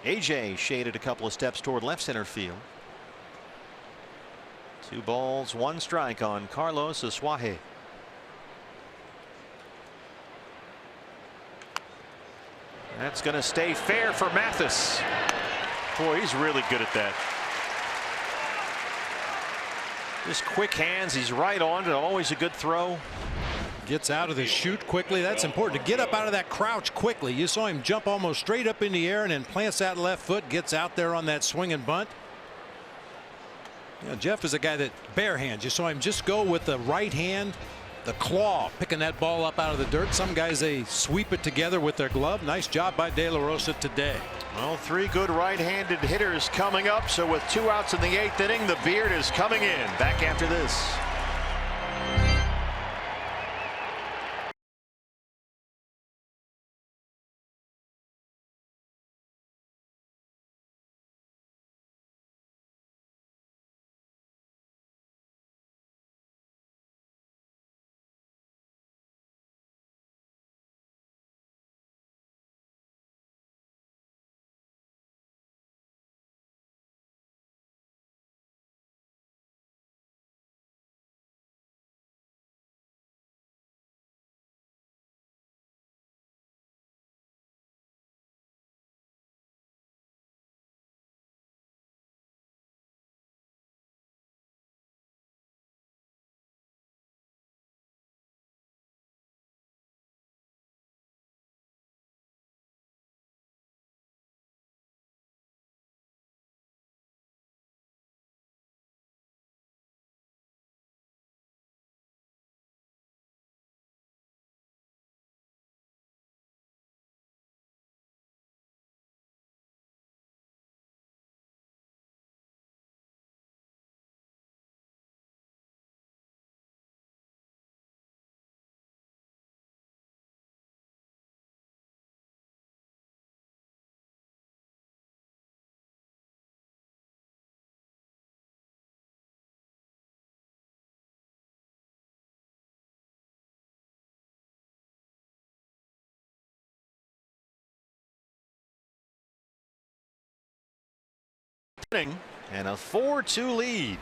AJ shaded a couple of steps toward left center field. 2 balls, 1 strike on Carlos Asuaje. That's going to stay fair for Mathis. Boy, he's really good at that. Just quick hands. He's right on it. Always a good throw. Gets out of the chute quickly. That's important to get up out of that crouch quickly. You saw him jump almost straight up in the air and then plants that left foot, gets out there on that swing and bunt. Jeff is a guy that bare hands. You saw him just go with the right hand, the claw, picking that ball up out of the dirt. Some guys, they sweep it together with their glove. Nice job by De La Rosa today. Well, 3 good right-handed hitters coming up. So with 2 outs in the 8th inning, the Beard is coming in. Back after this. And a 4-2 lead.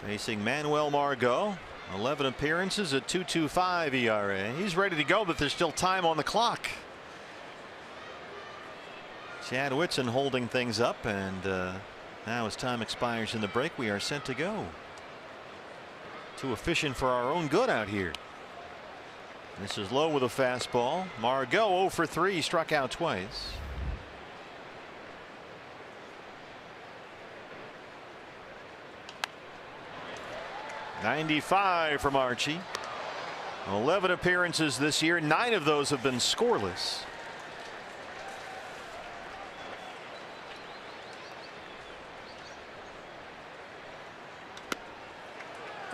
Facing Manuel Margot. 11 appearances at 2.25 ERA. He's ready to go, but there's still time on the clock. Chad Whitson holding things up, and now as time expires in the break, we are set to go. Too efficient for our own good out here. This is low with a fastball. Margot 0 for 3, struck out twice. .95 from Archie. 11 appearances this year. 9 of those have been scoreless.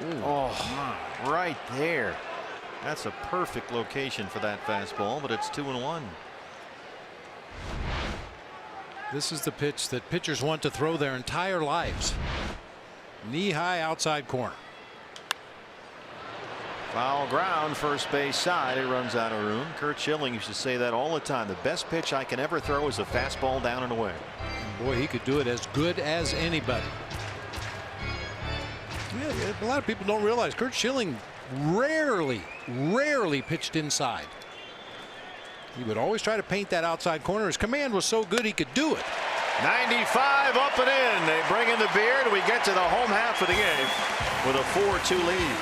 Ooh, oh, right there. That's a perfect location for that fastball, but it's 2-1. This is the pitch that pitchers want to throw their entire lives. Knee-high outside corner. Foul ground, first base side. It runs out of room. Curt Schilling used to say that all the time. The best pitch I can ever throw is a fastball down and away. Boy, he could do it as good as anybody. Yeah, a lot of people don't realize Curt Schilling rarely pitched inside. He would always try to paint that outside corner. His command was so good he could do it. 95 up and in. They bring in the beard. We get to the home half of the game with a 4-2 lead.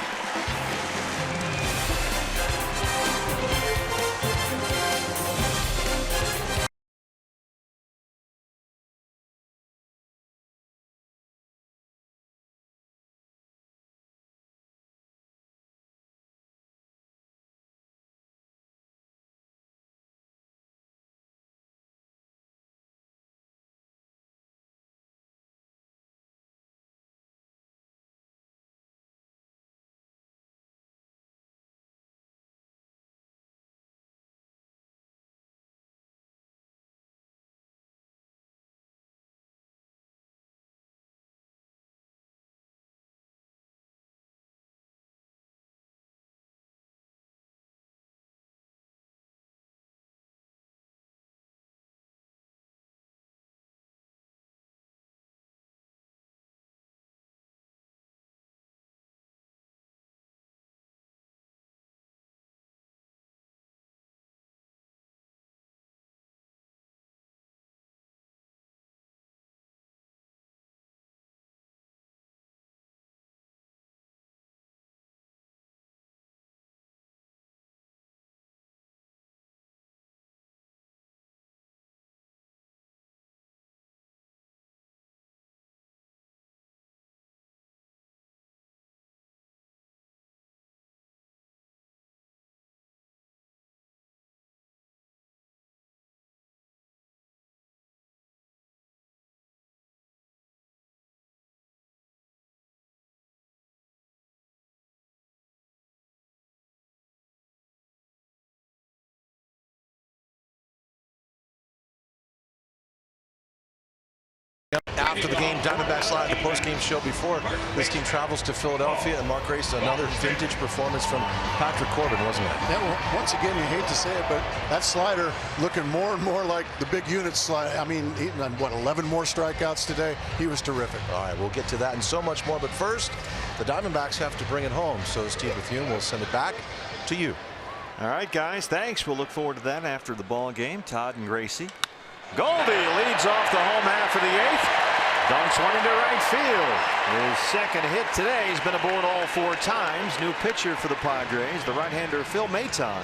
After the game, Diamondbacks Live, the post-game show before this team travels to Philadelphia, and Mark Grace, another vintage performance from Patrick Corbin, wasn't it? Yeah, well, once again, you hate to say it, but that slider looking more and more like the big unit slide. I mean, he, what, 11 more strikeouts today? He was terrific. All right, we'll get to that and so much more, but first, the Diamondbacks have to bring it home, so Steve Bethune will send it back to you. All right, guys, thanks. We'll look forward to that after the ball game. Todd and Gracie. Goldie leads off the home half of the 8th. Dunks one into right field. His second hit today. He's been aboard all 4 times. New pitcher for the Padres, the right-hander Phil Maton.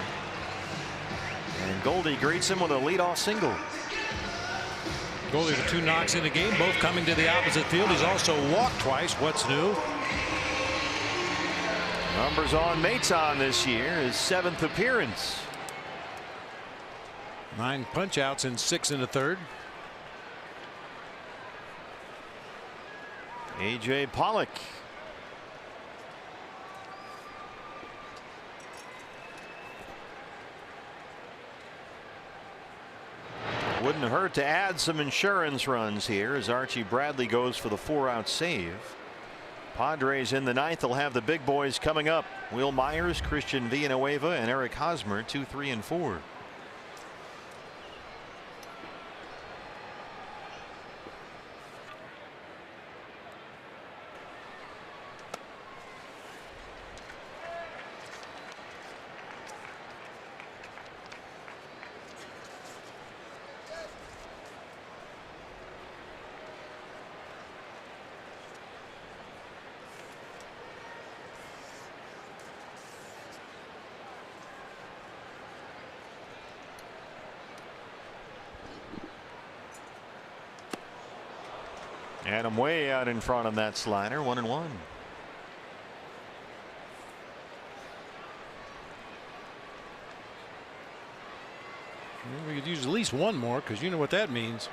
And Goldie greets him with a leadoff single. Goldie with 2 knocks in the game, both coming to the opposite field. He's also walked twice. What's new? Numbers on Maton this year, his 7th appearance. 9 punch-outs in 6 1/3. A.J. Pollock. Wouldn't hurt to add some insurance runs here as Archie Bradley goes for the 4-out save. Padres in the 9th will have the big boys coming up. Will Myers, Christian Villanueva, and Eric Hosmer 2, 3, and 4. And I'm way out in front on that slider. 1-1. We could use at least one more, because you know what that means.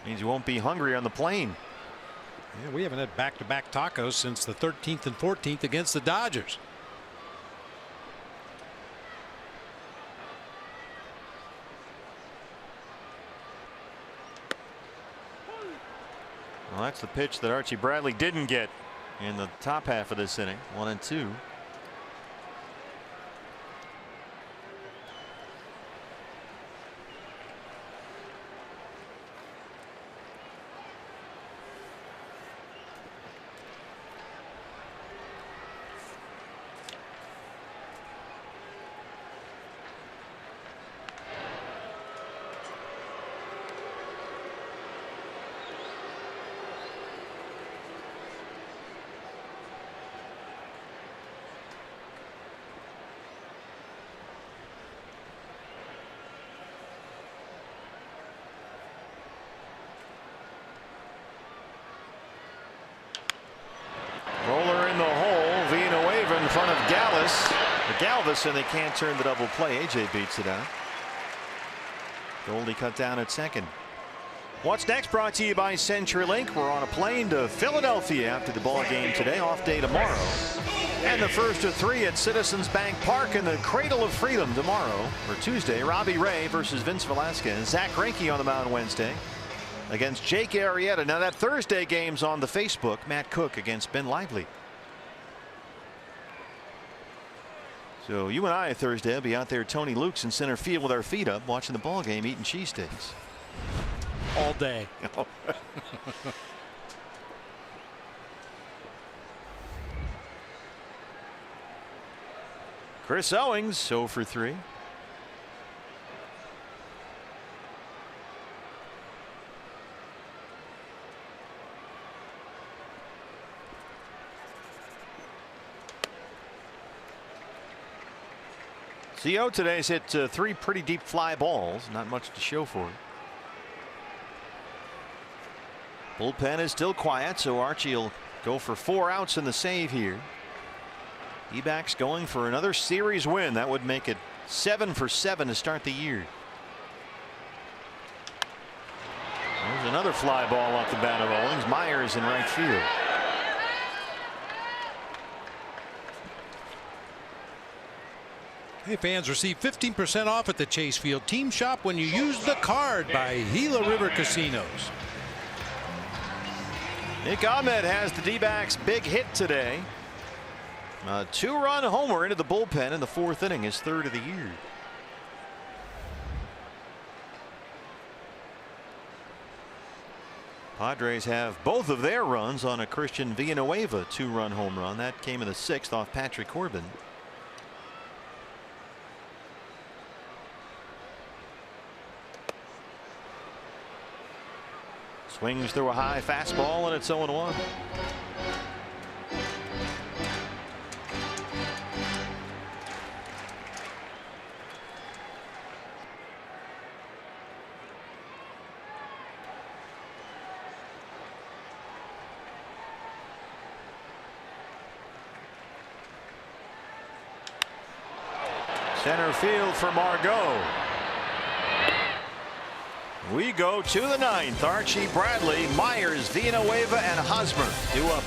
Means you won't be hungry on the plane. Yeah, we haven't had back-to-back tacos since the 13th and 14th against the Dodgers. Well, that's the pitch that Archie Bradley didn't get in the top half of this inning. 1-2. Roller in the hole. Villanueva in front of Galvis, and they can't turn the double play. AJ beats it out. Goldie cut down at second. What's next? Brought to you by CenturyLink. We're on a plane to Philadelphia after the ball game today. Off day tomorrow. And the first of 3 at Citizens Bank Park in the Cradle of Freedom tomorrow. For Tuesday, Robbie Ray versus Vince Velasquez. Zach Greinke on the mound Wednesday against Jake Arrieta. Now that Thursday game's on the Facebook. Matt Cook against Ben Lively. So you and I Thursday will be out there, Tony Luke's in center field with our feet up, watching the ball game, eating cheesesteaks all day. Chris Owings 0 for 3. CO today's hit 3 pretty deep fly balls. Not much to show for it. Bullpen is still quiet, so Archie will go for 4 outs in the save here. D-backs going for another series win. That would make it 7 for 7 to start the year. There's another fly ball off the bat of Owings. Myers in right field. Hey, fans, receive 15% off at the Chase Field Team Shop when you use the card by Gila River Casinos. Nick Ahmed has the D-backs big hit today. A 2-run homer into the bullpen in the 4th inning, his 3rd of the year. Padres have both of their runs on a Christian Villanueva 2-run home run. That came in the 6th off Patrick Corbin. Swings through a high fastball, and it's 0-1. Center field for Margot. We go to the 9th. Archie Bradley, Myers, Villanueva, and Hosmer due up.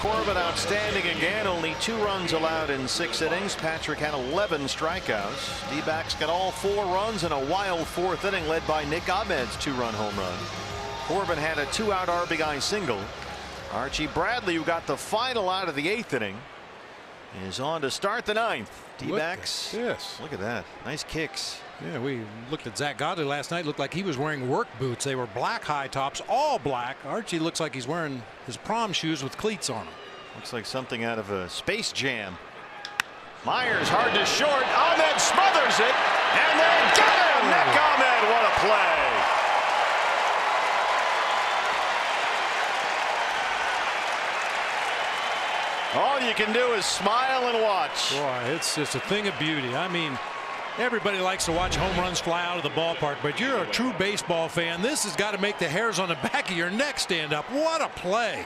Corbin outstanding again. Only 2 runs allowed in 6 innings. Patrick had 11 strikeouts. D-backs got all 4 runs in a wild 4th inning led by Nick Ahmed's 2-run home run. Corbin had a 2-out RBI single. Archie Bradley, who got the final out of the 8th inning, is on to start the 9th. D-backs. Yes. Look at that. Nice kicks. Yeah, we looked at Zach Godley last night. Looked like he was wearing work boots. They were black high tops, all black. Archie looks like he's wearing his prom shoes with cleats on them. Looks like something out of a Space Jam. Myers hard to short. Ahmed smothers it, and they got him. Nick Ahmed, what a play. All you can do is smile and watch. Boy, it's just a thing of beauty. I mean, everybody likes to watch home runs fly out of the ballpark, but you're a true baseball fan. This has got to make the hairs on the back of your neck stand up. What a play.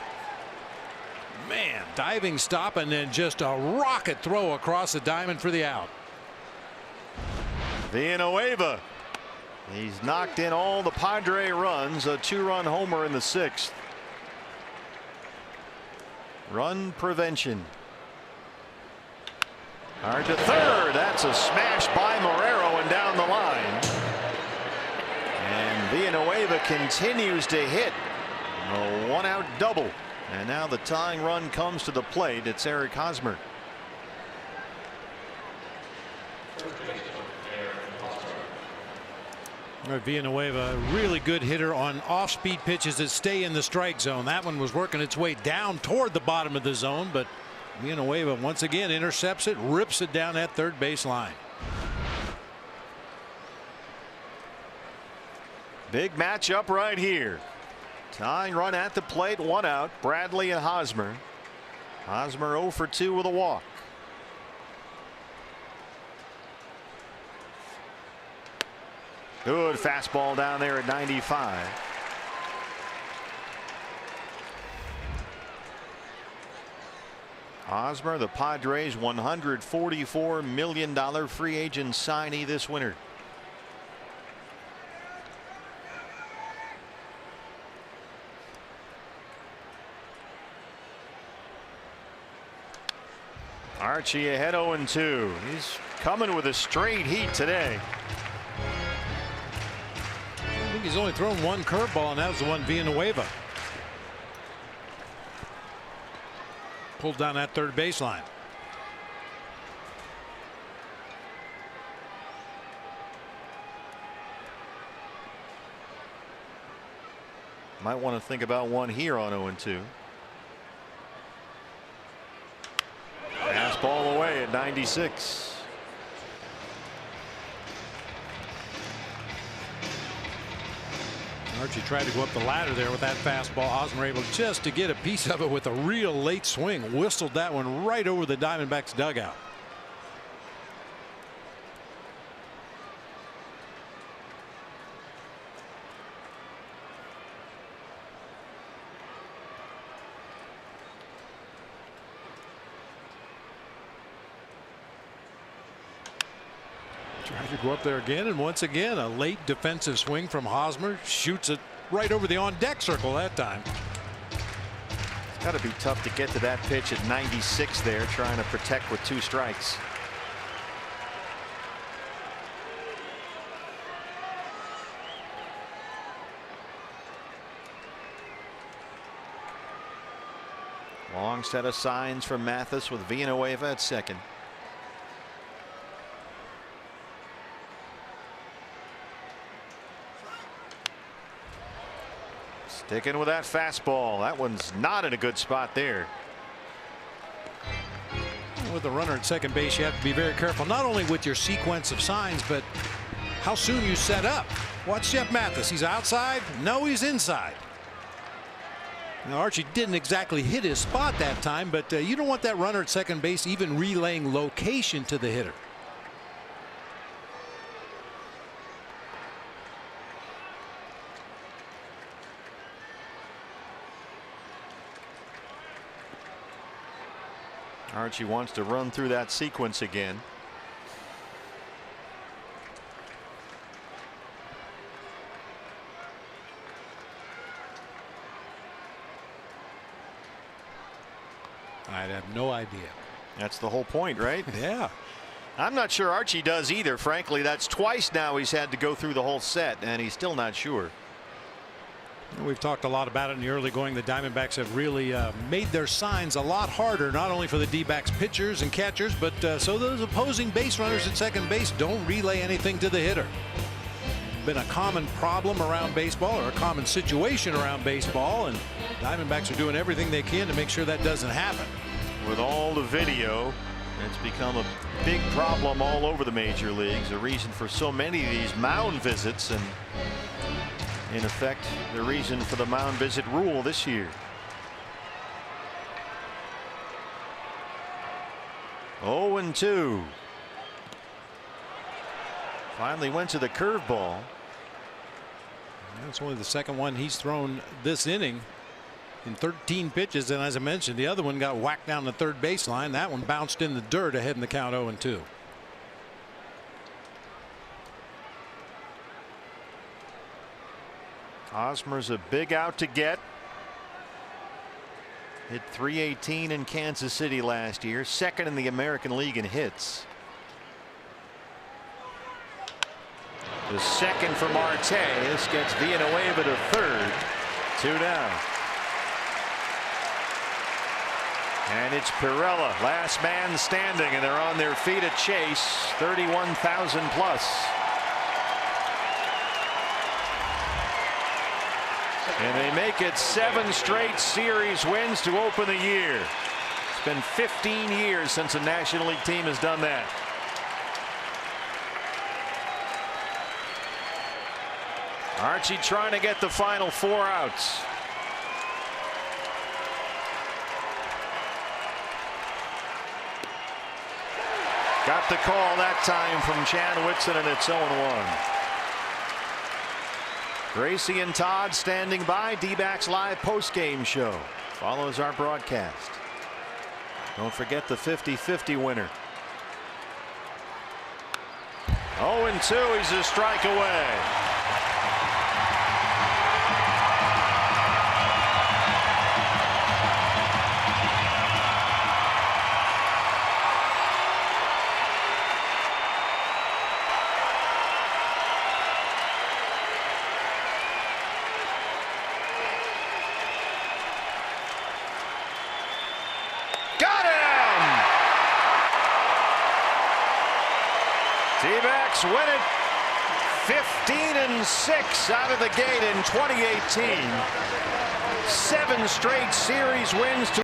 Man, diving stop and then just a rocket throw across the diamond for the out. Villanueva. He's knocked in all the Padre runs. A 2-run homer in the 6th. Run prevention. Hard to third. That's a smash by Marrero and down the line. And Villanueva continues to hit. A 1-out double. And now the tying run comes to the plate. It's Eric Hosmer. Villanueva, a really good hitter on off-speed pitches that stay in the strike zone. That one was working its way down toward the bottom of the zone, but Villanueva once again intercepts it, rips it down that third base line. Big matchup right here. Tying run at the plate, 1 out. Bradley and Hosmer. Hosmer 0 for 2 with a walk. Good fastball down there at 95. Hosmer, the Padres' $144 million free agent signee this winter. Archie ahead 0-2. He's coming with a straight heat today. I think he's only thrown 1 curveball, and that was the one Villanueva pulled down that third baseline. Might want to think about one here on 0-2. Fastball away at 96. Archie tried to go up the ladder there with that fastball. Hosmer able just to get a piece of it with a real late swing. Whistled that one right over the Diamondbacks dugout. Tried to go up there again, and once again a late defensive swing from Hosmer. Shoots it right over the on-deck circle that time. It's got to be tough to get to that pitch at 96 there, trying to protect with 2 strikes. Long set of signs from Mathis with Villanueva at second. Sticking with that fastball. That one's not in a good spot there. With the runner at second base, you have to be very careful, not only with your sequence of signs, but how soon you set up. Watch Jeff Mathis. He's outside. No, he's inside. Now, Archie didn't exactly hit his spot that time, but you don't want that runner at second base even relaying location to the hitter. Archie wants to run through that sequence again. I have no idea. That's the whole point, right? Yeah. I'm not sure Archie does either. Frankly, that's twice now he's had to go through the whole set, and he's still not sure. We've talked a lot about it in the early going. The Diamondbacks have really made their signs a lot harder, not only for the D-backs pitchers and catchers, but so those opposing base runners at second base don't relay anything to the hitter. Been a common problem around baseball, or a common situation around baseball, and Diamondbacks are doing everything they can to make sure that doesn't happen. With all the video, it's become a big problem all over the major leagues. A reason for so many of these mound visits, and in effect the reason for the mound visit rule this year. 0-2. Finally went to the curveball. That's only the second one he's thrown this inning in 13 pitches, and as I mentioned, the other one got whacked down the third baseline. That one bounced in the dirt ahead in the count 0-2. Hosmer's a big out to get. Hit .318 in Kansas City last year, second in the American League in hits. The second for Marte. This gets Villanueva to third. 2 down. And it's Pirella, last man standing, and they're on their feet at Chase. 31,000 plus. And they make it 7 straight series wins to open the year. It's been 15 years since a National League team has done that. Archie trying to get the final 4 outs. Got the call that time from Chan Whitson, and it's 0-1. Gracie and Todd standing by. D-backs live post-game show follows our broadcast. Don't forget the 50-50 winner. 0-2. He's a strike away. D-backs win it 15-6 out of the gate in 2018. 7 straight series wins to